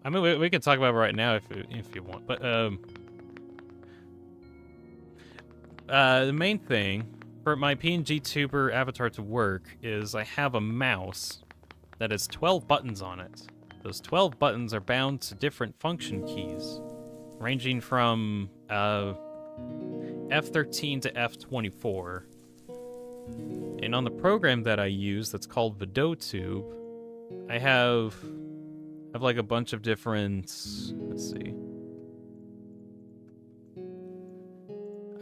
I mean, we can talk about it right now if you want, but the main thing for my PNG tuber avatar to work is I have a mouse that has 12 buttons on it. Those 12 buttons are bound to different function keys, ranging from F13 to F24. And on the program that I use that's called VideoTube, I have like a bunch of different, let's see.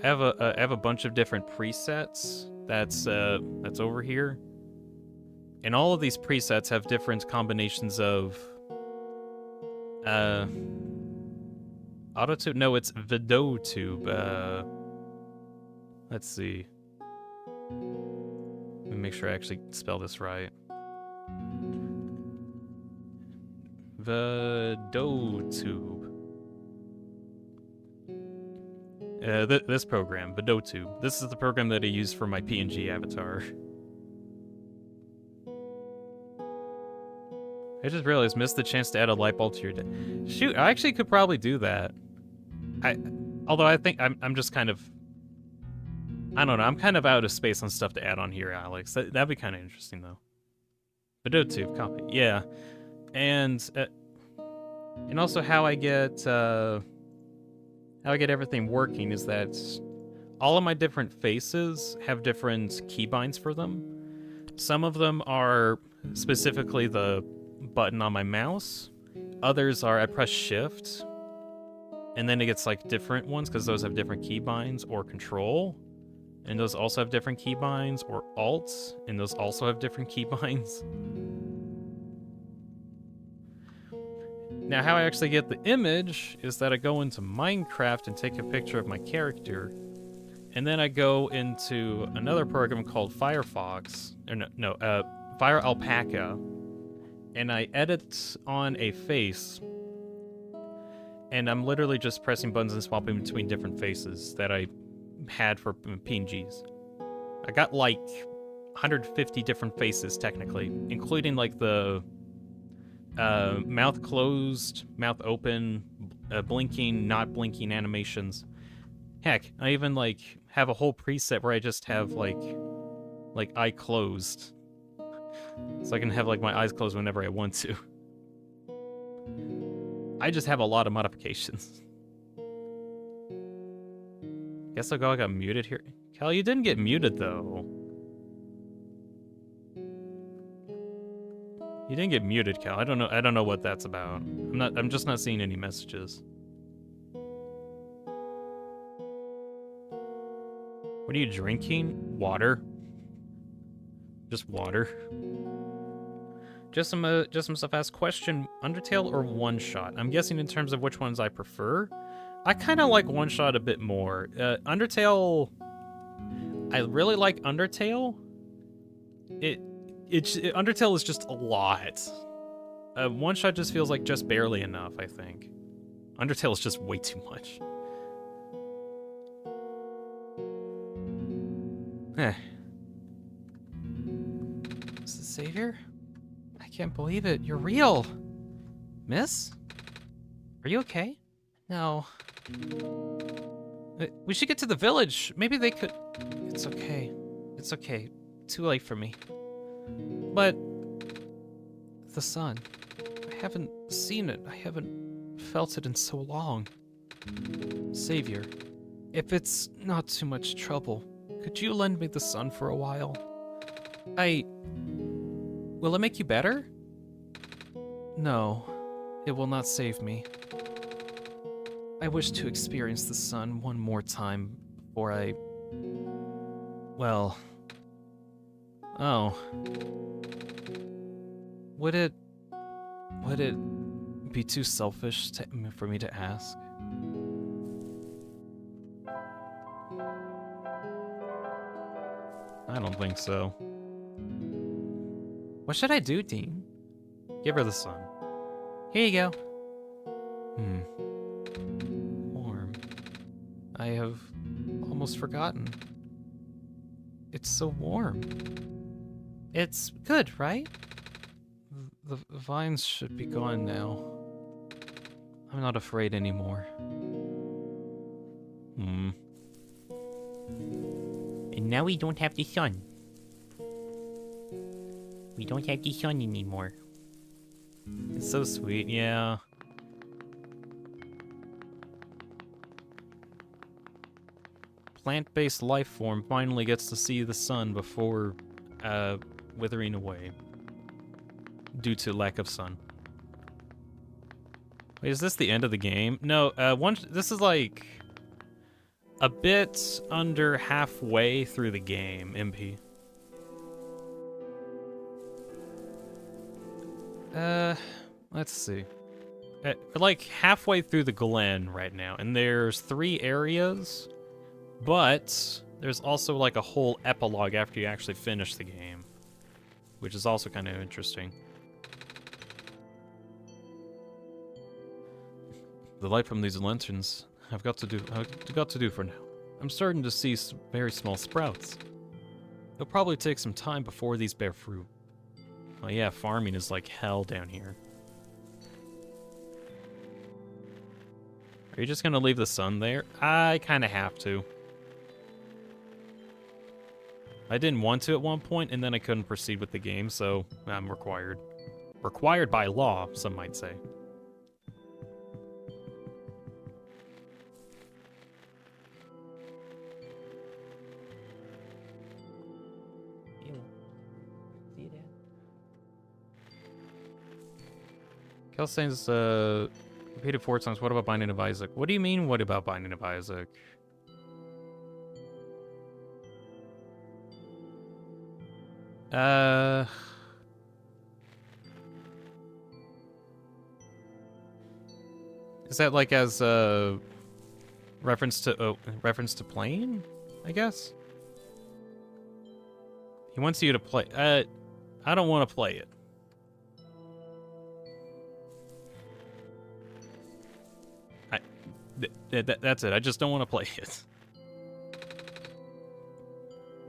I have a bunch of different presets that's over here. And all of these presets have different combinations of AutoTube? No, it's VideoTube. Let's see. Let me make sure I actually spell this right. VideoTube. This program, VideoTube. This is the program that I use for my PNG avatar. I just realized, missed the chance to add a light bulb to your day. Shoot, I actually could probably do that. Although I think I'm just kind of... I don't know, I'm kind of out of space on stuff to add on here, Alex. That'd be kind of interesting, though. VideoTube, copy. Yeah. And also how I get everything working is that all of my different faces have different keybinds for them. Some of them are specifically the button on my mouse. Others are I press shift and then it gets like different ones because those have different keybinds, or control, and those also have different keybinds, or alt, and those also have different keybinds. Now how I actually get the image is that I go into Minecraft and take a picture of my character, and then I go into another program called Firefox, or Fire Alpaca, and I edit on a face, and I'm literally just pressing buttons and swapping between different faces that I had for PNGs. I got like 150 different faces technically, including like the mouth closed, mouth open, blinking, not blinking animations. Heck, I even like have a whole preset where I just have like eye closed. So I can have like my eyes closed whenever I want to. I just have a lot of modifications. Guess I got muted here. Cal, you didn't get muted though. You didn't get muted, Cal. I don't know what that's about. I'm just not seeing any messages. What are you drinking? Water. Just water. Just some stuff asked. Question: Undertale or One Shot? I'm guessing in terms of which ones I prefer. I kind of like One Shot a bit more. Undertale, I really like Undertale. Undertale is just a lot. One Shot just feels like just barely enough, I think. Undertale is just way too much. Is the savior? I can't believe it. You're real. Miss? Are you okay? No. We should get to the village. Maybe they could... It's okay. It's okay. Too late for me. But... the sun. I haven't seen it. I haven't felt it in so long. Savior, if it's not too much trouble, could you lend me the sun for a while? Will it make you better? No, it will not save me. I wish to experience the sun one more time before I... Well... Oh. Would it be too selfish for me to ask? I don't think so. What should I do, Dean? Give her the sun. Here you go. Warm. I have almost forgotten. It's so warm. It's good, right? The vines should be gone now. I'm not afraid anymore. And now we don't have the sun. We don't have the sun anymore. It's so sweet, yeah. Plant-based life form finally gets to see the sun before withering away due to lack of sun. Wait, is this the end of the game? No, this is like a bit under halfway through the game, MP. Let's see. We're like halfway through the Glen right now, and there's 3 areas, but there's also like a whole epilogue after you actually finish the game, which is also kind of interesting. The light from these lanterns I've got to do for now. I'm starting to see some very small sprouts. It'll probably take some time before these bear fruit. Oh yeah, farming is like hell down here. Are you just gonna leave the sun there? I kinda have to. I didn't want to at one point, and then I couldn't proceed with the game, so I'm required. Required by law, some might say. Kel says, repeated 4 times, what about Binding of Isaac? What do you mean, what about Binding of Isaac? Is that like as a reference to playing, I guess? He wants you to play. I don't want to play it. That's it. I just don't want to play it.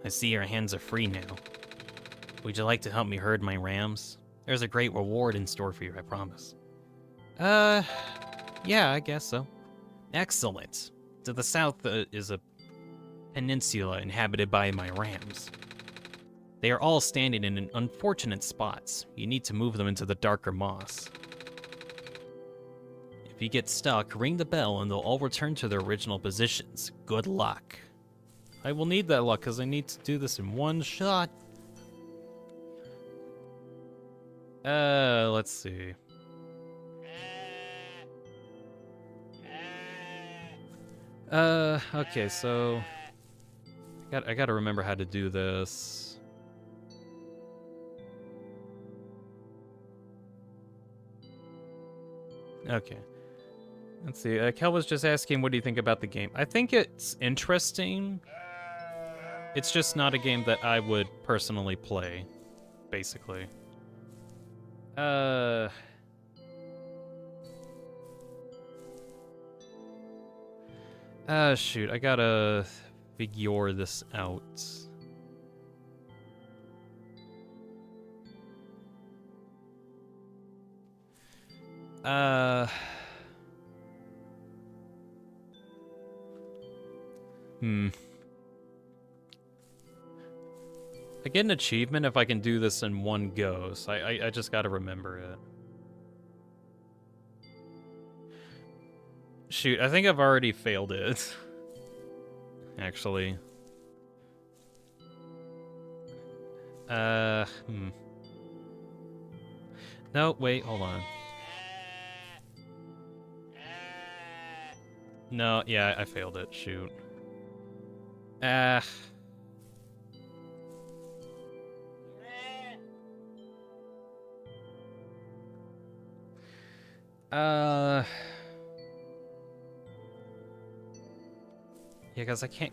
I see your hands are free now. Would you like to help me herd my rams? There's a great reward in store for you, I promise. Yeah, I guess so. Excellent. To the south is a peninsula inhabited by my rams. They are all standing in unfortunate spots. You need to move them into the darker moss. If you get stuck, ring the bell and they'll all return to their original positions. Good luck. I will need that luck because I need to do this in one shot. Let's see. Okay, so I gotta remember how to do this. Okay. Let's see. Kel was just asking, what do you think about the game? I think it's interesting. It's just not a game that I would personally play, basically. Shoot. I gotta figure this out. I get an achievement if I can do this in one go, so I just gotta remember it. Shoot, I think I've already failed it. Actually. No, wait, hold on. No, yeah, I failed it. Shoot. Uh, yeah, because I can't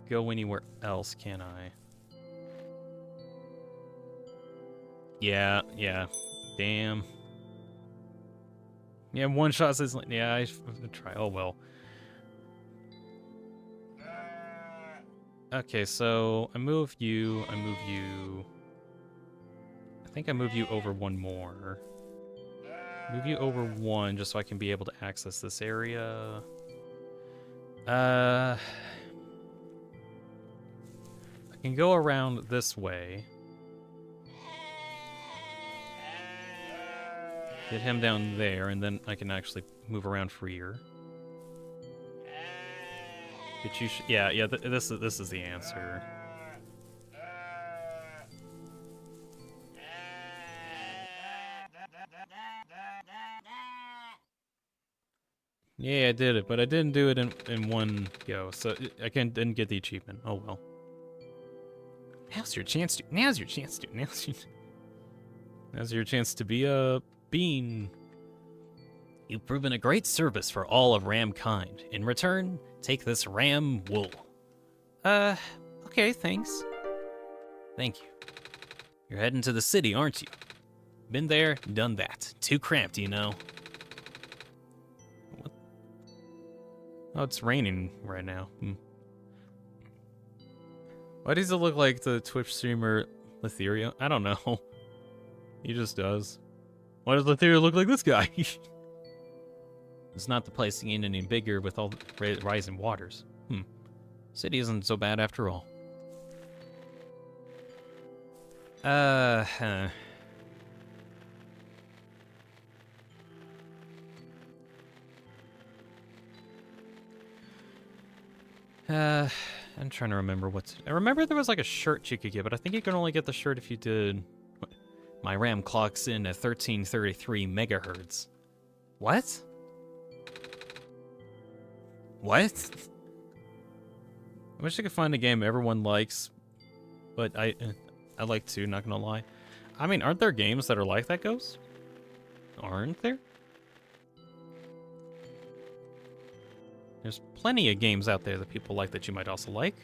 go anywhere else, can I? Yeah, yeah. Damn. Yeah, one shot says, yeah, I try. Oh, well. Okay, so I move you. I think I move you over one more. Move you over one just so I can be able to access this area. I can go around this way. Get him down there, and then I can actually move around freer. But you yeah, this is the answer. Yeah, I did it, but I didn't do it in one go, so didn't get the achievement. Oh well. Now's your chance to be a bean. You've proven a great service for all of ram kind. In return, take this ram wool. Okay, thanks. Thank you. You're heading to the city, aren't you? Been there, done that. Too cramped, you know. What? Oh, it's raining right now. Why does it look like the Twitch streamer Letheria? I don't know. He just does. Why does Letheria look like this guy? It's not the place getting any bigger with all the rising waters. City isn't so bad after all. I'm trying to remember I remember there was like a shirt you could get, but I think you can only get the shirt if you did... My RAM clocks in at 1333 megahertz. What? What? I wish I could find a game everyone likes, but I like to, not gonna lie. I mean, aren't there games that are like that, Ghost? Aren't there? There's plenty of games out there that people like that you might also like.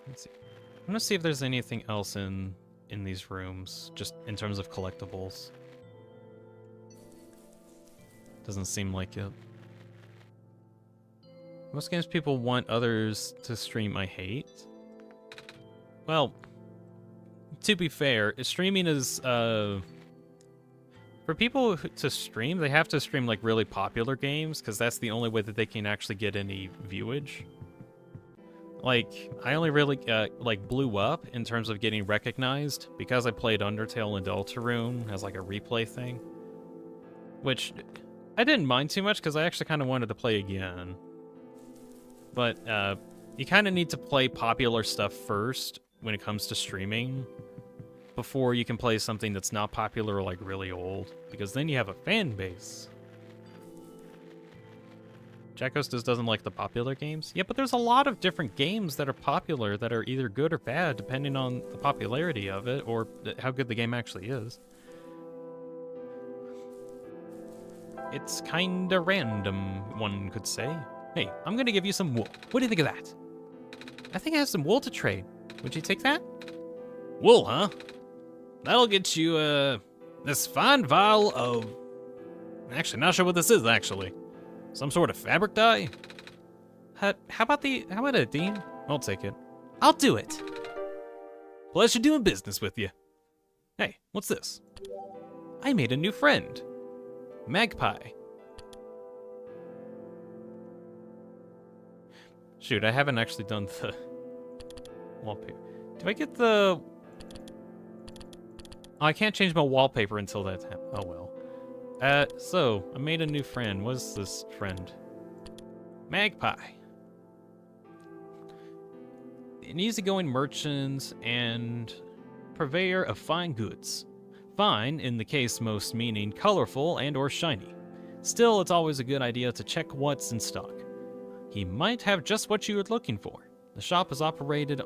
Let's see. I'm gonna see if there's anything else in these rooms, just in terms of collectibles. Doesn't seem like it. Most games people want others to stream I hate. Well, to be fair, streaming is, for people to stream, they have to stream like really popular games, because that's the only way that they can actually get any viewage. Like, I only really, like, blew up in terms of getting recognized because I played Undertale and Deltarune as, like, a replay thing. Which, I didn't mind too much because I actually kind of wanted to play again. But, you kind of need to play popular stuff first when it comes to streaming before you can play something that's not popular or, like, really old. Because then you have a fan base. Jackos just doesn't like the popular games. Yeah, but there's a lot of different games that are popular that are either good or bad, depending on the popularity of it, or how good the game actually is. It's kinda random, one could say. Hey, I'm gonna give you some wool. What do you think of that? I think I have some wool to trade. Would you take that? Wool, huh? That'll get you, this fine vial of... Actually, not sure what this is, actually. Some sort of fabric dye? How about it, Dean? I'll take it. I'll do it. Pleasure doing business with you. Hey, what's this? I made a new friend. Magpie. Shoot, I haven't actually done the wallpaper. Do I get the... Oh, I can't change my wallpaper until that's happened. Oh well. So, I made a new friend. What's this friend? Magpie. An easygoing merchant and purveyor of fine goods. Fine, in the case most meaning colorful and or shiny. Still, it's always a good idea to check what's in stock. He might have just what you were looking for. The shop is operates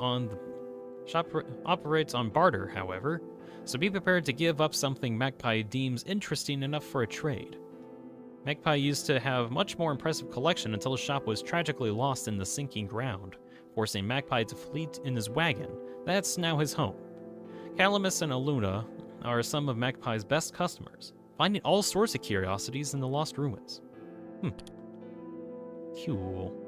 on barter, however, so be prepared to give up something Magpie deems interesting enough for a trade. Magpie used to have much more impressive collection until his shop was tragically lost in the sinking ground, forcing Magpie to flee in his wagon. That's now his home. Calamus and Aluna are some of Magpie's best customers, finding all sorts of curiosities in the lost ruins. Cool.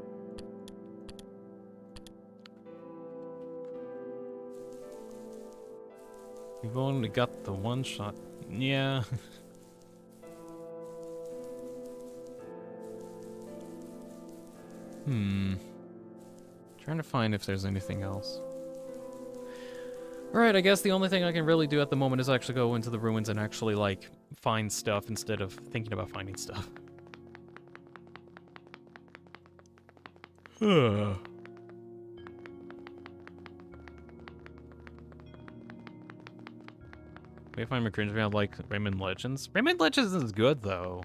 We've only got the one shot. Yeah. Trying to find if there's anything else. Alright, I guess the only thing I can really do at the moment is actually go into the ruins and actually, like, find stuff instead of thinking about finding stuff. Maybe if I'm a cringe fan, like Rayman Legends. Rayman Legends is good, though.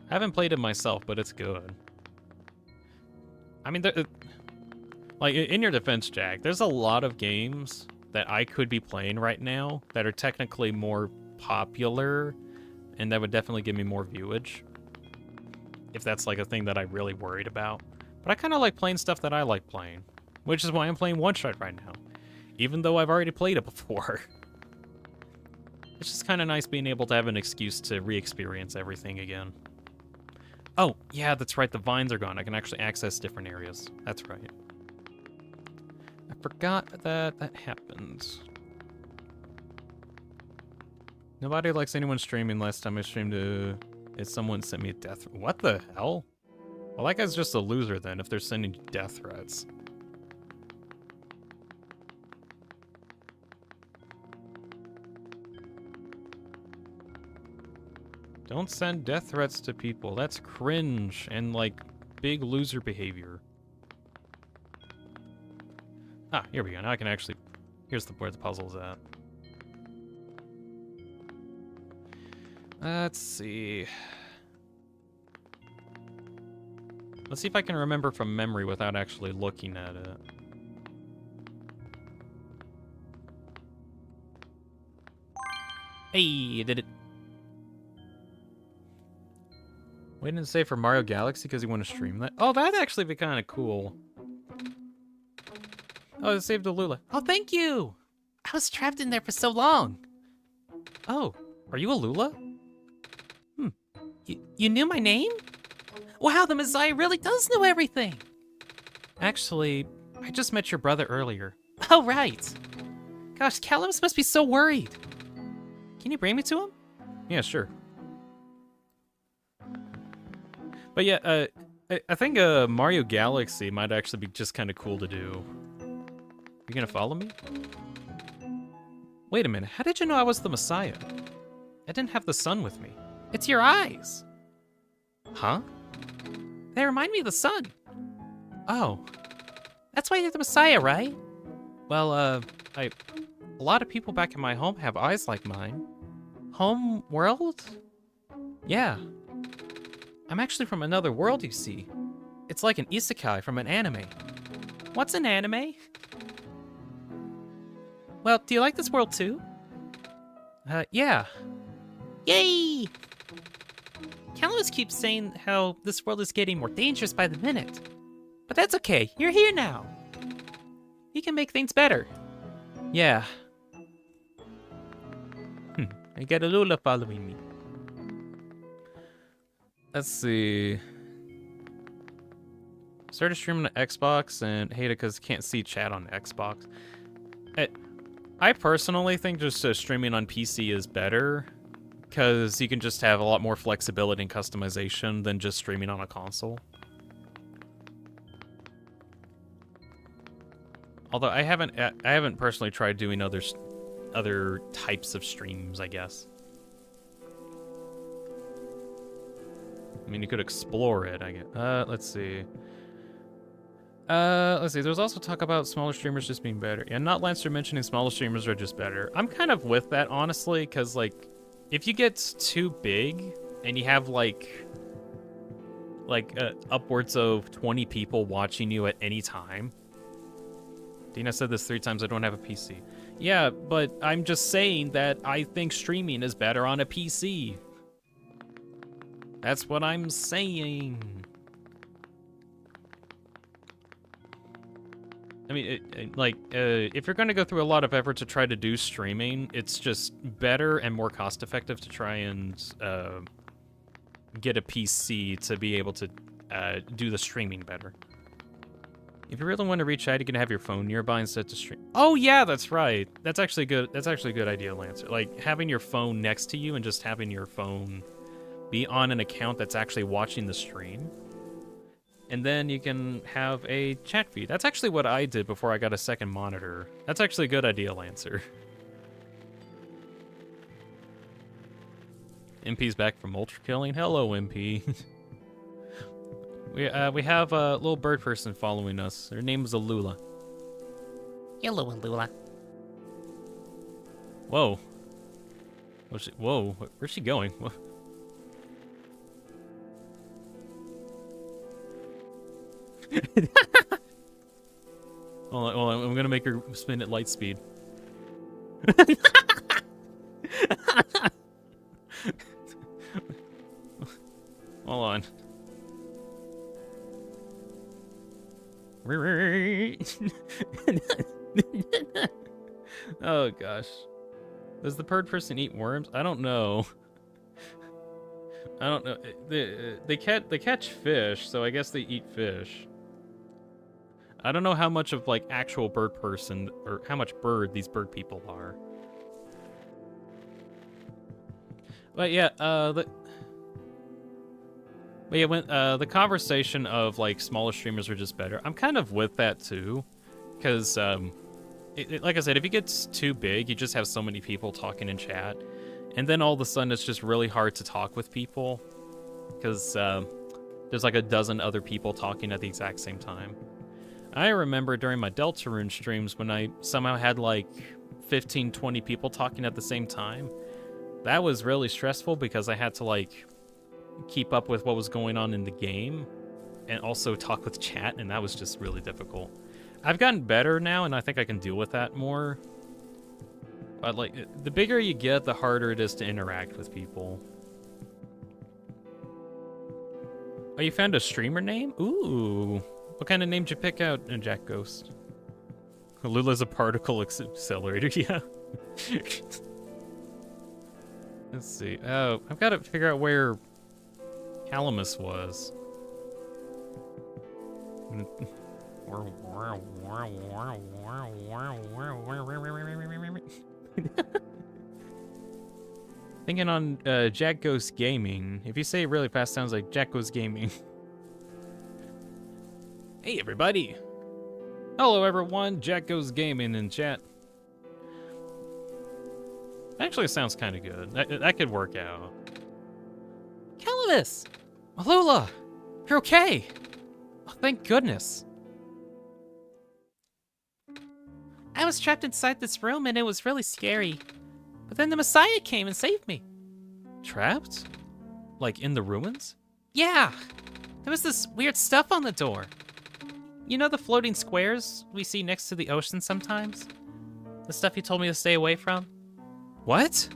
I haven't played it myself, but it's good. I mean, like, in your defense, Jack, there's a lot of games that I could be playing right now that are technically more popular, and that would definitely give me more viewage. If that's, like, a thing that I really worried about. But I kind of like playing stuff that I like playing, which is why I'm playing Oneshot right now, even though I've already played it before. It's just kind of nice being able to have an excuse to re-experience everything again. Oh, yeah, that's right, the vines are gone. I can actually access different areas. That's right. I forgot that happened. Nobody likes anyone streaming. Last time I streamed someone sent me a death. What the hell? Well, that guy's just a loser then if they're sending you death threats. Don't send death threats to people. That's cringe and, like, big loser behavior. Ah, here we go. Now I can actually... Here's where the puzzle's at. Let's see. Let's see if I can remember from memory without actually looking at it. Hey, I did it. Waiting to say for Mario Galaxy because you want to stream that. Oh, that'd actually be kind of cool. Oh, it saved Alula. Oh, thank you! I was trapped in there for so long. Oh, are you Alula? You knew my name? Wow, the Messiah really does know everything! Actually, I just met your brother earlier. Oh, right. Gosh, Calamus must be so worried. Can you bring me to him? Yeah, sure. But yeah, I think Mario Galaxy might actually be just kind of cool to do. You gonna follow me? Wait a minute, how did you know I was the Messiah? I didn't have the sun with me. It's your eyes! Huh? They remind me of the sun. Oh. That's why you're the Messiah, right? Well, a lot of people back in my home have eyes like mine. Home world? Yeah. I'm actually from another world, you see. It's like an isekai from an anime. What's an anime? Well, do you like this world too? Yeah. Yay! Calamus keeps saying how this world is getting more dangerous by the minute. But that's okay, you're here now. You can make things better. Yeah. I got a Lula following me. Let's see. Started streaming on Xbox and hate it because can't see chat on Xbox. I personally think just streaming on PC is better because you can just have a lot more flexibility and customization than just streaming on a console. Although I haven't personally tried doing other other types of streams, I guess. I mean, you could explore it, I guess. Let's see. There's also talk about smaller streamers just being better. Yeah, not Lancer mentioning smaller streamers are just better. I'm kind of with that, honestly, because, like, if you get too big and you have, like upwards of 20 people watching you at any time. Dina said this 3 times, I don't have a PC. Yeah, but I'm just saying that I think streaming is better on a PC. That's what I'm saying. I mean, if you're going to go through a lot of effort to try to do streaming, it's just better and more cost-effective to try and get a PC to be able to do the streaming better. If you really want to reach out, you can have your phone nearby instead to stream. Oh yeah, that's right. That's actually good. That's actually a good idea, Lancer. Like having your phone next to you and just having your phone be on an account that's actually watching the stream. And then you can have a chat feed. That's actually what I did before I got a second monitor. That's actually a good idea, Lancer. MP's back from ultra killing. Hello, MP. we have a little bird person following us. Her name is Alula. Hello, Alula. Whoa. Whoa, where's she going? Hold on, I'm gonna make her spin at light speed. Hold on. Oh gosh. Does the bird person eat worms? I don't know. I don't know. They catch fish, so I guess they eat fish. I don't know how much of like actual bird person or how much bird these bird people are. But yeah, when the conversation of like smaller streamers are just better, I'm kind of with that too, because like I said, if it gets too big, you just have so many people talking in chat, and then all of a sudden it's just really hard to talk with people, because there's like a dozen other people talking at the exact same time. I remember during my Deltarune streams when I somehow had like 15, 20 people talking at the same time. That was really stressful because I had to like keep up with what was going on in the game and also talk with chat, and that was just really difficult. I've gotten better now, and I think I can deal with that more. But like, the bigger you get, the harder it is to interact with people. Oh, you found a streamer name? Ooh. What kind of name did you pick out, Jack Ghost? Lula's a particle accelerator, yeah. Let's see. Oh, I've got to figure out where Calamus was. Thinking on Jack Ghost Gaming. If you say it really fast, it sounds like Jack Ghost Gaming. Hey everybody! Hello everyone, Jack Goes Gaming in chat. Actually, sounds kind of good. That could work out. Calamus! Malula! You're okay! Oh, thank goodness. I was trapped inside this room and it was really scary. But then the Messiah came and saved me. Trapped? Like in the ruins? Yeah! There was this weird stuff on the door. You know the floating squares we see next to the ocean sometimes? The stuff you told me to stay away from? What?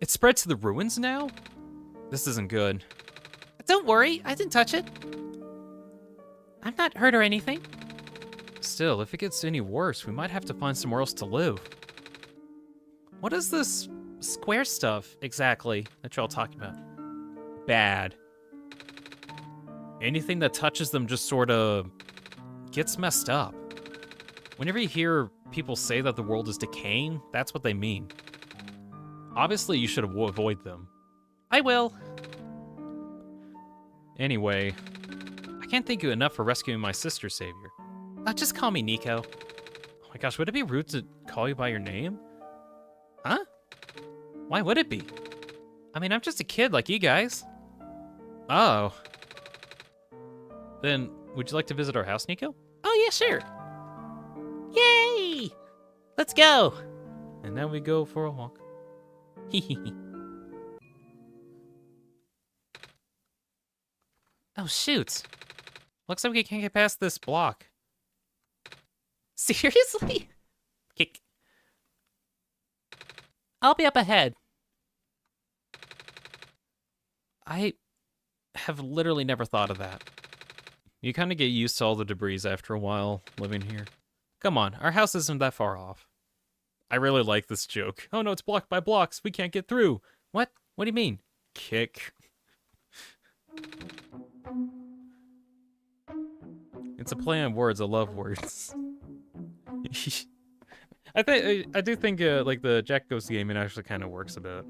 It spread to the ruins now? This isn't good. Don't worry, I didn't touch it. I'm not hurt or anything. Still, if it gets any worse, we might have to find somewhere else to live. What is this square stuff exactly that y'all talking about? Bad. Anything that touches them just sort of gets messed up. Whenever you hear people say that the world is decaying, that's what they mean. Obviously, you should avoid them. I will. Anyway, I can't thank you enough for rescuing my sister, Savior. Just call me Nico. Oh my gosh, would it be rude to call you by your name? Huh? Why would it be? I mean, I'm just a kid like you guys. Oh. Then, would you like to visit our house, Nico? Oh, yeah, sure. Yay! Let's go. And now we go for a walk. Oh, shoot. Looks like we can't get past this block. Seriously? Kick. I'll be up ahead. I have literally never thought of that. You kind of get used to all the debris after a while living here. Come on, our house isn't that far off. I really like this joke. Oh no, it's blocked by blocks. We can't get through. What? What do you mean? Kick. It's a play on words. I love words. I do think like the Jack Ghost gaming actually kind of works a bit.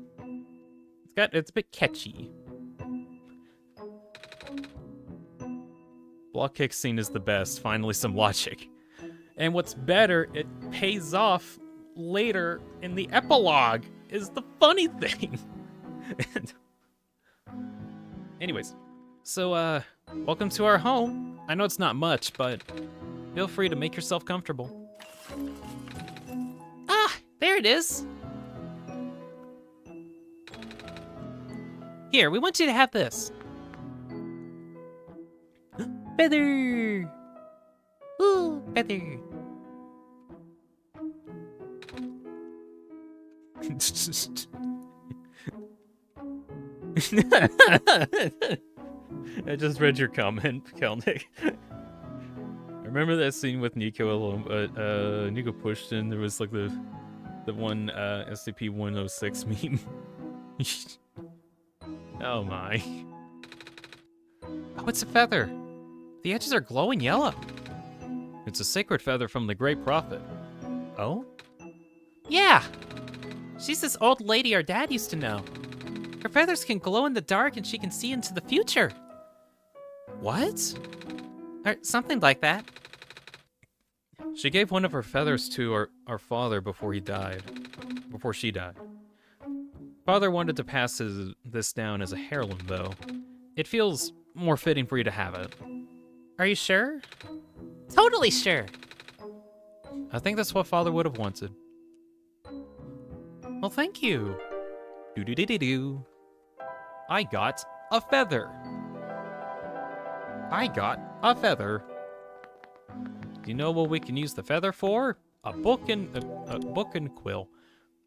It's a bit catchy. Block kick scene is the best. Finally, some logic. And what's better, it pays off later in the epilogue. Is the funny thing. Anyways, so welcome to our home. I know it's not much, but feel free to make yourself comfortable. Ah, there it is. Here, we want you to have this. Feather! Ooh, feather. I just read your comment, Kelnick. I remember that scene with Nico alone, Nico pushed in, there was like the one SCP-106 meme. Oh my. Oh, it's a feather. The edges are glowing yellow. It's a sacred feather from the Great Prophet. Oh? Yeah. She's this old lady our dad used to know. Her feathers can glow in the dark and she can see into the future. What? Or something like that. She gave one of her feathers to our father before he died. Before she died. Father wanted to pass this down as a heirloom, though. It feels more fitting for you to have it. Are you sure? Totally sure. I think that's what Father would have wanted. Well, thank you. Do-do-do-do-do. I got a feather. I got a feather. Do you know what we can use the feather for? A book and quill.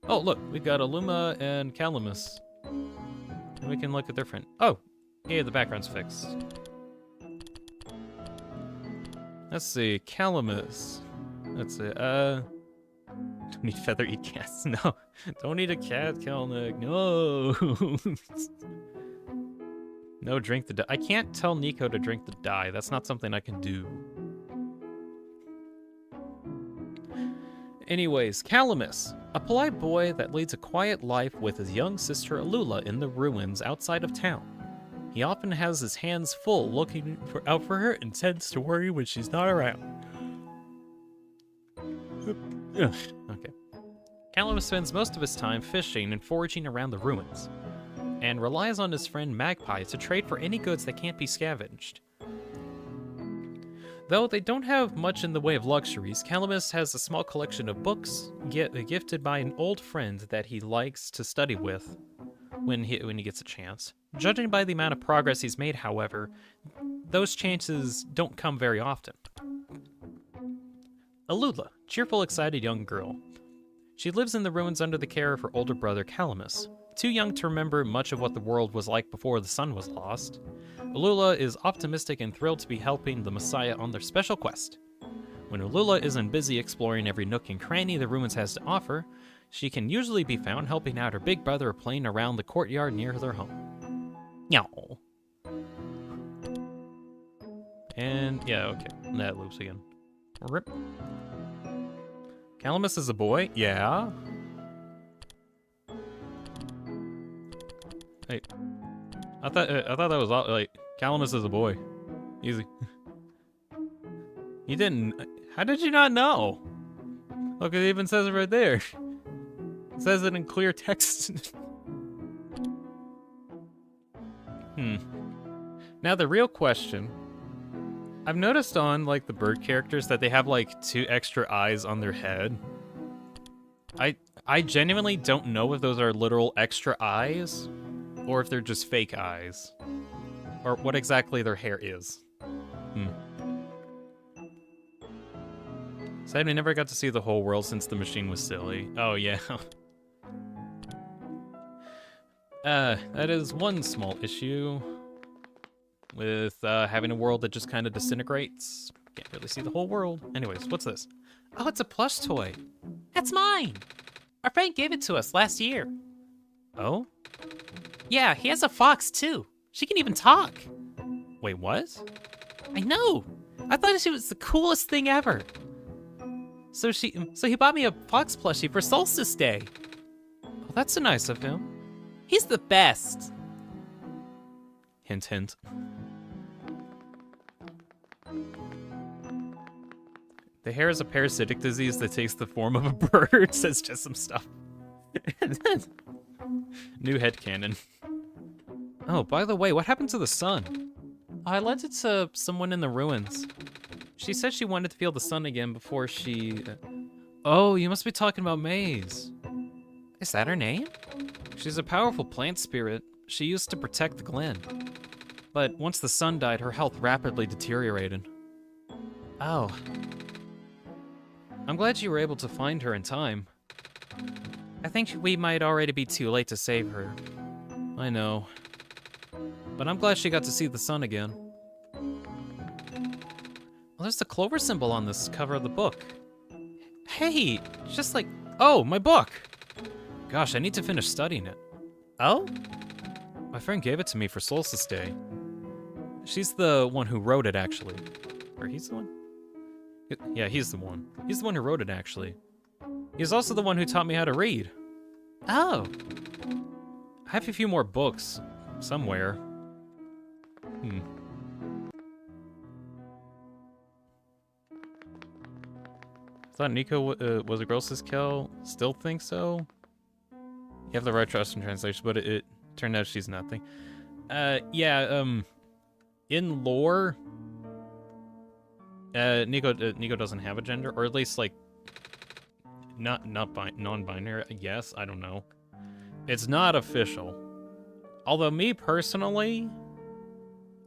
Oh, look, we've got Aluma and Calamus. And we can look at their friend. Oh, yeah, the background's fixed. Let's see, Calamus. Let's see, don't need feather, eat cats. No, don't need a cat, Kelnick. No. No, drink the dye. I can't tell Nico to drink the dye. That's not something I can do. Anyways, Calamus, a polite boy that leads a quiet life with his young sister Alula in the ruins outside of town. He often has his hands full looking out for her and tends to worry when she's not around. Okay. Calamus spends most of his time fishing and foraging around the ruins, and relies on his friend Magpie to trade for any goods that can't be scavenged. Though they don't have much in the way of luxuries, Calamus has a small collection of books gifted by an old friend that he likes to study with when he gets a chance. Judging by the amount of progress he's made, however, those chances don't come very often. Alula, cheerful, excited young girl. She lives in the ruins under the care of her older brother Calamus. Too young to remember much of what the world was like before the sun was lost, Alula is optimistic and thrilled to be helping the Messiah on their special quest. When Alula isn't busy exploring every nook and cranny the ruins has to offer, she can usually be found helping out her big brother or playing around the courtyard near their home. Meow. And, yeah, okay. That loops again. Rip. Calamus is a boy? Yeah. Hey. I thought that was all, like, Calamus is a boy. Easy. You didn't. How did you not know? Look, it even says it right there. It says it in clear text. Now the real question. I've noticed on, like, the bird characters that they have, like, 2 extra eyes on their head. I genuinely don't know if those are literal extra eyes, or if they're just fake eyes. Or what exactly their hair is. Sadly, I never got to see the whole world since the machine was silly. Oh, yeah. That is one small issue with having a world that just kind of disintegrates. Can't really see the whole world. Anyways, what's this? Oh, it's a plush toy. That's mine. Our friend gave it to us last year. Oh? Yeah, he has a fox too. She can even talk. Wait, what? I know. I thought she was the coolest thing ever. So he bought me a fox plushie for Solstice Day. Well, that's so nice of him. He's the best. Hint, hint. The hair is a parasitic disease that takes the form of a bird, says just some stuff. New headcanon. Oh, by the way, what happened to the sun? I lent it to someone in the ruins. She said she wanted to feel the sun again before she... Oh, you must be talking about Maze. Is that her name? She's a powerful plant spirit. She used to protect the Glen. But once the sun died, her health rapidly deteriorated. Oh. I'm glad you were able to find her in time. I think we might already be too late to save her. I know. But I'm glad she got to see the sun again. Well, there's the clover symbol on this cover of the book. Hey, just like... Oh, my book! Gosh, I need to finish studying it. Oh? My friend gave it to me for Solstice Day. She's the one who wrote it, actually. Or he's the one? Yeah, he's the one. He's the one who wrote it, actually. He's also the one who taught me how to read. Oh. I have a few more books somewhere. Thought Nico was a girl's kill. Still think so? You have the right trust in translation, but it turned out she's nothing. In lore, Nico doesn't have a gender, or at least like non-binary. I guess, I don't know. It's not official. Although me personally,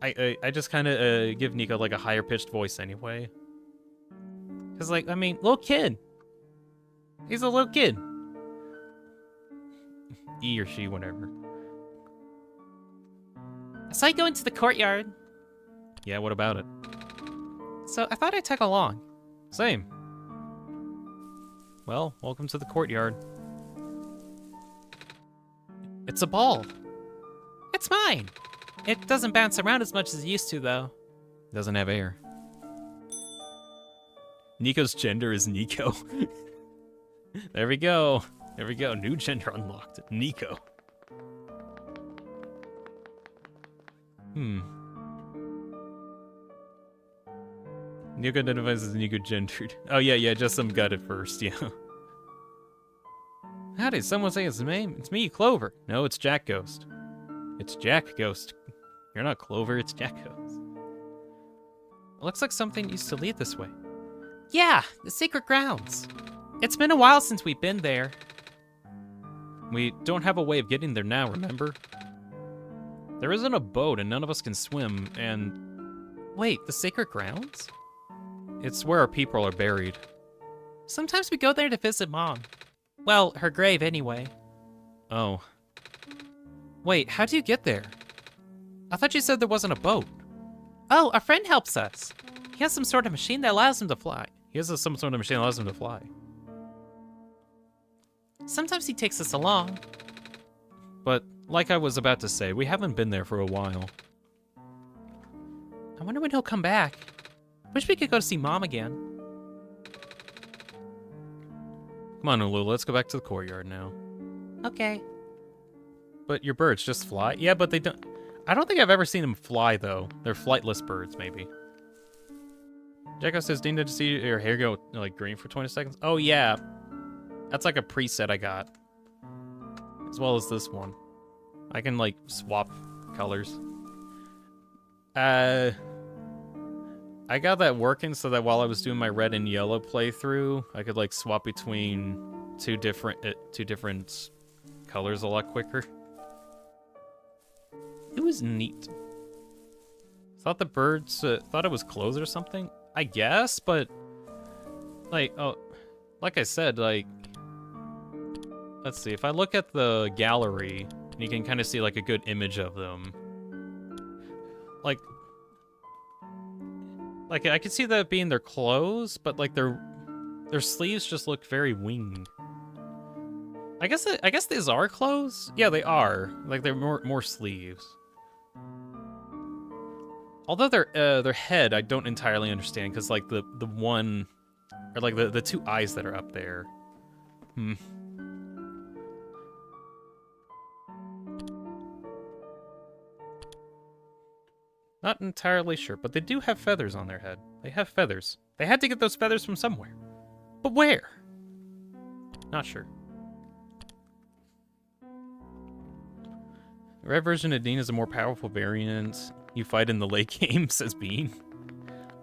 I just kind of give Nico like a higher pitched voice anyway. Cause like, I mean, little kid. He's a little kid. He or she, whatever. I saw you go into the courtyard. Yeah, what about it? So I thought I'd tag along. Same. Well, welcome to the courtyard. It's a ball. It's mine. It doesn't bounce around as much as it used to, though. It doesn't have air. Nico's gender is Nico. There we go. There we go. New gender unlocked. Nico. Nico identifies as Nico gendered. Oh, yeah, just some gut at first, yeah. How did someone say his name? It's me, Clover. No, it's Jack Ghost. It's Jack Ghost. You're not Clover, it's Jack Ghost. It looks like something used to lead this way. Yeah, the secret grounds. It's been a while since we've been there. We don't have a way of getting there now, remember? There isn't a boat and none of us can swim, and... Wait, the sacred grounds? It's where our people are buried. Sometimes we go there to visit Mom. Well, her grave anyway. Oh. Wait, how do you get there? I thought you said there wasn't a boat. Oh, a friend helps us. He has some sort of machine that allows him to fly. He has some sort of machine that allows him to fly. Sometimes he takes us along. But, like I was about to say, we haven't been there for a while. I wonder when he'll come back. Wish we could go to see Mom again. Come on, Ulu, let's go back to the courtyard now. Okay. But your birds just fly? Yeah, but they don't... I don't think I've ever seen them fly, though. They're flightless birds, maybe. Jacko says, Dean, did you see your hair go, like, green for 20 seconds? Oh, yeah. That's like a preset I got. as well as this one. I can, like, swap colors. I got that working so that while I was doing my red and yellow playthrough, I could, like, swap between two different colors a lot quicker. It was neat. Thought the birds thought it was clothes or something, I guess, but like, oh, like I said, like, let's see, if I look at the gallery, you can kind of see like a good image of them. Like I could see that being their clothes, but like their sleeves just look very winged. I guess these are clothes. Yeah, they are. Like they're more sleeves. Although their head, I don't entirely understand, because like the one, or like the two eyes that are up there. Not entirely sure, but they do have feathers on their head. They have feathers. They had to get those feathers from somewhere. But where? Not sure. The red version of Dean is a more powerful variant. You fight in the late game, says Bean.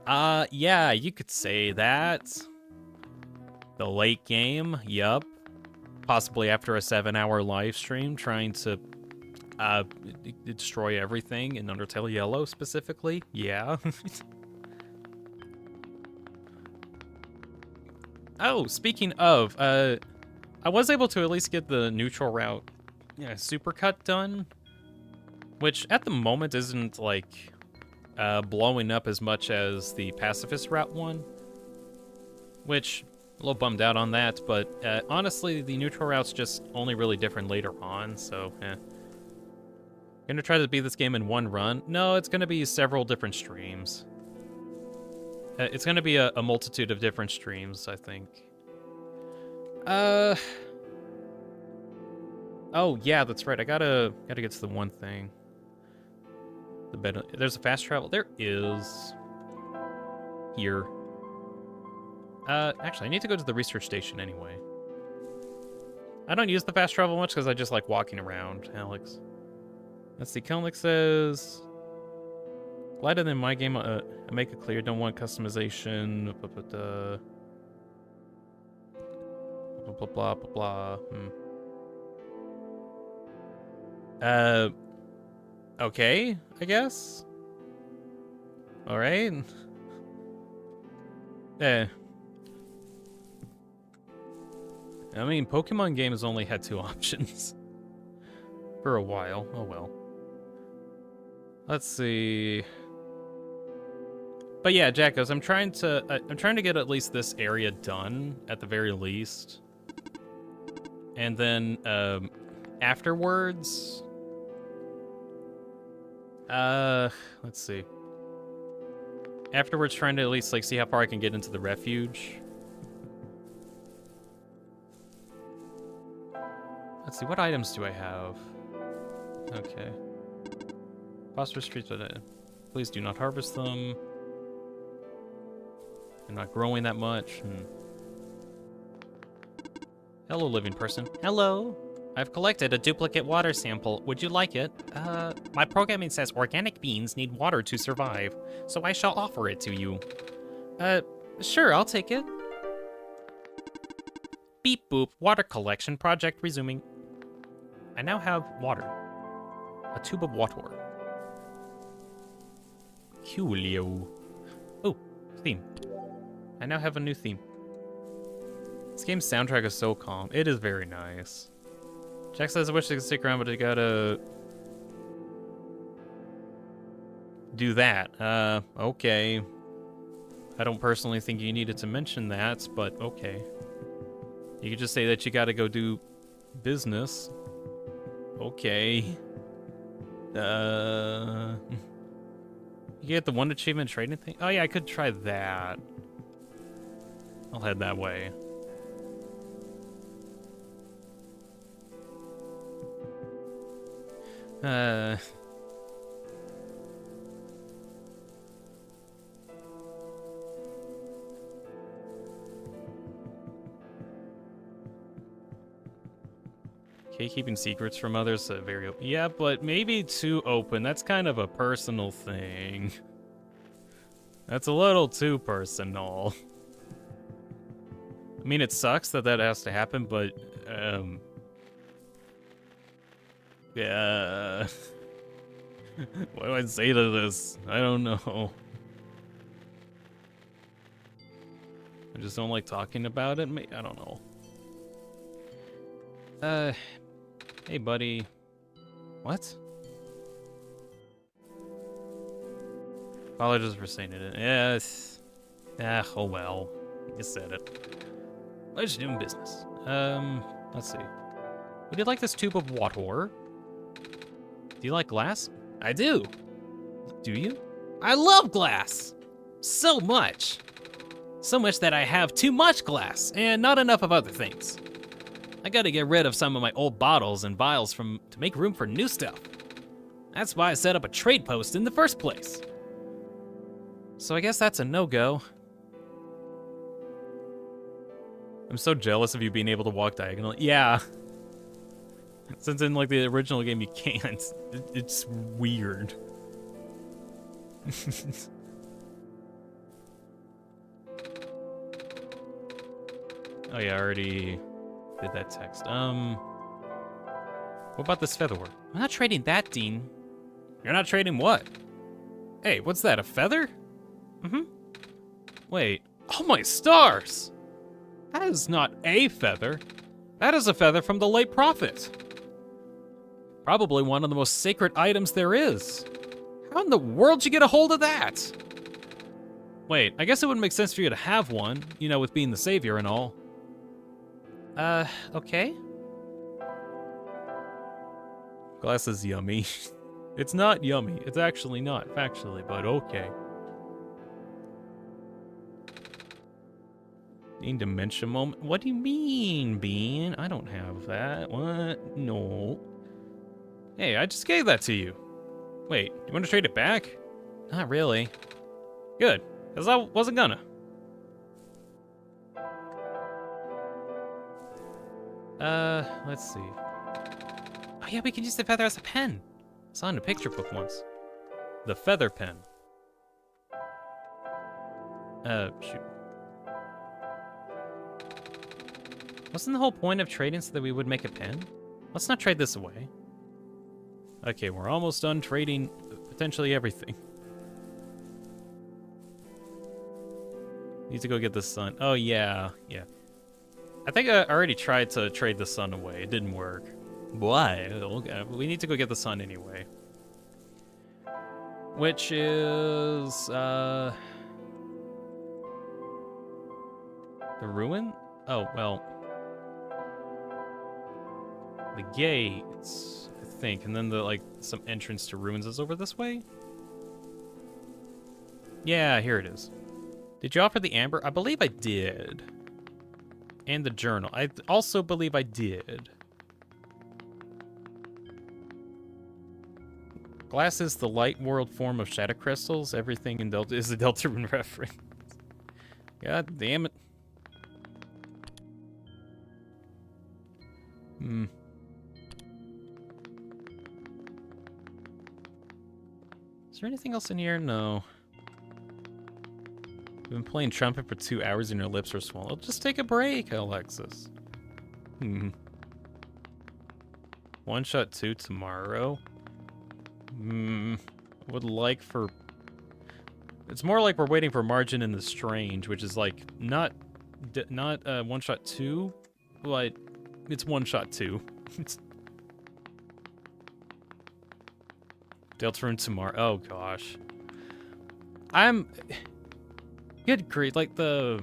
Yeah, you could say that. The late game, yup. Possibly after a 7-hour live stream trying to destroy everything in Undertale Yellow specifically. Yeah. Oh, speaking of, I was able to at least get the neutral route supercut done, which at the moment isn't like blowing up as much as the pacifist route one, which a little bummed out on that, but honestly the neutral route's just only really different later on, so Gonna try to beat this game in one run? No, it's gonna be several different streams. It's gonna be a multitude of different streams, I think. Oh yeah, that's right. I gotta get to the one thing. The bed. There's a fast travel. There is. Here. Actually, I need to go to the research station anyway. I don't use the fast travel much because I just like walking around, Alex. Let's see. Kelnick says, glad that in my game, I make it clear, don't want customization. Blah blah blah blah blah. Okay, I guess. All right. I mean, Pokemon games only had 2 options for a while. Oh well. Let's see. But yeah, Jackos, I'm trying to get at least this area done at the very least, and then afterwards, let's see. Afterwards, trying to at least like see how far I can get into the refuge. Let's see, what items do I have? Okay. Phosphorus trees, please do not harvest them. They're not growing that much. Hello, living person. Hello. I've collected a duplicate water sample. Would you like it? My programming says organic beans need water to survive, so I shall offer it to you. Sure, I'll take it. Beep boop, water collection project resuming. I now have water. A tube of water. Coolio. Oh, theme. I now have a new theme. This game's soundtrack is so calm. It is very nice. Jack says I wish they could stick around, but they gotta do that. Okay. I don't personally think you needed to mention that, but okay. You could just say that you gotta go do business. Okay. You get the 1 achievement trading thing? Oh yeah, I could try that. I'll head that way. keeping secrets from others, very open. Yeah, but maybe too open. That's kind of a personal thing. That's a little too personal. I mean, it sucks that that has to happen, but, yeah. What do I say to this? I don't know. I just don't like talking about it. I don't know. Hey, buddy. What? Apologies for saying it. Yes. Oh well. You said it. Let's do business. Let's see. Would you like this tube of water? Do you like glass? I do. Do you? I love glass! So much! So much that I have too much glass and not enough of other things. I gotta get rid of some of my old bottles and vials to make room for new stuff. That's why I set up a trade post in the first place. So I guess that's a no-go. I'm so jealous of you being able to walk diagonally. Yeah. Since in like the original game you can't. It's weird. Oh yeah, I already did that text. What about this featherwork? I'm not trading that, Dean. You're not trading what? Hey, what's that, a feather? Mm-hmm. Wait, oh my stars! That is not a feather. That is a feather from the late prophet. Probably one of the most sacred items there is. How in the world did you get a hold of that? Wait, I guess it would make sense for you to have one, you know, with being the savior and all. Okay. Glass is yummy. It's not yummy. It's actually not, factually, but okay. Dean dementia moment? What do you mean, Bean? I don't have that. What? No. Hey, I just gave that to you. Wait, you want to trade it back? Not really. Good, because I wasn't gonna. Let's see. Oh yeah, we can use the feather as a pen. I saw it in a picture book once. The feather pen. Shoot. Wasn't the whole point of trading so that we would make a pen? Let's not trade this away. Okay, we're almost done trading potentially everything. Need to go get the sun. Oh yeah, yeah. I think I already tried to trade the sun away. It didn't work. Why? Okay, we need to go get the sun anyway. Which is the ruin? Oh, well. The gates, I think, and then the like some entrance to ruins is over this way? Yeah, here it is. Did you offer the amber? I believe I did. And the journal. I also believe I did. Glass is the light world form of shadow crystals. Everything in Delta is a Deltarune reference. God damn it. Is there anything else in here? No. You've been playing trumpet for 2 hours and your lips are swollen. Just take a break, Alexis. One-shot 2 tomorrow. Would like for... It's more like we're waiting for Margin in the Strange, which is like not one-shot 2, but it's one-shot 2. Deltarune tomorrow. Oh gosh. Good grief, like the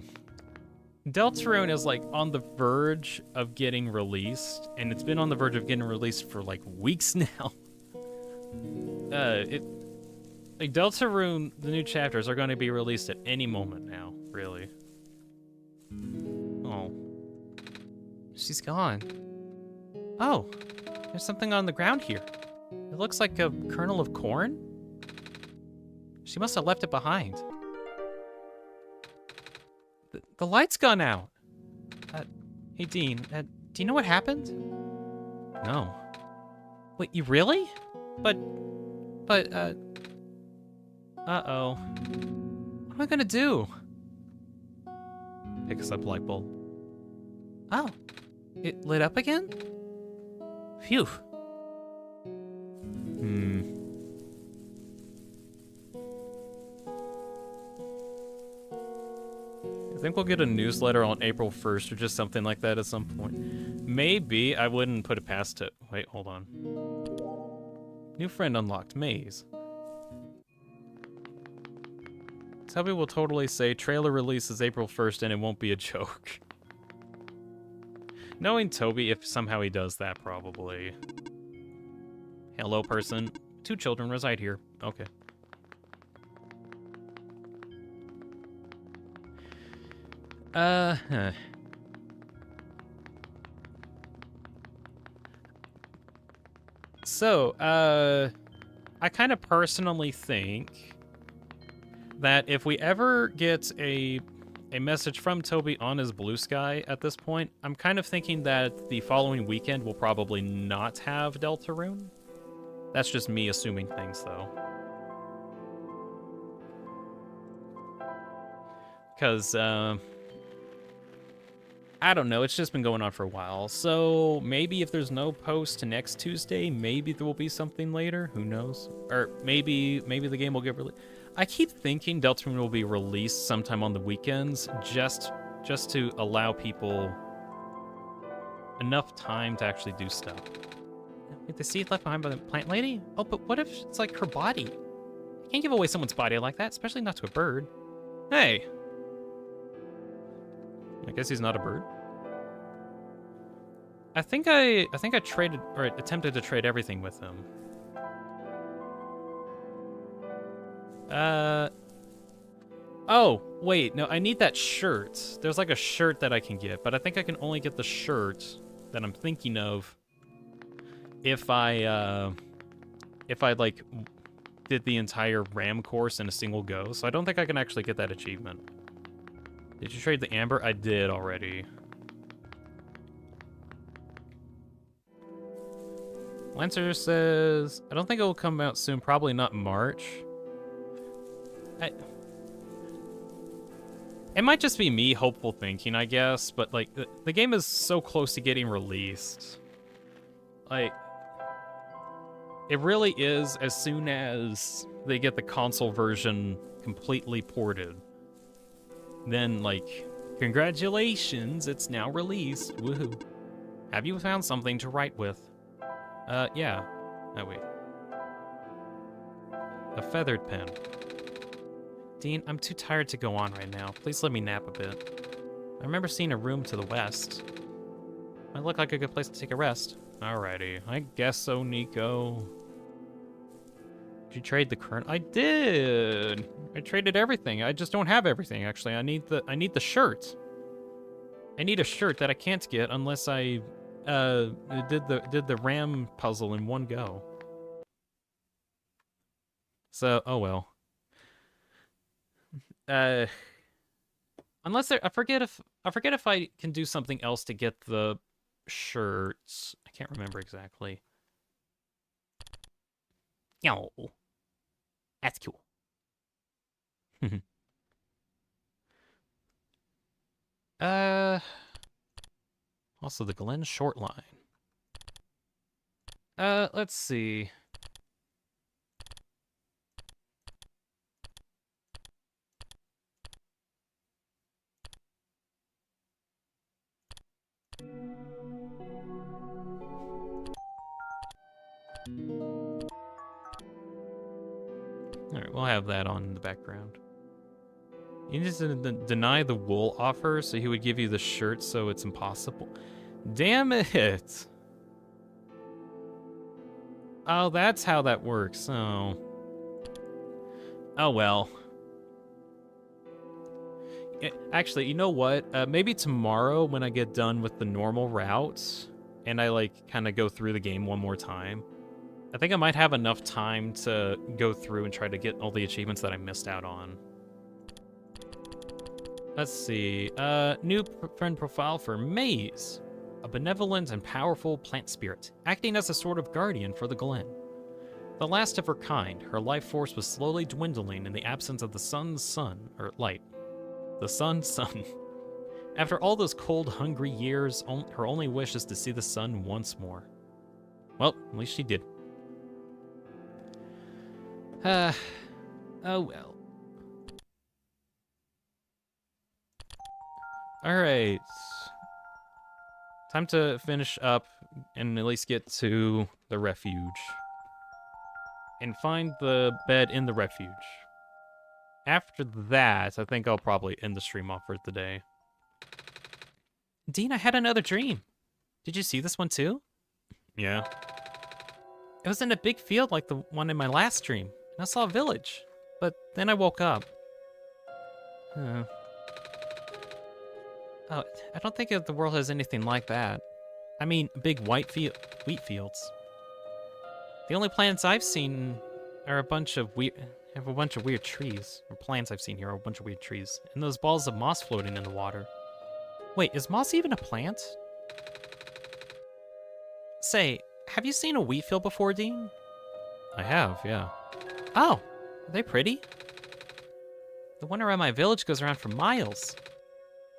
Deltarune is like on the verge of getting released, and it's been on the verge of getting released for like weeks now. Like Deltarune, the new chapters are going to be released at any moment now, really. Oh. She's gone. Oh, there's something on the ground here. It looks like a kernel of corn? She must have left it behind. The light's gone out. Hey, Dean, do you know what happened? No. Wait, you really? But, Uh-oh. what am I gonna do? Pick us up light bulb. Oh, it lit up again? Phew. I think we'll get a newsletter on April 1st or just something like that at some point. Maybe. I wouldn't put it past it. Wait, hold on. New friend unlocked. Maze. Toby will totally say trailer releases April 1st and it won't be a joke. Knowing Toby, if somehow he does that, probably. Hello, person. 2 children reside here. Okay. So, I kind of personally think that if we ever get a message from Toby on his Blue Sky at this point, I'm kind of thinking that the following weekend will probably not have Deltarune. That's just me assuming things, though. Because, I don't know, it's just been going on for a while. So maybe if there's no post next Tuesday, maybe there will be something later. Who knows? Or maybe the game will get released. I keep thinking Deltarune will be released sometime on the weekends, just to allow people enough time to actually do stuff. Wait, the seed left behind by the plant lady? Oh, but what if it's like her body? You can't give away someone's body like that, especially not to a bird. Hey! I guess he's not a bird. I think I traded, or attempted to trade everything with him. Oh, wait, no, I need that shirt. There's like a shirt that I can get, but I think I can only get the shirt that I'm thinking of if I like did the entire RAM course in a single go. So I don't think I can actually get that achievement. Did you trade the amber? I did already. Lancer says, I don't think it will come out soon. Probably not March. It might just be me hopeful thinking, I guess. But, like, the game is so close to getting released. Like, it really is as soon as they get the console version completely ported. Then, like, congratulations, it's now released. Woohoo. Have you found something to write with? Yeah. Oh, wait. A feathered pen. Dean, I'm too tired to go on right now. Please let me nap a bit. I remember seeing a room to the west. Might look like a good place to take a rest. Alrighty. I guess so, Nico. Did you trade the current? I did. I traded everything. I just don't have everything. Actually, I need the shirt. I need a shirt that I can't get unless I did the RAM puzzle in one go. So, oh well. Unless there, I forget if I can do something else to get the shirts. I can't remember exactly. Yo. That's cool. Also the Glen short line. Let's see. Alright, we'll have that on in the background. You need to deny the wool offer, so he would give you the shirt, so it's impossible. Damn it! Oh, that's how that works. Oh. Oh well. Actually, you know what? Maybe tomorrow when I get done with the normal route, and I like kind of go through the game one more time, I think I might have enough time to go through and try to get all the achievements that I missed out on. Let's see. New friend profile for Maze. a benevolent and powerful plant spirit, acting as a sort of guardian for the glen. The last of her kind, her life force was slowly dwindling in the absence of the sun's sun, or light. The sun's sun. After all those cold, hungry years, her only wish is to see the sun once more. Well, at least she did. Oh well. Alright. Time to finish up and at least get to the refuge. And find the bed in the refuge. After that, I think I'll probably end the stream off for today. Dean, I had another dream. Did you see this one too? Yeah. It was in a big field like the one in my last dream. And I saw a village. But then I woke up. Oh, I don't think the world has anything like that. I mean, big wheat fields. The only plants I've seen are a bunch of weird trees. Or plants I've seen here are a bunch of weird trees. And those balls of moss floating in the water. Wait, is moss even a plant? Say, have you seen a wheat field before, Dean? I have, yeah. Oh, are they pretty? The one around my village goes around for miles.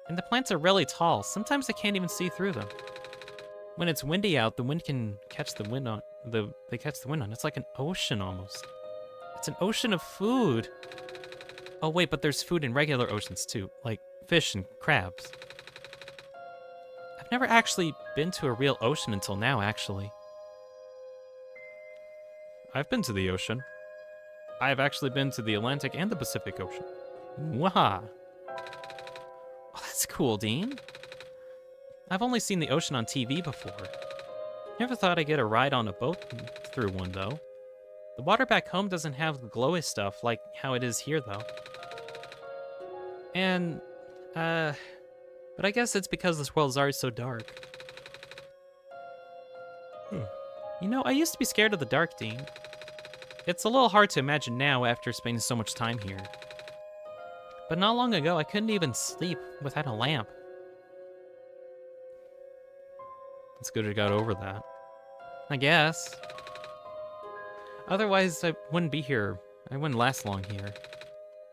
And the plants are really tall. Sometimes I can't even see through them. When it's windy out, the wind can catch the wind on. They catch the wind on. It's like an ocean almost. It's an ocean of food. Oh wait, but there's food in regular oceans too, like fish and crabs. I've never actually been to a real ocean until now, actually. I've been to the ocean. I've actually been to the Atlantic and the Pacific Ocean. Waha! Oh, that's cool, Dean. I've only seen the ocean on TV before. Never thought I'd get a ride on a boat through one, though. The water back home doesn't have the glowy stuff like how it is here, though. And, but I guess it's because this world's already so dark. You know, I used to be scared of the dark, Dean. It's a little hard to imagine now after spending so much time here. But not long ago, I couldn't even sleep without a lamp. It's good you got over that. I guess. Otherwise, I wouldn't be here. I wouldn't last long here.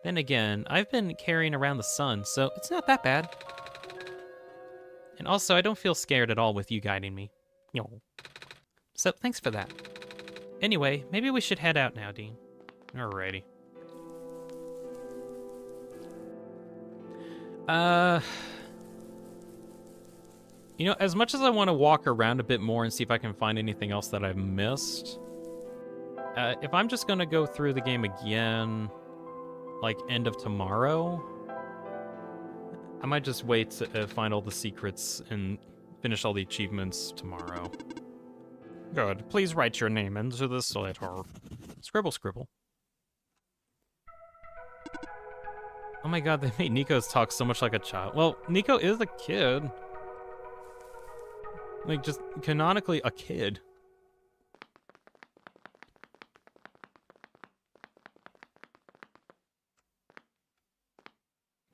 Then again, I've been carrying around the sun, so it's not that bad. And also, I don't feel scared at all with you guiding me. Yo. So, thanks for that. Anyway, maybe we should head out now, Dean. Alrighty. You know, as much as I want to walk around a bit more and see if I can find anything else that I've missed, if I'm just gonna go through the game again, like end of tomorrow, I might just wait to find all the secrets and finish all the achievements tomorrow. Good. Please write your name into this letter. Scribble, scribble. Oh my god, they made Nico talk so much like a child. Well, Nico is a kid. Like, just canonically a kid.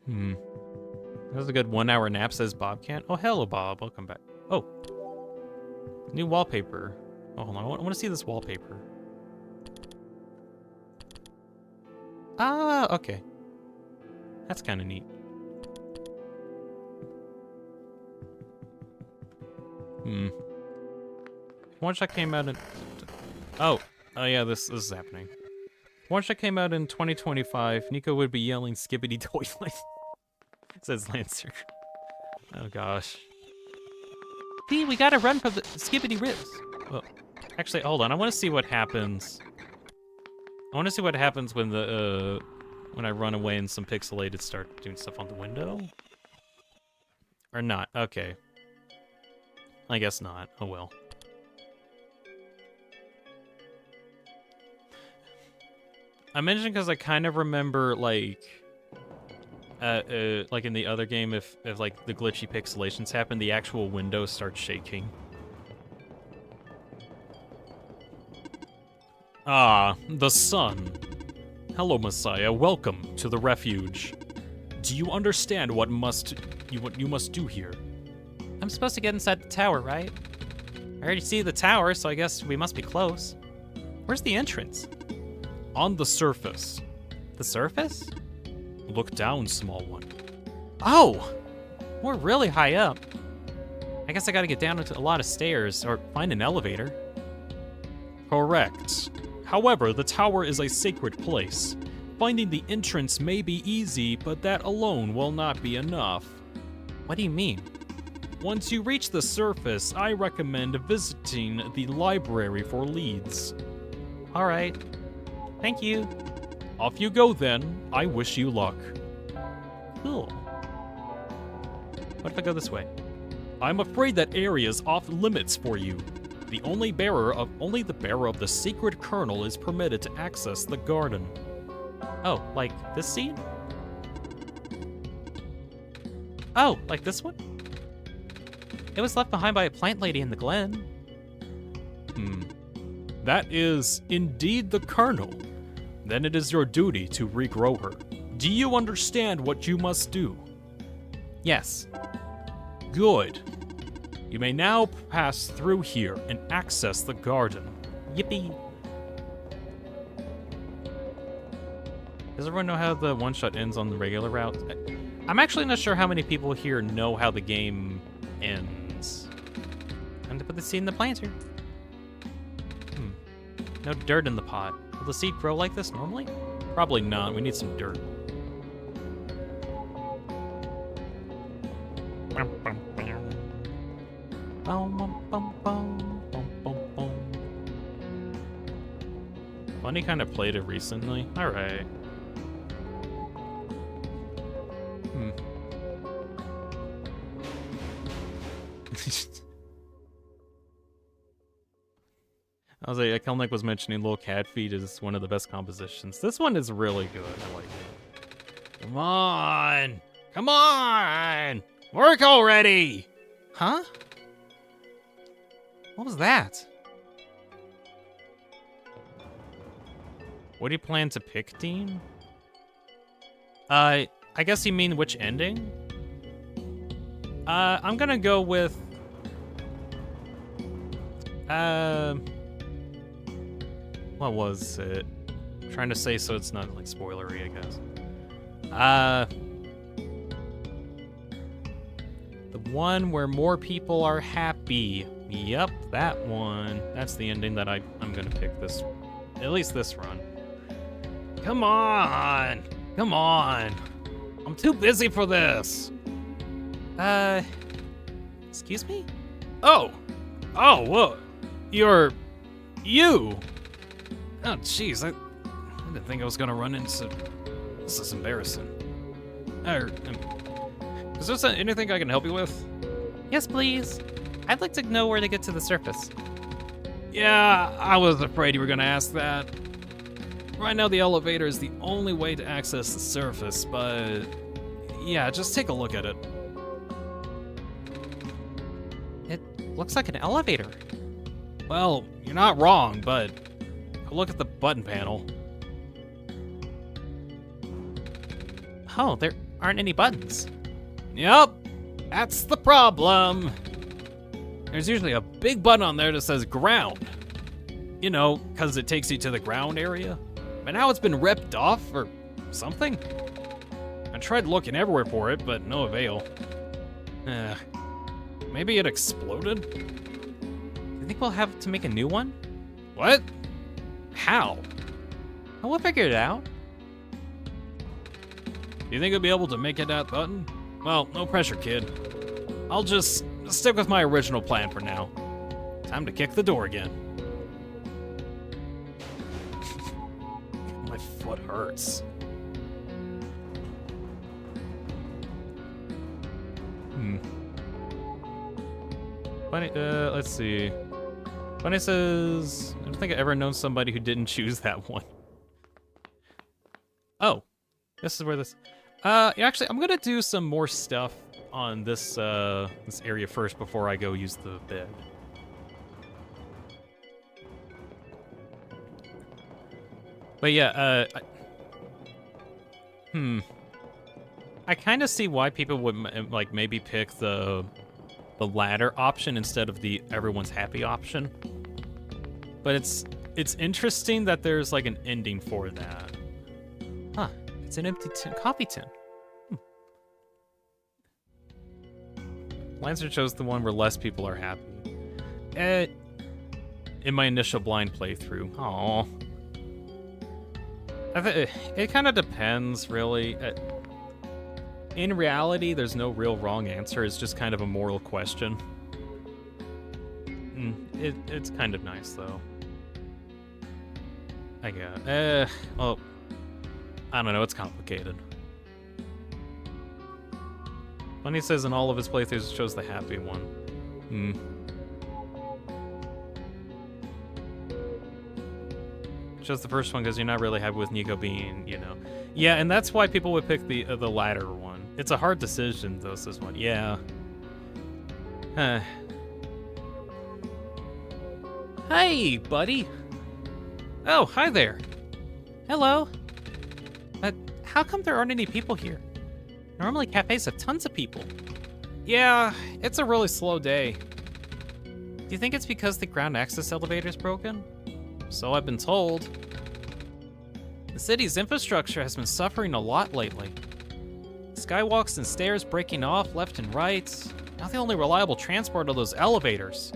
That was a good 1 hour nap, says Bob Can. Oh, hello, Bob. Welcome back. Oh. New wallpaper. Oh, hold on. I want to see this wallpaper. Ah, okay. That's kind of neat. Once that came out in... Oh yeah, this is happening. Once that came out in 2025, Nico would be yelling "Skibbity toilet," says Lancer. Oh gosh. Dean, we gotta run for the Skibbity ribs. Well, actually, hold on. I want to see what happens. I want to see what happens when the when I run away and some pixelated start doing stuff on the window. Or not. Okay. I guess not. Oh well. I mentioned because I kind of remember like in the other game, if like the glitchy pixelations happen, the actual window starts shaking. Ah, the sun. Hello, Messiah. Welcome to the refuge. Do you understand what you must do here? I'm supposed to get inside the tower, right? I already see the tower, so I guess we must be close. Where's the entrance? On the surface. The surface? Look down, small one. Oh! We're really high up. I guess I gotta get down a lot of stairs, or find an elevator. Correct. However, the tower is a sacred place. Finding the entrance may be easy, but that alone will not be enough. What do you mean? Once you reach the surface, I recommend visiting the library for leads. Alright. Thank you. Off you go then. I wish you luck. Cool. What if I go this way? I'm afraid that area is off limits for you. Only the bearer of the sacred kernel is permitted to access the garden. Oh, like this seed? Oh, like this one? It was left behind by a plant lady in the glen. That is indeed the kernel. Then it is your duty to regrow her. Do you understand what you must do? Yes. Good. You may now pass through here and access the garden. Yippee. Does everyone know how the one-shot ends on the regular route? I'm actually not sure how many people here know how the game ends. Time to put the seed in the planter. No dirt in the pot. Will the seed grow like this normally? Probably not. We need some dirt. Funny kind of played it recently. All right. I was like, Kelnick was mentioning Little Cat Feet is one of the best compositions. This one is really good. I like it. Come on! Come on! Work already! Huh? What was that? What do you plan to pick, Dean? I guess you mean which ending? I'm gonna go with... What was it? I'm trying to say so it's not, like, spoilery, I guess. The one where more people are happy. Yep, that one. That's the ending that I'm gonna pick this... At least this run. Come on! Come on! I'm too busy for this! Excuse me? Oh! Oh, whoa! You! Oh, jeez, I didn't think I was gonna run into... This is embarrassing. Is there anything I can help you with? Yes, please. I'd like to know where to get to the surface. Yeah, I was afraid you were gonna ask that. Right now, the elevator is the only way to access the surface, but... Yeah, just take a look at it. It looks like an elevator. Well, you're not wrong, but... Look at the button panel. Oh, there aren't any buttons. Yep, that's the problem. There's usually a big button on there that says ground. You know, because it takes you to the ground area. But now it's been ripped off or something. I tried looking everywhere for it, but no avail. Maybe it exploded? You think we'll have to make a new one? What? How? Oh, we'll figure it out. You think you'll be able to make it that button? Well, no pressure, kid. I'll just stick with my original plan for now. Time to kick the door again. My foot hurts. Funny, let's see. Funny says, I don't think I've ever known somebody who didn't choose that one. Oh, this is where this... yeah, actually, I'm gonna do some more stuff on this, this area first before I go use the bed. But yeah, I kind of see why people would, like, maybe pick the the latter option instead of the everyone's happy option. But it's interesting that there's like an ending for that. Huh, it's an empty coffee tin. Lancer chose the one where less people are happy. In my initial blind playthrough. Aww. It kind of depends, really. In reality, there's no real wrong answer. It's just kind of a moral question. It's kind of nice, though. I guess. Well, I don't know. It's complicated. Bunny says in all of his playthroughs, it chose the happy one. Chose the first one because you're not really happy with Nico being, you know. Yeah, and that's why people would pick the latter one. It's a hard decision, though, this one. Yeah. Hey, buddy. Oh, hi there. Hello. How come there aren't any people here? Normally cafes have tons of people. Yeah, it's a really slow day. Do you think it's because the ground access elevator is broken? So I've been told. The city's infrastructure has been suffering a lot lately. Skywalks and stairs breaking off left and right. Now the only reliable transport are those elevators.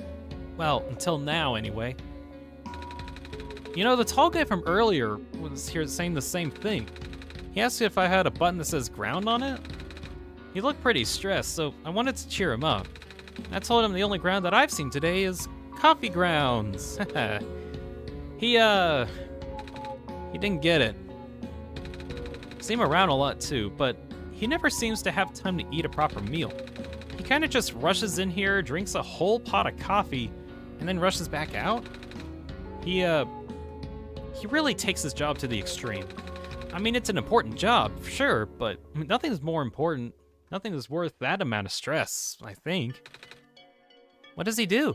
Well, until now, anyway. You know, the tall guy from earlier was here saying the same thing. He asked if I had a button that says ground on it. He looked pretty stressed, so I wanted to cheer him up. I told him the only ground that I've seen today is coffee grounds. He didn't get it. See him around a lot too, but he never seems to have time to eat a proper meal. He kind of just rushes in here, drinks a whole pot of coffee, and then rushes back out. He really takes his job to the extreme. I mean, it's an important job, for sure, but nothing's more important. Nothing is worth that amount of stress, I think. What does he do?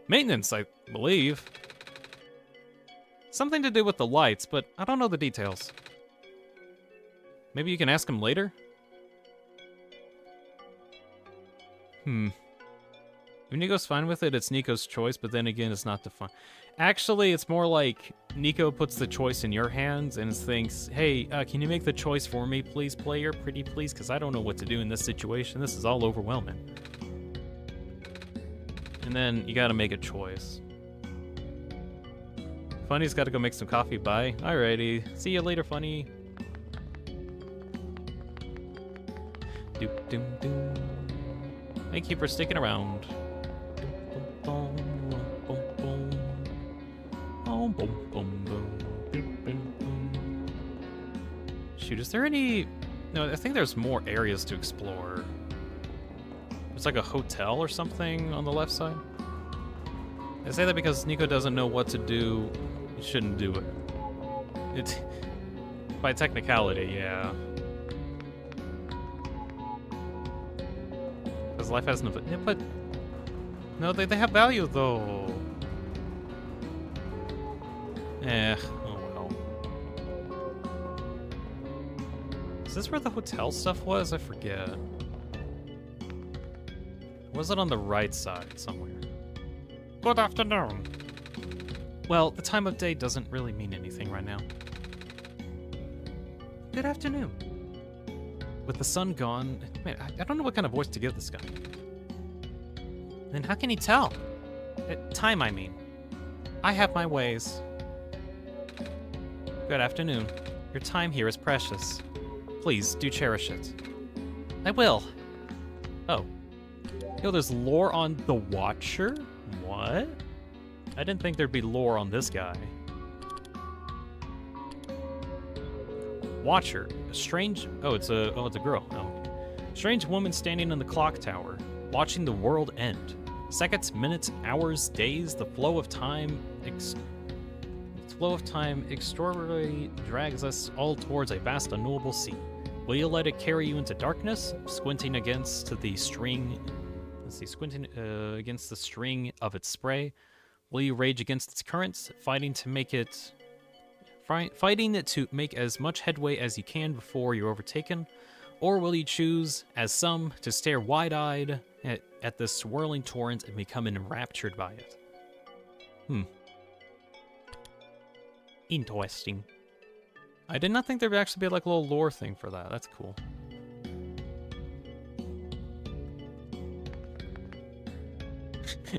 Maintenance, I believe. Something to do with the lights, but I don't know the details. Maybe you can ask him later? If Nico's fine with it, it's Nico's choice, but then again, it's not defined. Actually, it's more like Nico puts the choice in your hands and thinks, hey, can you make the choice for me, please, player? Pretty please, because I don't know what to do in this situation. This is all overwhelming. And then you gotta make a choice. Funny's gotta go make some coffee, bye. Alrighty, see you later, Funny. Doop doom doom. Thank you for sticking around. Shoot, is there any... No, I think there's more areas to explore. There's like a hotel or something on the left side. I say that because Nico doesn't know what to do. He shouldn't do it. It's... By technicality, yeah. Because life has no... Yeah, but... No, they have value, though. Oh well. Is this where the hotel stuff was? I forget. Or was it on the right side somewhere? Good afternoon. Well, the time of day doesn't really mean anything right now. Good afternoon. With the sun gone... Man, I don't know what kind of voice to give this guy. Then how can he tell? Time, I mean. I have my ways. Good afternoon. Your time here is precious. Please, do cherish it. I will. Oh. Yo, there's lore on the Watcher? What? I didn't think there'd be lore on this guy. Watcher. A strange... Oh, it's a girl. Oh. Strange woman standing in the clock tower, watching the world end. Seconds, minutes, hours, days, the flow of time... extraordinarily drags us all towards a vast, unknowable sea. Will you let it carry you into darkness, squinting against the string? Let's see, squinting against the string of its spray. Will you rage against its currents, fighting to make as much headway as you can before you're overtaken? Or will you choose, as some, to stare wide-eyed at this swirling torrent and become enraptured by it. Interesting. I did not think there would actually be like a little lore thing for that. That's cool.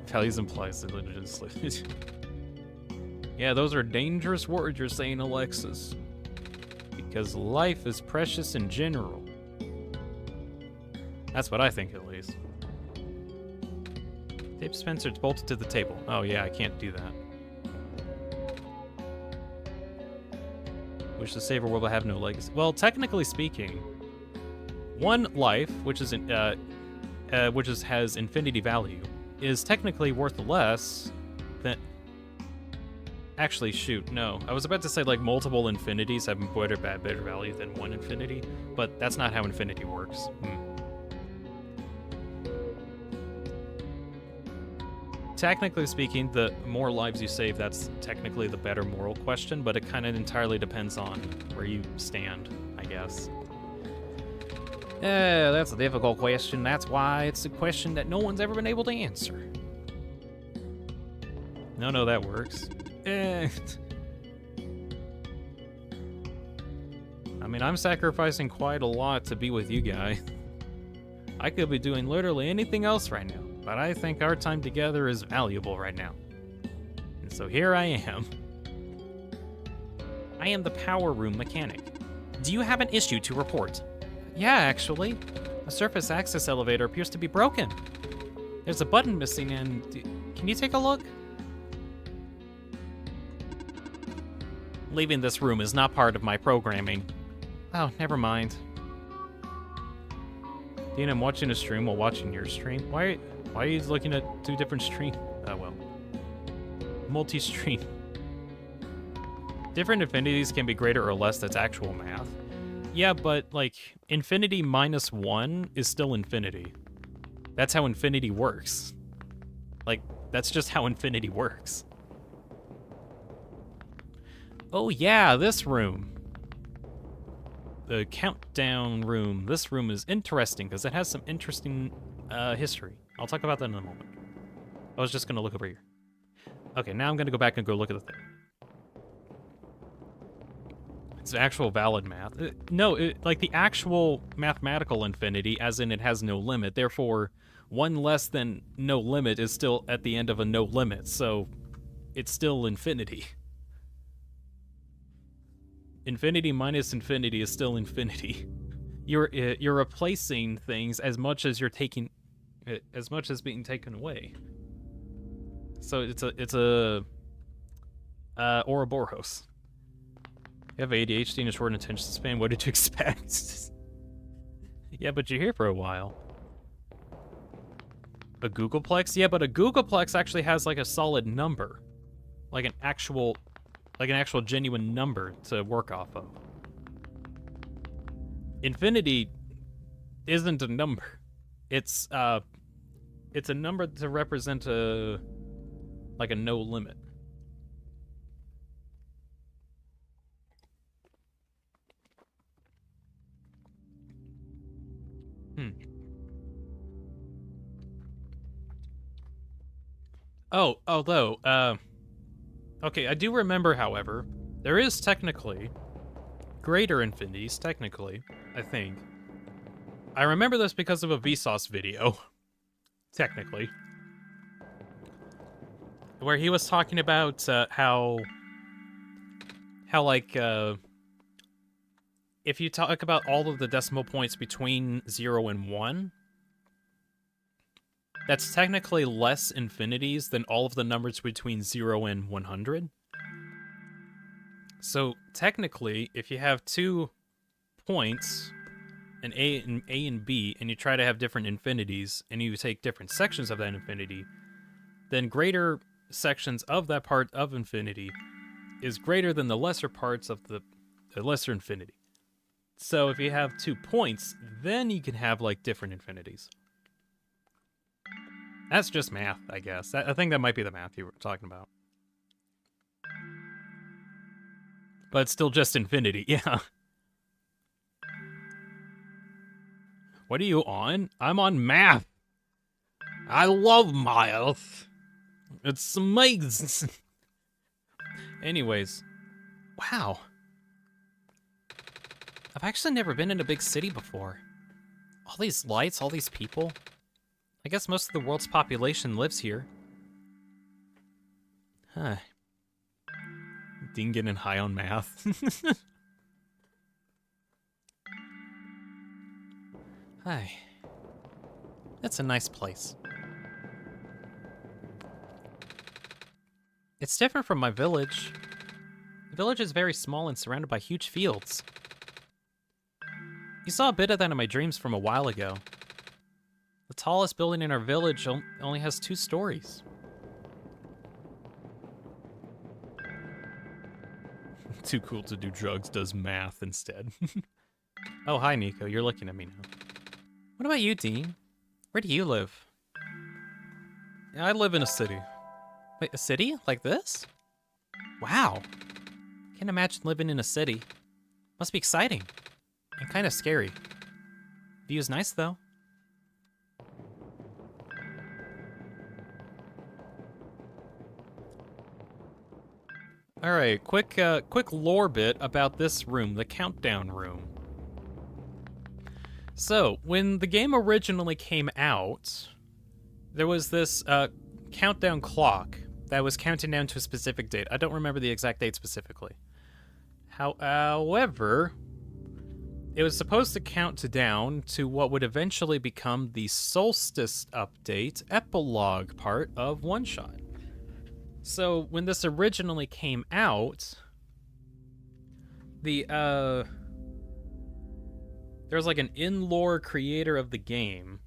Values implies religiously. Yeah, those are dangerous words you're saying, Alexis. Because life is precious in general. That's what I think, at least. Tape dispenser bolted to the table. Oh yeah, I can't do that. Wish the saver world will have no legacy. Well, technically speaking, one life, which is has infinity value, is technically worth less than... Actually, shoot, no. I was about to say, like, multiple infinities have better value than one infinity, but that's not how infinity works. Technically speaking, the more lives you save, that's technically the better moral question, but it kind of entirely depends on where you stand, I guess. That's a difficult question. That's why it's a question that no one's ever been able to answer. No, that works. I mean, I'm sacrificing quite a lot to be with you guys. I could be doing literally anything else right now, but I think our time together is valuable right now. And so here I am. I am the power room mechanic. Do you have an issue to report? Yeah, actually. The surface access elevator appears to be broken. There's a button missing and... Can you take a look? Leaving this room is not part of my programming. Oh, never mind. Dean, I'm watching a stream while watching your stream. Why are you looking at two different streams? Oh, well. Multi-stream. Different infinities can be greater or less. That's actual math. Yeah, but, like, infinity minus 1 is still infinity. That's how infinity works. Like, that's just how infinity works. Oh yeah, this room. The countdown room. This room is interesting because it has some interesting history. I'll talk about that in a moment. I was just going to look over here. Okay, now I'm going to go back and go look at the thing. It's actual valid math. Like the actual mathematical infinity, as in it has no limit. Therefore, 1 less than no limit is still at the end of a no limit, so it's still infinity. Infinity minus infinity is still infinity. You're replacing things as much as you're taking, as much as being taken away. So it's a Ouroboros. You have ADHD and a short attention span. What did you expect? Yeah, but you're here for a while. A Googleplex? Yeah, but a Googleplex actually has like a solid number, like an actual genuine number to work off of. Infinity isn't a number. It's a number to represent a no limit. Oh, although, okay, I do remember, however, there is technically greater infinities, technically, I think. I remember this because of a Vsauce video, technically, where he was talking about how like, if you talk about all of the decimal points between 0 and 1, that's technically less infinities than all of the numbers between 0 and 100. So technically, if you have 2 points, an A and B, and you try to have different infinities, and you take different sections of that infinity, then greater sections of that part of infinity is greater than the lesser parts of the lesser infinity. So if you have 2 points, then you can have like different infinities. That's just math, I guess. I think that might be the math you were talking about. But it's still just infinity, yeah. What are you on? I'm on math. I love Miles. It's amazing. Anyways, wow. I've actually never been in a big city before. All these lights, all these people. I guess most of the world's population lives here. Huh. Dean getting high on math. Hi. That's a nice place. It's different from my village. The village is very small and surrounded by huge fields. You saw a bit of that in my dreams from a while ago. The tallest building in our village only has 2 stories. Too cool to do drugs, does math instead. Oh, hi, Nico. You're looking at me now. What about you, Dean? Where do you live? I live in a city. Wait, a city? Like this? Wow. Can't imagine living in a city. Must be exciting. And kind of scary. View's nice, though. Alright, quick lore bit about this room, the countdown room. So, when the game originally came out, there was this countdown clock that was counting down to a specific date. I don't remember the exact date specifically. However, it was supposed to count down to what would eventually become the Solstice update epilogue part of Oneshot. So, when this originally came out, there was like an in-lore creator of the game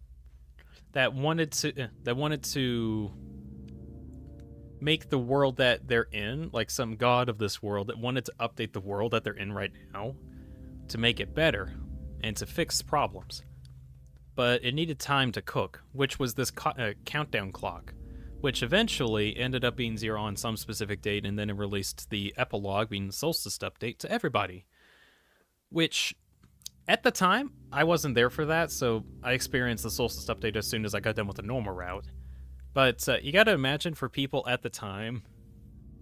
that wanted to make the world that they're in, like some god of this world that wanted to update the world that they're in right now to make it better and to fix problems. But it needed time to cook, which was this countdown clock, which eventually ended up being 0 on some specific date, and then it released the epilogue, being the Solstice update, to everybody. Which, at the time, I wasn't there for that, so I experienced the Solstice update as soon as I got done with the normal route. But you gotta imagine, for people at the time,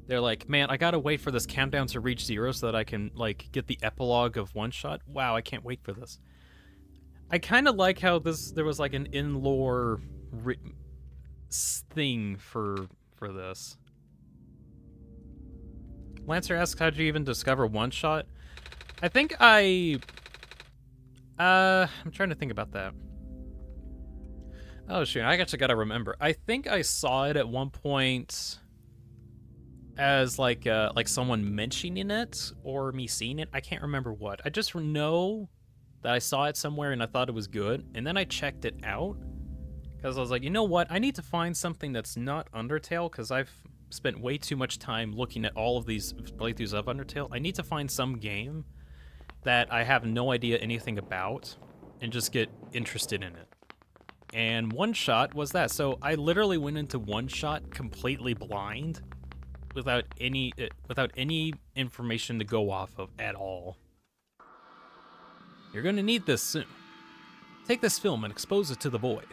they're like, man, I gotta wait for this countdown to reach 0 so that I can, like, get the epilogue of Oneshot. Wow, I can't wait for this. I kind of like how there was, like, an in-lore thing for this. Lancer asks, how did you even discover Oneshot? I think I'm trying to think about that. Oh shoot, I actually gotta remember. I think I saw it at one point as like someone mentioning it or me seeing it. I can't remember what. I just know that I saw it somewhere and I thought it was good, and then I checked it out because I was like, you know what? I need to find something that's not Undertale, because I've spent way too much time looking at all of these playthroughs of Undertale. I need to find some game that I have no idea anything about and just get interested in it. And Oneshot was that. So I literally went into Oneshot completely blind, without any information to go off of at all. You're gonna need this soon. Take this film and expose it to the void.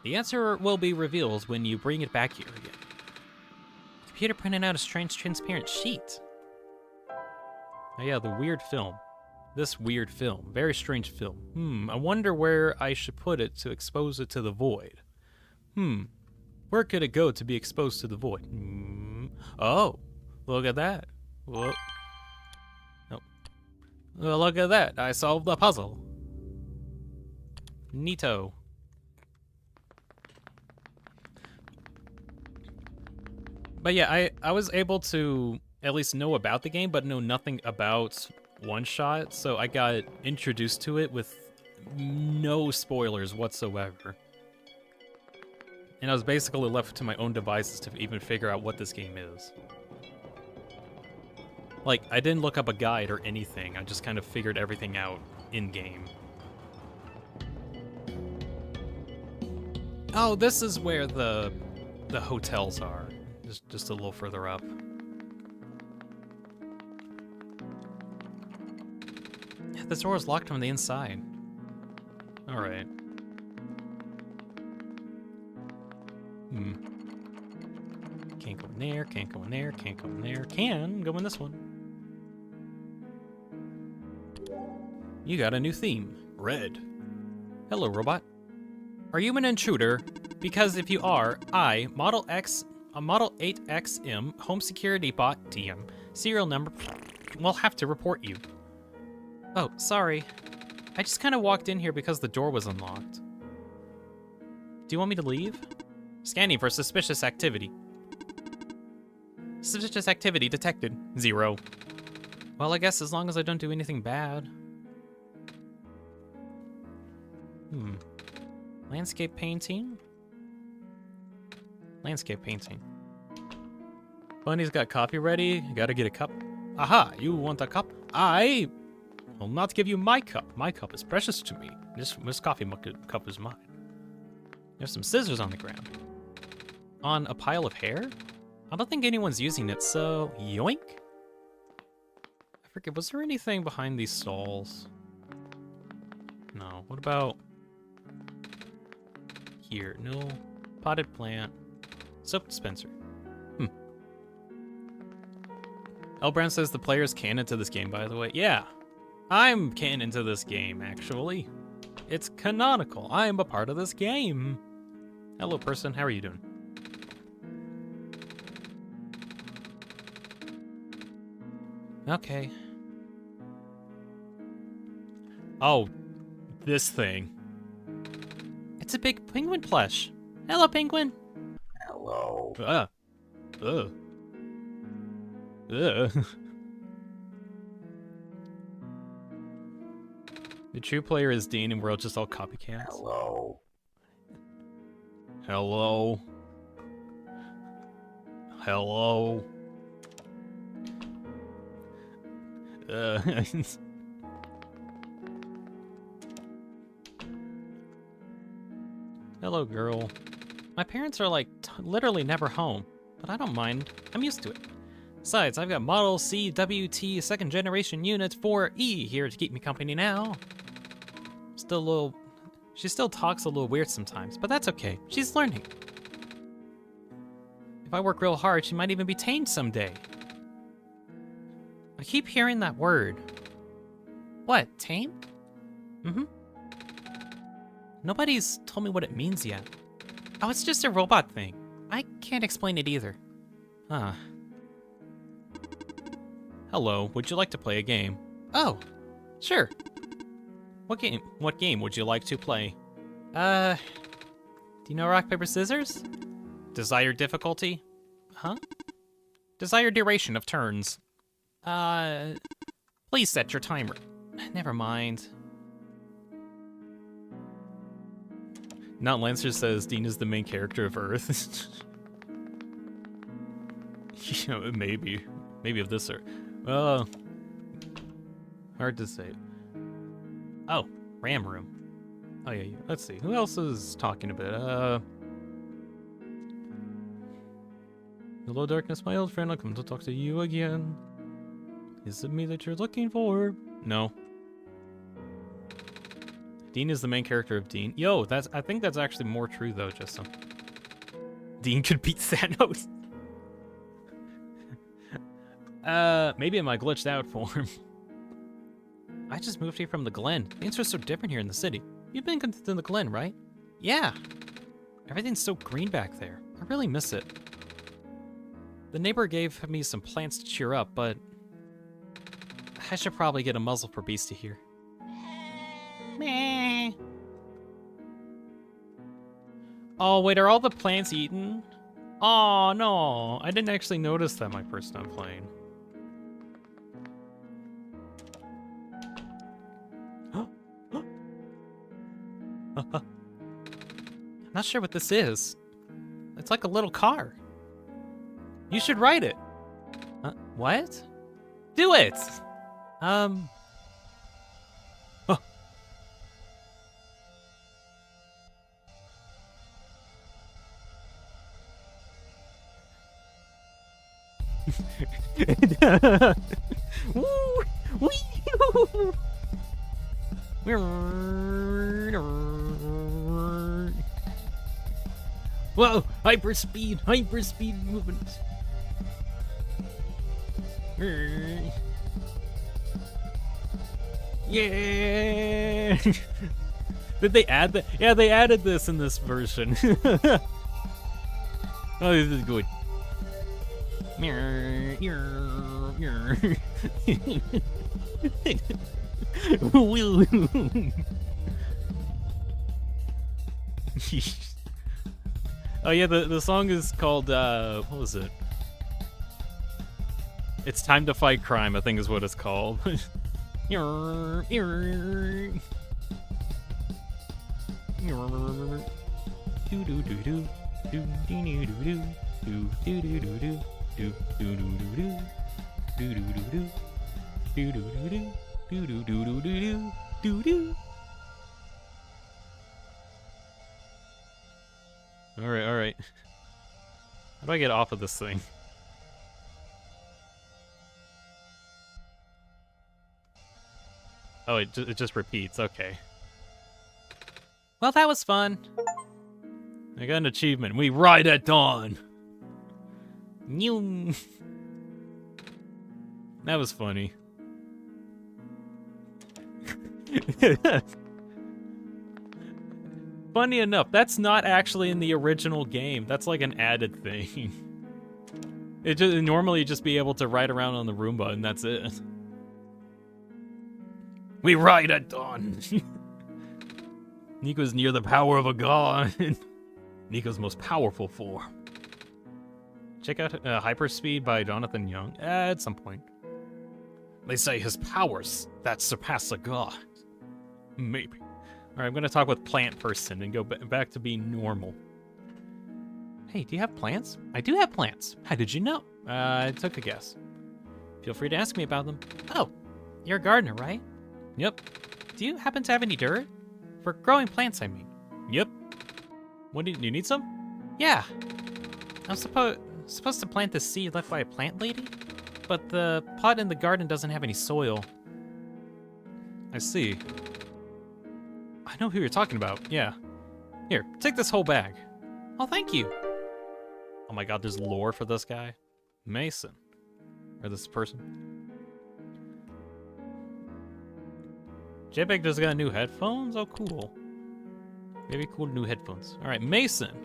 The answer will be revealed when you bring it back here again. Computer printed out a strange transparent sheet. Oh yeah, the weird film. This weird film. Very strange film. I wonder where I should put it to expose it to the void. Where could it go to be exposed to the void? Oh, look at that. Whoa. Nope. Well, look at that. I solved the puzzle. Neato. But yeah, I was able to at least know about the game, but know nothing about Oneshot, so I got introduced to it with no spoilers whatsoever. And I was basically left to my own devices to even figure out what this game is. Like, I didn't look up a guide or anything, I just kind of figured everything out in-game. Oh, this is where the hotels are. Just a little further up. Yeah, this door is locked from the inside. Alright. go in there, can't go in there, can't go in there, can go in this one. You got a new theme, red. Hello, robot. Are you an intruder? Because if you are, I, Model 8XM, Home Security Bot DM, serial number, will have to report you. Oh, sorry. I just kind of walked in here because the door was unlocked. Do you want me to leave? Scanning for suspicious activity. Suspicious activity detected. 0. Well, I guess as long as I don't do anything bad. Landscape painting? Landscape painting. Bunny's got coffee ready. Gotta get a cup. Aha, you want a cup? I will not give you my cup. My cup is precious to me. This coffee cup is mine. There's some scissors on the ground. On a pile of hair? I don't think anyone's using it, so yoink? I forget, was there anything behind these stalls? No. What about here? No. Potted plant. Soap dispenser. Elbrand says the player's canon to this game, by the way. Yeah, I'm canon to this game, actually. It's canonical. I am a part of this game. Hello, person. How are you doing? Okay. Oh, this thing. It's a big penguin plush. Hello, penguin. Hello. Ugh. The true player is Dean and we're all just all copycats. Hello. Hello. Hello. Hello, girl. My parents are like literally never home, but I don't mind. I'm used to it. Besides, I've got Model CWT 2nd generation unit 4E here to keep me company now. She still talks a little weird sometimes, but that's okay. She's learning. If I work real hard, she might even be tamed someday. I keep hearing that word. What, tamed? Mm-hmm. Nobody's told me what it means yet. Oh, it's just a robot thing. I can't explain it either. Huh. Hello, would you like to play a game? Oh, sure. What game would you like to play? Do you know rock, paper, scissors? Desired difficulty? Huh? Desired duration of turns. Please set your timer. Never mind. Not Lancer says Dean is the main character of Earth. You know, maybe of this sort. Hard to say. Oh, RAM room. Oh yeah. Let's see. Who else is talking a bit? Hello, darkness, my old friend. I'll come to talk to you again. Is it me that you're looking for? No. Dean is the main character of Dean. Yo, I think that's actually more true though, Justin. Dean could beat Thanos. Maybe in my glitched out form. I just moved here from the Glen. Things are so different here in the city. You've been to the Glen, right? Yeah. Everything's so green back there. I really miss it. The neighbor gave me some plants to cheer up, but I should probably get a muzzle for Beastie here. Meh. Oh, wait, are all the plants eaten? Oh, no. I didn't actually notice that my person I'm playing. I'm not sure what this is. It's like a little car. You should ride it. What? Do it! Oh. Woo! Wee! Whoa! Hyperspeed movement. Yeah. Did they add that? Yeah, they added this in this version. Oh, this is good. Oh yeah, the song is called what was it? It's Time to Fight Crime, I think is what it's called. All right. How do I get off of this thing? Oh, it just repeats. Okay. Well, that was fun. I got an achievement. We ride at dawn. Nyum. That was funny. Funny enough, that's not actually in the original game. That's like an added thing. Normally just be able to ride around on the Roomba and that's it. We ride at dawn. Nico's near the power of a god. Nico's most powerful form. Check out Hyperspeed by Jonathan Young at some point. They say his powers that surpass a god. Maybe. Alright, I'm gonna talk with Plant Person and go back to being normal. Hey, do you have plants? I do have plants. How did you know? I took a guess. Feel free to ask me about them. Oh, you're a gardener, right? Yep. Do you happen to have any dirt? For growing plants, I mean. Yep. What do you need some? Yeah. I'm supposed to plant this seed left by a plant lady, but the pot in the garden doesn't have any soil. I see. I know who you're talking about. Yeah. Here, take this whole bag. Oh, thank you. Oh my god, there's lore for this guy. Mason. Or this person. JPEG just got new headphones? Oh, cool. Maybe cool new headphones. Alright, Mason.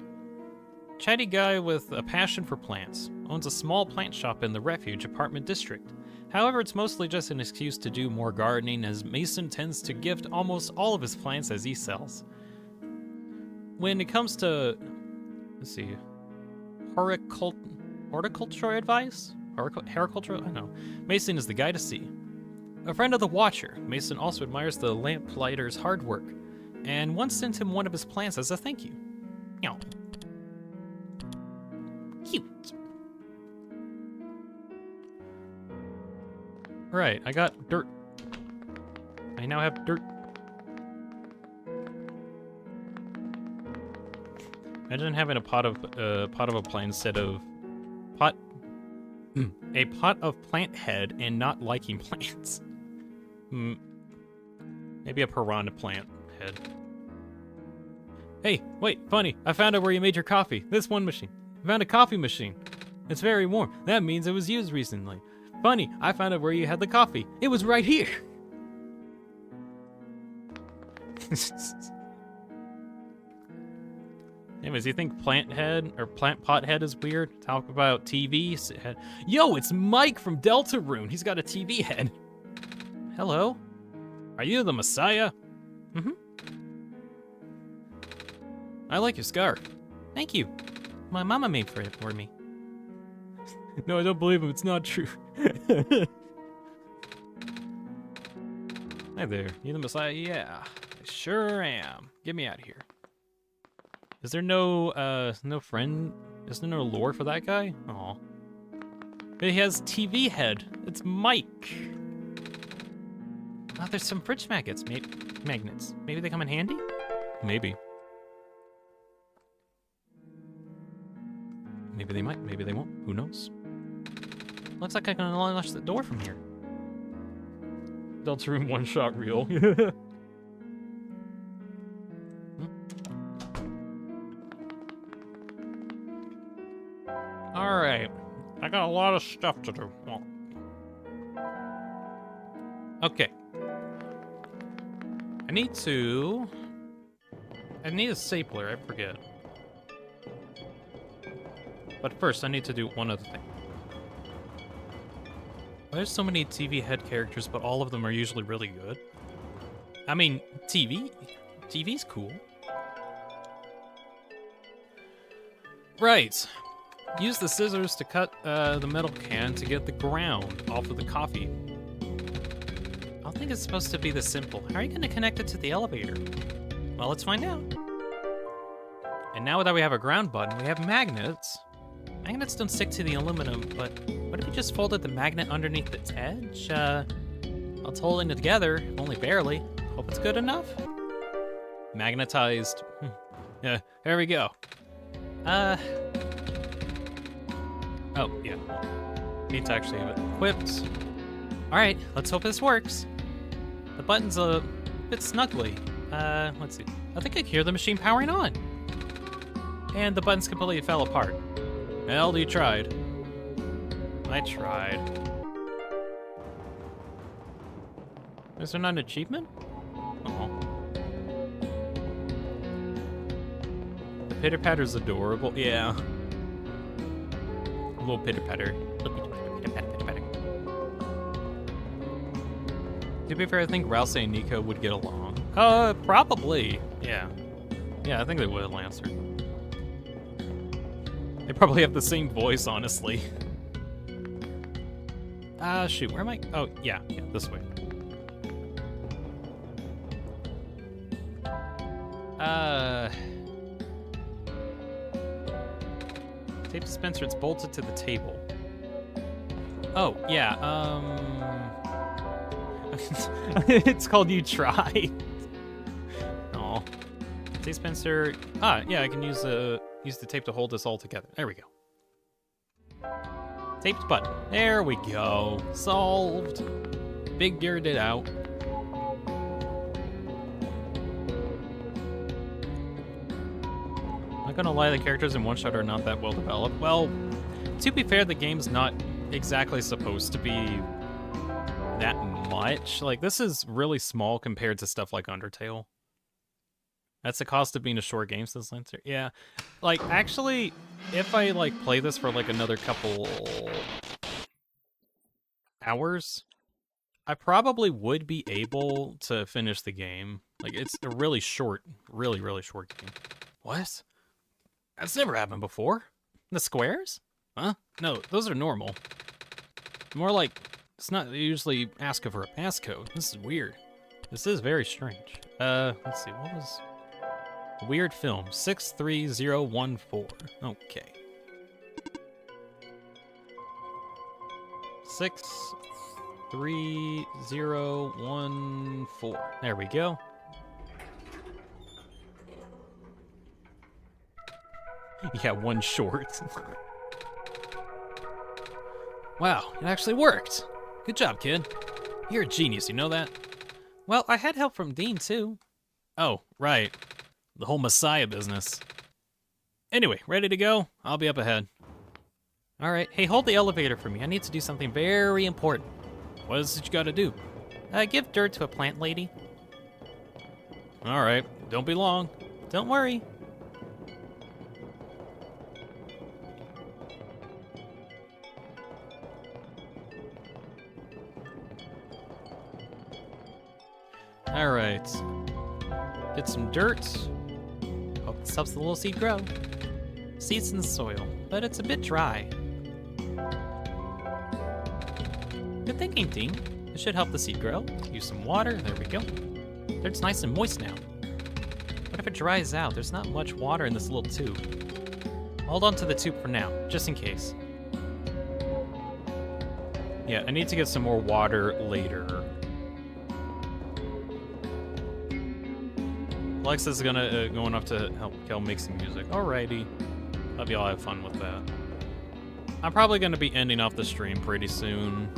Chatty guy with a passion for plants. Owns a small plant shop in the Refuge apartment district. However, it's mostly just an excuse to do more gardening, as Mason tends to gift almost all of his plants as he sells. When it comes to, let's see, horticulture advice? Horticulture? I don't know. Mason is the guy to see. A friend of the Watcher, Mason also admires the lamplighter's hard work, and once sent him one of his plants as a thank you. Meow. Cute. Right, I got dirt. I now have dirt. Imagine having a pot of a plant instead of a pot of plant head and not liking plants. Maybe a piranha plant head. Hey, wait, funny. I found out where you made your coffee. This one machine. I found a coffee machine. It's very warm. That means it was used recently. Funny, I found out where you had the coffee. It was right here. Anyways, you think plant head or plant pot head is weird? Talk about TV head. Yo, it's Mike from Deltarune. He's got a TV head. Hello? Are you the Messiah? Mm-hmm. I like your scarf. Thank you. My mama made it for me. No, I don't believe him. It's not true. Hi there. You the Messiah? Yeah, I sure am. Get me out of here. Is there no friend? Is there no lore for that guy? Aw. But he has TV head. It's Mike. Oh, there's some fridge magnets. Maybe they come in handy? Maybe. Maybe they might. Maybe they won't. Who knows? Looks like I can unlock the door from here. Deltarune one-shot reel. Alright. I got a lot of stuff to do. Okay. I need a stapler, I forget. But first, I need to do one other thing. There's so many TV head characters, but all of them are usually really good. I mean, TV's cool. Right. Use the scissors to cut the metal can to get the ground off of the coffee. I don't think it's supposed to be this simple. How are you going to connect it to the elevator? Well, let's find out. And now that we have a ground button, we have magnets. Magnets don't stick to the aluminum, but what if you just folded the magnet underneath its edge? While it's holding it together, only barely. Hope it's good enough. Magnetized. Yeah, there we go. Oh, yeah. Need to actually have it equipped. Alright, let's hope this works. The button's a bit snuggly. Let's see. I think I can hear the machine powering on. And the buttons completely fell apart. Well, you tried. I tried. Is there not an achievement? Oh. The pitter-patter's adorable. Yeah. A little pitter-patter. Pitter-patter. To be fair, I think Rouse and Nico would get along. Probably. Yeah. Yeah, I think they would, Lancer. They probably have the same voice, honestly. Shoot, where am I? Oh, yeah, this way. Tape dispenser, it's bolted to the table. Oh, yeah, it's called You Try. Oh. Tape dispenser, yeah, I can use the tape to hold this all together. There we go. Taped button. There we go. Solved. Figured it out. I'm not gonna lie, the characters in Oneshot are not that well developed. Well, to be fair, the game's not exactly supposed to be that much. Like, this is really small compared to stuff like Undertale. That's the cost of being a short game, says Lancer. Yeah. Like, actually, if I, like, play this for, like, another couple hours, I probably would be able to finish the game. Like, it's a really short, really, really short game. What? That's never happened before. The squares? Huh? No, those are normal. More like, it's not usually asking for a passcode. This is weird. This is very strange. Let's see, what was... Weird film, 63014. Okay. 63014. There we go. Yeah, one short. Wow, it actually worked. Good job, kid. You're a genius, you know that? Well, I had help from Dean, too. Oh, right. The whole Messiah business. Anyway, ready to go? I'll be up ahead. All right. Hey, hold the elevator for me. I need to do something very important. What is it you gotta do? Give dirt to a plant lady. All right. Don't be long. Don't worry. All right. Get some dirt. Hope this helps the little seed grow. Seeds in the soil, but it's a bit dry. Good thinking, Dean. It should help the seed grow. Use some water. There we go. Dirt's nice and moist now. What if it dries out? There's not much water in this little tube. Hold on to the tube for now, just in case. Yeah, I need to get some more water later. Alexa's gonna go enough to help Kel make some music. Alrighty. Hope y'all have fun with that. I'm probably gonna be ending off the stream pretty soon.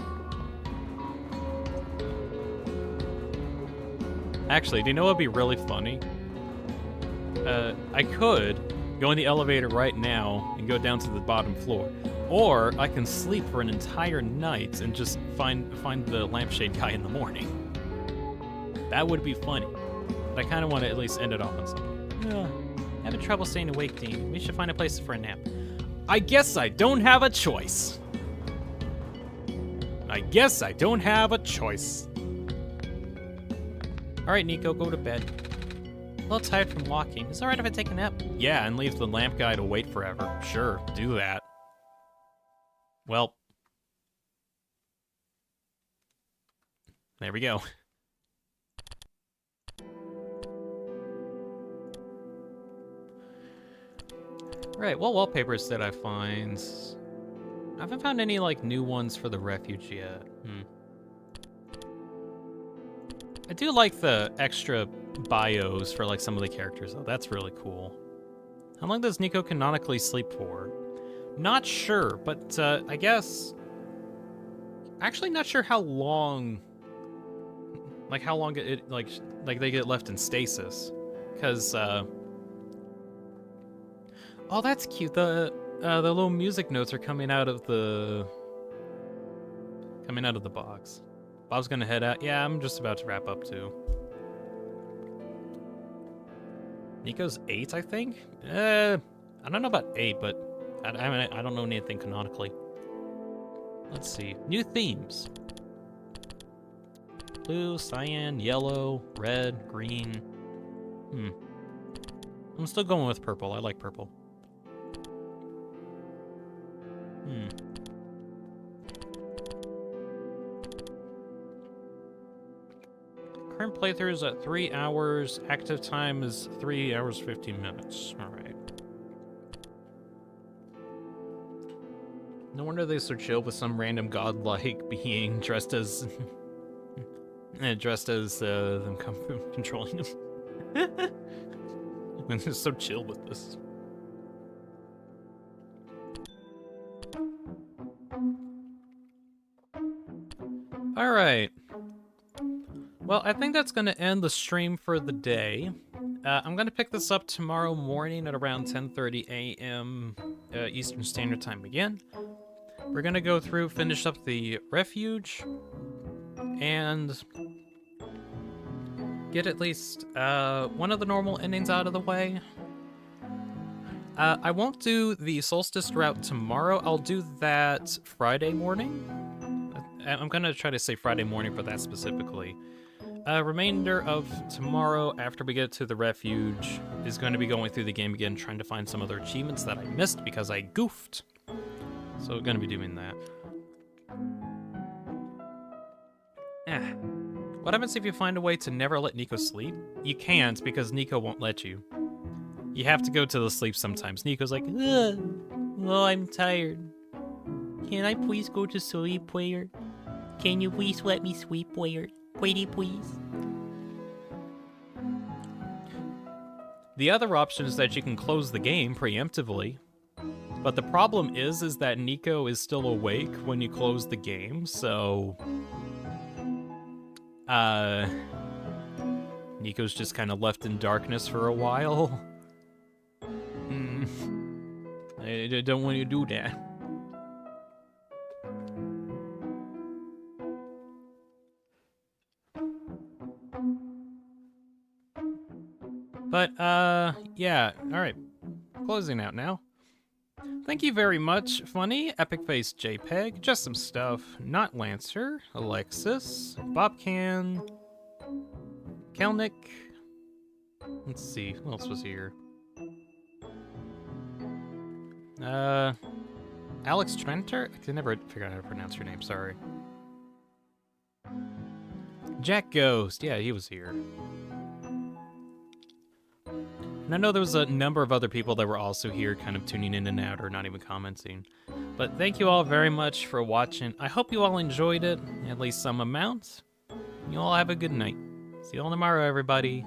Actually, do you know what would be really funny? I could go in the elevator right now and go down to the bottom floor. Or I can sleep for an entire night and just find the lampshade guy in the morning. That would be funny. But I kind of want to at least end it off on something. Having trouble staying awake, Dean. We should find a place for a nap. I guess I don't have a choice. I guess I don't have a choice. All right, Nico, go to bed. A little tired from walking. Is it all right if I take a nap? Yeah, and leave the lamp guy to wait forever. Sure, do that. Well, there we go. Right, what wallpapers did I find? I haven't found any, like, new ones for the refuge yet. I do like the extra bios for, like, some of the characters, though. That's really cool. How long does Nico canonically sleep for? Not sure, but I guess... Actually not sure how long... Like, how long it like they get left in stasis. Because, Oh, that's cute. The little music notes are coming out of the box. Bob's gonna head out. Yeah, I'm just about to wrap up too. Nico's 8, I think. I don't know about 8, but I mean, I don't know anything canonically. Let's see. New themes. Blue, cyan, yellow, red, green. I'm still going with purple. I like purple. Current playthrough is at 3 hours. Active time is 3 hours 15 minutes. All right. No wonder they're so chill with some random godlike being dressed as them controlling them. And they're so chill with this. All right. Well, I think that's going to end the stream for the day. I'm going to pick this up tomorrow morning at around 10:30 a.m. Eastern Standard Time again. We're going to go through, finish up the refuge, and get at least one of the normal endings out of the way. I won't do the Solstice route tomorrow. I'll do that Friday morning. I'm going to try to say Friday morning for that specifically. Remainder of tomorrow, after we get to the refuge, is going to be going through the game again, trying to find some other achievements that I missed because I goofed. So we're going to be doing that. What happens if you find a way to never let Nico sleep? You can't, because Nico won't let you. You have to go to the sleep sometimes. Nico's like, ugh, oh, I'm tired. Can I please go to sleep, player? Can you please let me sleep, player? Pretty please. The other option is that you can close the game preemptively. But the problem is that Nico is still awake when you close the game, so... Nico's just kind of left in darkness for a while. I don't want you to do that. But, yeah, alright. Closing out now. Thank you very much, Funny, Epic Face JPEG, Just Some Stuff, Not Lancer, Alexis, Bobcan, Kelnick. Let's see, who else was here? Alex Trenter? I can never figure out how to pronounce your name, sorry. Jack Ghost, yeah, he was here. And I know there was a number of other people that were also here kind of tuning in and out or not even commenting. But thank you all very much for watching. I hope you all enjoyed it, at least some amount. You all have a good night. See you all tomorrow, everybody.